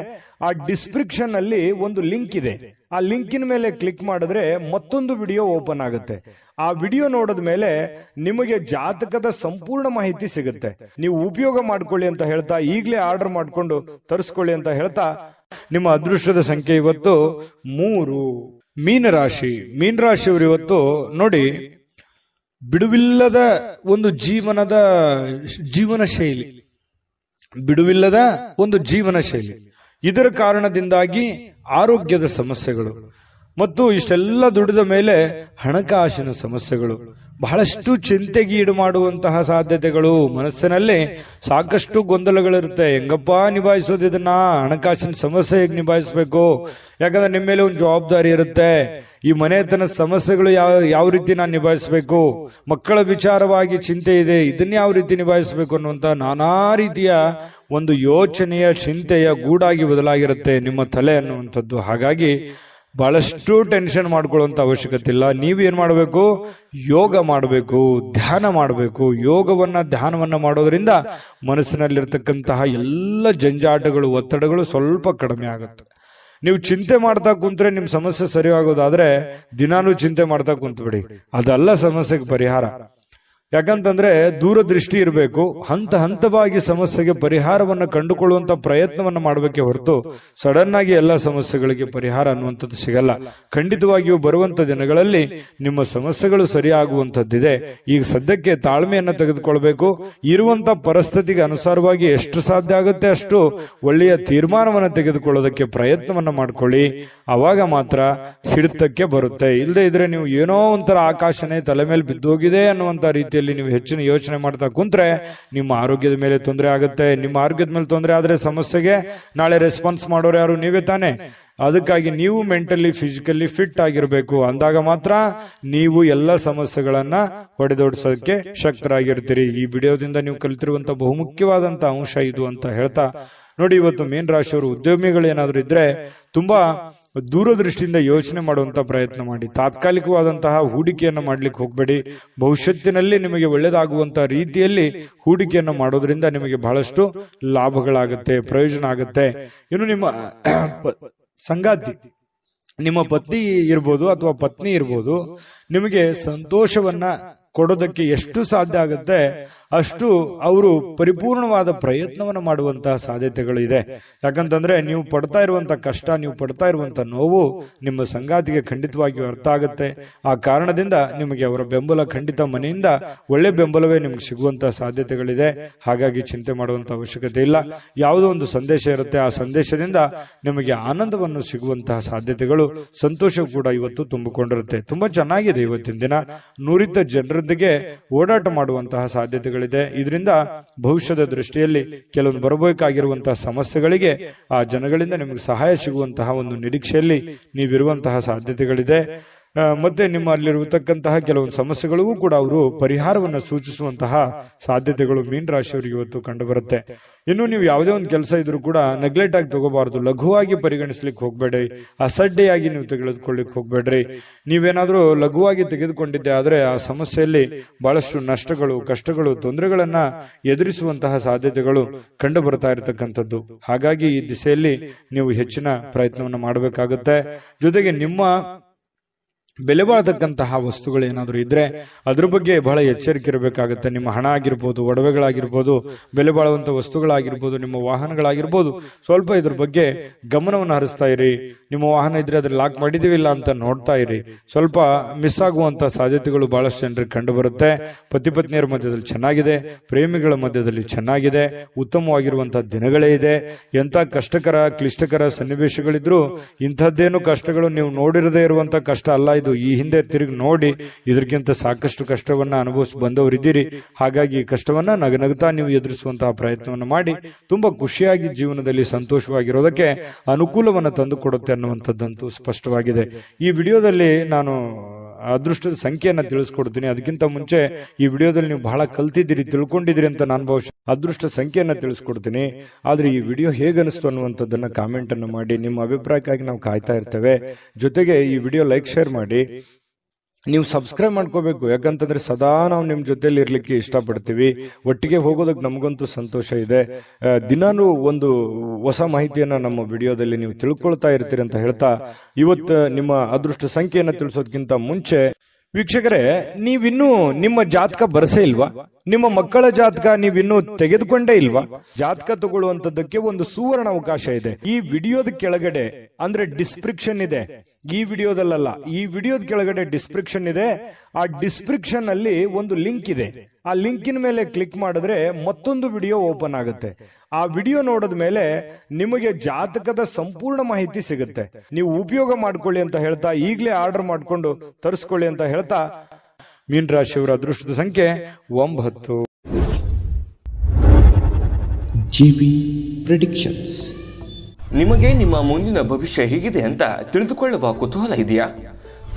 ಆ ಡಿಸ್ಕ್ರಿಪ್ಷನ್ ಅಲ್ಲಿ ಒಂದು ಲಿಂಕ್ ಇದೆ. ಆ ಲಿಂಕಿನ ಮೇಲೆ ಕ್ಲಿಕ್ ಮಾಡಿದ್ರೆ ಮತ್ತೊಂದು ವಿಡಿಯೋ ಓಪನ್ ಆಗುತ್ತೆ. ಆ ವಿಡಿಯೋ ನೋಡಿದ ಮೇಲೆ ನಿಮಗೆ ಜಾತಕದ ಸಂಪೂರ್ಣ ಮಾಹಿತಿ ಸಿಗುತ್ತೆ. ನೀವು ಉಪಯೋಗ ಮಾಡ್ಕೊಳ್ಳಿ ಅಂತ ಹೇಳ್ತಾ, ಈಗಲೇ ಆರ್ಡರ್ ಮಾಡ್ಕೊಂಡು ತರಿಸ್ಕೊಳ್ಳಿ ಅಂತ ಹೇಳ್ತಾ, ನಿಮ್ಮ ಅದೃಷ್ಟದ ಸಂಖ್ಯೆ ಇವತ್ತು 3. ಮೀನರಾಶಿ. ಮೀನರಾಶಿಯವರು ಇವತ್ತು ನೋಡಿ, ಬಿಡುವಿಲ್ಲದ ಒಂದು ಜೀವನ ಶೈಲಿ, ಬಿಡುವಿಲ್ಲದ ಒಂದು ಜೀವನ ಶೈಲಿ. ಇದರ ಕಾರಣದಿಂದಾಗಿ ಆರೋಗ್ಯದ ಸಮಸ್ಯೆಗಳು ಮತ್ತು ಇಷ್ಟೆಲ್ಲ ದುಡಿದ ಮೇಲೆ ಹಣಕಾಸಿನ ಸಮಸ್ಯೆಗಳು, ಬಹಳಷ್ಟು ಚಿಂತೆಗೀಡು ಮಾಡುವಂತಹ ಸಾಧ್ಯತೆಗಳು. ಮನಸ್ಸಿನಲ್ಲಿ ಸಾಕಷ್ಟು ಗೊಂದಲಗಳಿರುತ್ತೆ. ಹೆಂಗಪ್ಪ ನಿಭಾಯಿಸೋದು ಇದನ್ನ? ಹಣಕಾಸಿನ ಸಮಸ್ಯೆ ಹೇಗೆ ನಿಭಾಯಿಸಬೇಕು? ಯಾಕಂದ್ರೆ ನಿಮ್ಮ ಮೇಲೆ ಒಂದು ಜವಾಬ್ದಾರಿ ಇರುತ್ತೆ. ಈ ಮನೆತನ ಸಮಸ್ಯೆಗಳು ಯಾವ ರೀತಿ ನಾನು ನಿಭಾಯಿಸಬೇಕು? ಮಕ್ಕಳ ವಿಚಾರವಾಗಿ ಚಿಂತೆ ಇದೆ, ಇದನ್ನ ಯಾವ ರೀತಿ ನಿಭಾಯಿಸಬೇಕು ಅನ್ನುವಂತ ನಾನಾ ರೀತಿಯ ಒಂದು ಯೋಚನೆಯ, ಚಿಂತೆಯ ಗೂಡಾಗಿ ಬದಲಾಗಿರುತ್ತೆ ನಿಮ್ಮ ತಲೆ ಅನ್ನುವಂಥದ್ದು. ಹಾಗಾಗಿ ಬಹಳಷ್ಟು ಟೆನ್ಷನ್ ಮಾಡ್ಕೊಳ್ಳುವಂತ ಅವಶ್ಯಕತೆ ಇಲ್ಲ. ನೀವೇನ್ ಮಾಡಬೇಕು? ಯೋಗ ಮಾಡಬೇಕು, ಧ್ಯಾನ ಮಾಡಬೇಕು. ಧ್ಯಾನವನ್ನ ಮಾಡೋದ್ರಿಂದ ಮನಸ್ಸಿನಲ್ಲಿರ್ತಕ್ಕಂತಹ ಎಲ್ಲ ಜಂಜಾಟಗಳು, ಒತ್ತಡಗಳು ಸ್ವಲ್ಪ ಕಡಿಮೆ ಆಗುತ್ತೆ. ನೀವು ಚಿಂತೆ ಮಾಡ್ತಾ ಕುಂತ್ರೆ ನಿಮ್ ಸಮಸ್ಯೆ ಸರಿ ಆಗೋದಾದ್ರೆ ದಿನಾನೂ ಚಿಂತೆ ಮಾಡ್ತಾ ಕುಂತ್ಬಿಡಿ. ಅದಲ್ಲ ಸಮಸ್ಯೆಗೆ ಪರಿಹಾರ. ಯಾಕಂತಂದ್ರೆ ದೂರದೃಷ್ಟಿ ಇರಬೇಕು. ಹಂತವಾಗಿ ಸಮಸ್ಯೆಗೆ ಪರಿಹಾರವನ್ನು ಕಂಡುಕೊಳ್ಳುವಂತ ಪ್ರಯತ್ನವನ್ನ ಮಾಡಬೇಕೆ ಹೊರತು ಸಡನ್ ಆಗಿ ಎಲ್ಲ ಸಮಸ್ಯೆಗಳಿಗೆ ಪರಿಹಾರ ಅನ್ನುವಂಥದ್ದು ಸಿಗಲ್ಲ. ಖಂಡಿತವಾಗಿಯೂ ಬರುವಂತ ದಿನಗಳಲ್ಲಿ ನಿಮ್ಮ ಸಮಸ್ಯೆಗಳು ಸರಿಯಾಗುವಂತದ್ದಿದೆ. ಈಗ ಸದ್ಯಕ್ಕೆ ತಾಳ್ಮೆಯನ್ನ ತೆಗೆದುಕೊಳ್ಬೇಕು. ಇರುವಂತ ಪರಿಸ್ಥಿತಿಗೆ ಅನುಸಾರವಾಗಿ ಎಷ್ಟು ಸಾಧ್ಯ ಆಗುತ್ತೆ ಅಷ್ಟು ಒಳ್ಳೆಯ ತೀರ್ಮಾನವನ್ನ ತೆಗೆದುಕೊಳ್ಳೋದಕ್ಕೆ ಪ್ರಯತ್ನವನ್ನ ಮಾಡ್ಕೊಳ್ಳಿ. ಅವಾಗ ಮಾತ್ರ ಹಿಡಿತಕ್ಕೆ ಬರುತ್ತೆ. ಇಲ್ಲದೆ ಇದ್ರೆ ನೀವು ಏನೋ ಒಂಥರ ಆಕಾಶನೇ ತಲೆ ಮೇಲೆ ಬಿದ್ದೋಗಿದೆ ಅನ್ನುವಂತ ರೀತಿ ನೀವು ಹೆಚ್ಚಿನ ಯೋಚನೆ ಮಾಡ್ತಾ ಕುಂತ್ರೆ ನಿಮ್ಮ ಆರೋಗ್ಯದ ಮೇಲೆ ತೊಂದರೆ ಆಗುತ್ತೆ. ನಿಮ್ಮ ಆರೋಗ್ಯದ ಮೇಲೆ ತೊಂದರೆ ಆದ್ರೆ ಸಮಸ್ಯೆಗೆ ನಾಳೆ ರೆಸ್ಪಾನ್ಸ್ ಮಾಡೋರು ಯಾರು? ನೀವೇ ತಾನೆ. ಅದಕ್ಕಾಗಿ ನೀವು ಮೆಂಟಲಿ, ಫಿಸಿಕಲಿ ಫಿಟ್ ಆಗಿರಬೇಕು. ಅಂದಾಗ ಮಾತ್ರ ನೀವು ಎಲ್ಲ ಸಮಸ್ಯೆಗಳನ್ನ ಹೊಡೆದೋಡಿಸೋದಕ್ಕೆ ಶಕ್ತರಾಗಿರ್ತೀರಿ. ಈ ವಿಡಿಯೋದಿಂದ ನೀವು ಕಲಿತಿರುವಂತ ಬಹುಮುಖ್ಯವಾದಂತ ಅಂಶ ಇದು ಅಂತ ಹೇಳ್ತಾ ನೋಡಿ, ಇವತ್ತು ಮೀನ ರಾಶಿಯವರು ಉದ್ಯಮಿಗಳು ಏನಾದ್ರು ಇದ್ರೆ ತುಂಬಾ ದೂರದೃಷ್ಟಿಯಿಂದ ಯೋಚನೆ ಮಾಡುವಂತ ಪ್ರಯತ್ನ ಮಾಡಿ. ತಾತ್ಕಾಲಿಕವಾದಂತಹ ಹೂಡಿಕೆಯನ್ನು ಮಾಡ್ಲಿಕ್ಕೆ ಹೋಗ್ಬೇಡಿ. ಭವಿಷ್ಯತ್ತಿನಲ್ಲಿ ನಿಮಗೆ ಒಳ್ಳೆಯದಾಗುವಂತಹ ರೀತಿಯಲ್ಲಿ ಹೂಡಿಕೆಯನ್ನು ಮಾಡೋದ್ರಿಂದ ನಿಮಗೆ ಬಹಳಷ್ಟು ಲಾಭಗಳಾಗುತ್ತೆ, ಪ್ರಯೋಜನ ಆಗುತ್ತೆ. ಇನ್ನು ನಿಮ್ಮ ಸಂಗಾತಿ, ನಿಮ್ಮ ಪತಿ ಇರ್ಬೋದು ಅಥವಾ ಪತ್ನಿ ಇರ್ಬೋದು, ನಿಮಗೆ ಸಂತೋಷವನ್ನ ಕೊಡೋದಕ್ಕೆ ಎಷ್ಟು ಸಾಧ್ಯ ಆಗುತ್ತೆ ಅಷ್ಟು ಅವರು ಪರಿಪೂರ್ಣವಾದ ಪ್ರಯತ್ನವನ್ನು ಮಾಡುವಂತಹ ಸಾಧ್ಯತೆಗಳು ಇದೆ. ಯಾಕಂತಂದ್ರೆ ನೀವು ಪಡ್ತಾ ಇರುವಂತ ಕಷ್ಟ, ನೀವು ಪಡ್ತಾ ಇರುವಂತ ನೋವು ನಿಮ್ಮ ಸಂಗಾತಿಗೆ ಖಂಡಿತವಾಗಿಯೂ ಅರ್ಥ ಆಗುತ್ತೆ. ಆ ಕಾರಣದಿಂದ ನಿಮಗೆ ಅವರ ಬೆಂಬಲ ಖಂಡಿತ ಮನೆಯಿಂದ ಒಳ್ಳೆ ಬೆಂಬಲವೇ ನಿಮ್ಗೆ ಸಿಗುವಂತಹ ಸಾಧ್ಯತೆಗಳಿದೆ. ಹಾಗಾಗಿ ಚಿಂತೆ ಮಾಡುವಂತ ಅವಶ್ಯಕತೆ ಇಲ್ಲ. ಯಾವುದೋ ಒಂದು ಸಂದೇಶ ಇರುತ್ತೆ, ಆ ಸಂದೇಶದಿಂದ ನಿಮಗೆ ಆನಂದವನ್ನು ಸಿಗುವಂತಹ ಸಾಧ್ಯತೆಗಳು, ಸಂತೋಷ ಕೂಡ ಇವತ್ತು ತುಂಬಿಕೊಂಡಿರುತ್ತೆ. ತುಂಬಾ ಚೆನ್ನಾಗಿದೆ ಇವತ್ತಿನ ದಿನ. ನುರಿತ ಜನರೊಂದಿಗೆ ಓಡಾಟ ಮಾಡುವಂತಹ ಸಾಧ್ಯತೆಗಳು ಇದರಿಂದ ಭವಿಷ್ಯದ ದೃಷ್ಟಿಯಲ್ಲಿ ಕೆಲವೊಂದು ಬರಬೇಕಾಗಿರುವಂತಹ ಸಮಸ್ಯೆಗಳಿಗೆ ಆ ಜನಗಳಿಂದ ನಿಮಗೆ ಸಹಾಯ ಸಿಗುವಂತಹ ಒಂದು ನಿರೀಕ್ಷೆಯಲ್ಲಿ ನೀವಿರುವಂತಹ ಸಾಧ್ಯತೆಗಳಿದೆ. ಮತ್ತೆ ನಿಮ್ಮಲ್ಲಿರತಕ್ಕಂತಹ ಕೆಲವೊಂದು ಸಮಸ್ಯೆಗಳಿಗೂ ಕೂಡ ಅವರು ಪರಿಹಾರವನ್ನು ಸೂಚಿಸುವಂತಹ ಸಾಧ್ಯತೆಗಳು ಮೀನ ರಾಶಿಯವರಿಗೆ ಇವತ್ತು ಕಂಡು ಬರುತ್ತೆ. ಇನ್ನು ನೀವು ಯಾವುದೇ ಒಂದು ಕೆಲಸ ಇದ್ರೂ ಕೂಡ ನೆಗ್ಲೆಕ್ಟ್ ಆಗಿ ತಗೋಬಾರದು, ಲಘುವಾಗಿ ಪರಿಗಣಿಸ್ಲಿಕ್ಕೆ ಹೋಗ್ಬೇಡಿ, ಅಸಡ್ಡೆಯಾಗಿ ನೀವು ತೆಗೆದುಕೊಳ್ಳಿಕ್ಕೆ ಹೋಗ್ಬೇಡ್ರಿ. ನೀವೇನಾದ್ರೂ ಲಘುವಾಗಿ ತೆಗೆದುಕೊಂಡಿದ್ದೆ ಆದ್ರೆ ಆ ಸಮಸ್ಯೆಯಲ್ಲಿ ಬಹಳಷ್ಟು ನಷ್ಟಗಳು, ಕಷ್ಟಗಳು, ತೊಂದರೆಗಳನ್ನ ಎದುರಿಸುವಂತಹ ಸಾಧ್ಯತೆಗಳು ಕಂಡು ಬರ್ತಾ ಇರತಕ್ಕಂಥದ್ದು. ಹಾಗಾಗಿ ಈ ದಿಸೆಯಲ್ಲಿ ನೀವು ಹೆಚ್ಚಿನ ಪ್ರಯತ್ನವನ್ನು ಮಾಡಬೇಕಾಗುತ್ತೆ. ಜೊತೆಗೆ ನಿಮ್ಮ ಬೆಲೆ ಬಾಳತಕ್ಕಂತಹ ವಸ್ತುಗಳು ಏನಾದರೂ ಇದ್ರೆ ಅದ್ರ ಬಗ್ಗೆ ಬಹಳ ಎಚ್ಚರಿಕೆ ಇರಬೇಕಾಗುತ್ತೆ. ನಿಮ್ಮ ಹಣ ಆಗಿರ್ಬೋದು, ಒಡವೆಗಳಾಗಿರ್ಬೋದು, ಬೆಲೆ ಬಾಳುವಂತ ವಸ್ತುಗಳಾಗಿರ್ಬೋದು, ನಿಮ್ಮ ವಾಹನಗಳಾಗಿರ್ಬೋದು, ಸ್ವಲ್ಪ ಇದ್ರ ಬಗ್ಗೆ ಗಮನವನ್ನು ಹರಿಸ್ತಾ ಇರಿ. ನಿಮ್ಮ ವಾಹನ ಇದ್ರೆ ಅದ್ರ ಲಾಕ್ ಮಾಡಿದೀವಿಲ್ಲ ಅಂತ ನೋಡ್ತಾ ಇರಿ. ಸ್ವಲ್ಪ ಮಿಸ್ ಆಗುವಂತ ಸಾಧ್ಯತೆಗಳು ಬಹಳಷ್ಟು ಜನರಿಗೆ ಕಂಡು ಬರುತ್ತೆ. ಪತಿ ಪತ್ನಿಯರ ಮಧ್ಯದಲ್ಲಿ ಚೆನ್ನಾಗಿದೆ, ಪ್ರೇಮಿಗಳ ಮಧ್ಯದಲ್ಲಿ ಚೆನ್ನಾಗಿದೆ, ಉತ್ತಮವಾಗಿರುವಂತಹ ದಿನಗಳೇ ಇದೆ. ಎಂತ ಕಷ್ಟಕರ ಕ್ಲಿಷ್ಟಕರ ಸನ್ನಿವೇಶಗಳಿದ್ರು ಇಂಥದ್ದೇನು ಕಷ್ಟಗಳು ನೀವು ನೋಡಿರದೇ ಇರುವಂತ ಕಷ್ಟ ಅಲ್ಲ ಇದು. ಈ ಹಿಂದೆ ತಿರುಗಿ ನೋಡಿ ಇದಕ್ಕಿಂತ ಸಾಕಷ್ಟು ಕಷ್ಟವನ್ನ ಅನುಭವಿಸಿ ಬಂದವರಿದ್ದೀರಿ. ಹಾಗಾಗಿ ಕಷ್ಟವನ್ನ ನಗನಗುತ್ತಾ ನೀವು ಎದುರಿಸುವಂತಹ ಪ್ರಯತ್ನವನ್ನು ಮಾಡಿ ತುಂಬಾ ಖುಷಿಯಾಗಿ ಜೀವನದಲ್ಲಿ ಸಂತೋಷವಾಗಿರೋದಕ್ಕೆ ಅನುಕೂಲವನ್ನ ತಂದುಕೊಡುತ್ತೆ ಅನ್ನುವಂಥದ್ದಂತೂ ಸ್ಪಷ್ಟವಾಗಿದೆ. ಈ ವಿಡಿಯೋದಲ್ಲಿ ನಾನು ಅದೃಷ್ಟದ ಸಂಖ್ಯೆಯನ್ನ ತಿಳಿಸ್ಕೊಡ್ತೀನಿ. ಅದಕ್ಕಿಂತ ಮುಂಚೆ ಈ ವಿಡಿಯೋದಲ್ಲಿ ನೀವು ಬಹಳ ಕಲ್ತಿದ್ದೀರಿ, ತಿಳ್ಕೊಂಡಿದ್ದೀರಿ ಅಂತ ನಾನು ಬಹುಶಃ ಅದೃಷ್ಟ ಸಂಖ್ಯೆಯನ್ನ ತಿಳಿಸ್ಕೊಡ್ತೀನಿ. ಆದ್ರೆ ಈ ವಿಡಿಯೋ ಹೇಗನಿಸ್ತು ಅನ್ನುವಂಥದ್ದನ್ನ ಕಾಮೆಂಟ್ ಅನ್ನು ಮಾಡಿ. ನಿಮ್ಮ ಅಭಿಪ್ರಾಯಕ್ಕಾಗಿ ನಾವು ಕಾಯ್ತಾ ಇರ್ತೇವೆ. ಜೊತೆಗೆ ಈ ವಿಡಿಯೋ ಲೈಕ್, ಶೇರ್ ಮಾಡಿ. ನೀವು ಸಬ್ಸ್ಕ್ರೈಬ್ ಮಾಡ್ಕೋಬೇಕು, ಯಾಕಂತಂದ್ರೆ ಸದಾ ನಾವು ನಿಮ್ ಜೊತೆಲಿ ಇರ್ಲಿಕ್ಕೆ ಇಷ್ಟಪಡ್ತೀವಿ. ಒಟ್ಟಿಗೆ ಹೋಗೋದಕ್ಕೆ ನಮಗಂತೂ ಸಂತೋಷ ಇದೆ. ದಿನಾನು ಒಂದು ಹೊಸ ಮಾಹಿತಿಯನ್ನ ನಮ್ಮ ವಿಡಿಯೋದಲ್ಲಿ ನೀವು ತಿಳ್ಕೊಳ್ತಾ ಇರ್ತೀರಿ ಅಂತ ಹೇಳ್ತಾ, ಇವತ್ತು ನಿಮ್ಮ ಅದೃಷ್ಟ ಸಂಖ್ಯೆಯನ್ನ ತಿಳಿಸೋದಕ್ಕಿಂತ ಮುಂಚೆ ವೀಕ್ಷಕರೇ, ನೀವಿನ್ನೂ ನಿಮ್ಮ ಜಾತಕ ಬರಸೇ ಇಲ್ವಾ? ನಿಮ್ಮ ಮಕ್ಕಳ ಜಾತಕ ನೀವಿನ್ನೂ ತೆಗೆದುಕೊಂಡೇ ಇಲ್ವಾ? ಜಾತಕ ತಗೊಳ್ಳುವಂತದ್ದಕ್ಕೆ ಒಂದು ಸುವರ್ಣ ಅವಕಾಶ ಇದೆ. ಈ ವಿಡಿಯೋದ ಕೆಳಗಡೆ ಅಂದ್ರೆ ಡಿಸ್ಕ್ರಿಪ್ಷನ್ ಇದೆ. ಈ ವಿಡಿಯೋದಲ್ಲ, ಈ ವಿಡಿಯೋದ ಕೆಳಗಡೆ ಡಿಸ್ಕ್ರಿಪ್ಷನ್ ಇದೆ. ಆ ಡಿಸ್ಕ್ರಿಪ್ಷನ್ ಅಲ್ಲಿ ಒಂದು ಲಿಂಕ್ ಇದೆ. ಆ ಲಿಂಕಿನ ಮೇಲೆ ಕ್ಲಿಕ್ ಮಾಡಿದ್ರೆ ಮತ್ತೊಂದು ವಿಡಿಯೋ ಓಪನ್ ಆಗುತ್ತೆ. ಆ ವಿಡಿಯೋ ನೋಡಿದ ಮೇಲೆ ನಿಮಗೆ ಜಾತಕದ ಸಂಪೂರ್ಣ ಮಾಹಿತಿ ಸಿಗುತ್ತೆ. ನೀವು ಉಪಯೋಗ ಮಾಡ್ಕೊಳ್ಳಿ ಅಂತ ಹೇಳ್ತಾ, ಈಗಲೇ ಆರ್ಡರ್ ಮಾಡ್ಕೊಂಡು ತರಿಸ್ಕೊಳ್ಳಿ ಅಂತ ಹೇಳ್ತಾ, ಮೀನ ರಾಶಿಯವರ ಅದೃಷ್ಟದ ಸಂಖ್ಯೆ 9. GB predictions. ನಿಮಗೆ ನಿಮ್ಮ ಮುಂದಿನ ಭವಿಷ್ಯ ಹೇಗಿದೆ ಅಂತ ತಿಳಿದುಕೊಳ್ಳುವ ಕುತೂಹಲ ಇದೆಯಾ?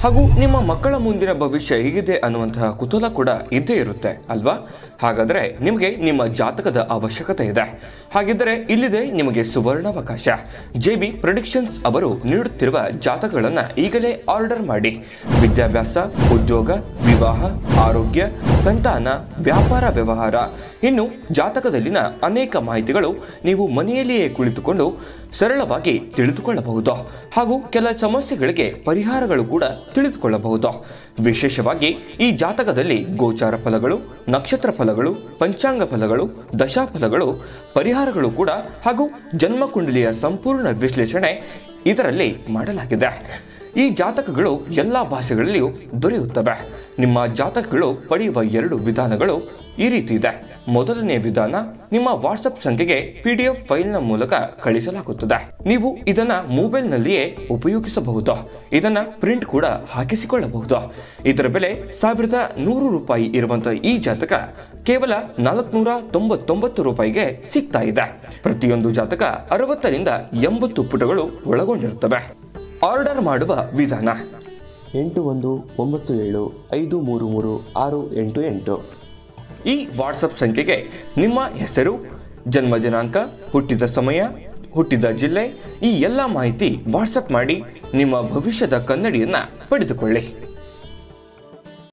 ಹಾಗೂ ನಿಮ್ಮ ಮಕ್ಕಳ ಮುಂದಿನ ಭವಿಷ್ಯ ಹೇಗಿದೆ ಅನ್ನುವಂತಹ ಕುತೂಹಲ ಕೂಡ ಇದ್ದೇ ಇರುತ್ತೆ ಅಲ್ವಾ? ಹಾಗಾದರೆ ನಿಮಗೆ ನಿಮ್ಮ ಜಾತಕದ ಅವಶ್ಯಕತೆ ಇದೆ. ಹಾಗಿದ್ದರೆ ಇಲ್ಲಿದೆ ನಿಮಗೆ ಸುವರ್ಣಾವಕಾಶ. JB ಪ್ರೆಡಿಕ್ಷನ್ಸ್ ಅವರು ನೀಡುತ್ತಿರುವ ಜಾತಕಗಳನ್ನು ಈಗಲೇ ಆರ್ಡರ್ ಮಾಡಿ. ವಿದ್ಯಾಭ್ಯಾಸ, ಉದ್ಯೋಗ, ವಿವಾಹ, ಆರೋಗ್ಯ, ಸಂತಾನ, ವ್ಯಾಪಾರ ವ್ಯವಹಾರ, ಇನ್ನು ಜಾತಕದಲ್ಲಿನ ಅನೇಕ ಮಾಹಿತಿಗಳು ನೀವು ಮನೆಯಲ್ಲಿಯೇ ಕುಳಿತುಕೊಂಡು ಸರಳವಾಗಿ ತಿಳಿದುಕೊಳ್ಳಬಹುದು. ಹಾಗೂ ಕೆಲ ಸಮಸ್ಯೆಗಳಿಗೆ ಪರಿಹಾರಗಳು ಕೂಡ ತಿಳಿದುಕೊಳ್ಳಬಹುದು. ವಿಶೇಷವಾಗಿ ಈ ಜಾತಕದಲ್ಲಿ ಗೋಚಾರ ಫಲಗಳು, ನಕ್ಷತ್ರ ಫಲಗಳು, ಪಂಚಾಂಗ ಫಲಗಳು, ದಶಾಫಲಗಳು, ಪರಿಹಾರಗಳು ಕೂಡ ಹಾಗೂ ಜನ್ಮಕುಂಡಲಿಯ ಸಂಪೂರ್ಣ ವಿಶ್ಲೇಷಣೆ ಇದರಲ್ಲಿ ಮಾಡಲಾಗಿದೆ. ಈ ಜಾತಕಗಳು ಎಲ್ಲ ಭಾಷೆಗಳಲ್ಲಿಯೂ ದೊರೆಯುತ್ತವೆ. ನಿಮ್ಮ ಜಾತಕಗಳು ಪಡೆಯುವ 2 ವಿಧಾನಗಳು ಈ ರೀತಿ ಇದೆ. ಮೊದಲನೇ ವಿಧಾನ, ನಿಮ್ಮ ವಾಟ್ಸಪ್ ಸಂಖ್ಯೆಗೆ PDF ಫೈಲ್ನ ಮೂಲಕ ಕಳಿಸಲಾಗುತ್ತದೆ. ನೀವು ಇದನ್ನ ಮೊಬೈಲ್ನಲ್ಲಿಯೇ ಉಪಯೋಗಿಸಬಹುದು. ಇದನ್ನ ಪ್ರಿಂಟ್ ಕೂಡ ಹಾಕಿಸಿಕೊಳ್ಳಬಹುದು. ಇದರ ಬೆಲೆ 1100 ರೂಪಾಯಿ ಇರುವಂತಹ ಈ ಜಾತಕ ಕೇವಲ 499 ರೂಪಾಯಿಗೆ ಸಿಗ್ತಾ ಇದೆ. ಪ್ರತಿಯೊಂದು ಜಾತಕ 60 ರಿಂದ 80 ಪುಟಗಳು ಒಳಗೊಂಡಿರುತ್ತವೆ. ಆರ್ಡರ್ ಮಾಡುವ ವಿಧಾನ: 8197533688. ಈ ವಾಟ್ಸಪ್ ಸಂಖ್ಯೆಗೆ ನಿಮ್ಮ ಹೆಸರು, ಜನ್ಮ ದಿನಾಂಕ, ಹುಟ್ಟಿದ ಸಮಯ, ಹುಟ್ಟಿದ ಜಿಲ್ಲೆ, ಈ ಎಲ್ಲ ಮಾಹಿತಿ ವಾಟ್ಸಪ್ ಮಾಡಿ ನಿಮ್ಮ ಭವಿಷ್ಯದ ಕನ್ನಡಿಯನ್ನ ಪಡೆದುಕೊಳ್ಳಿ.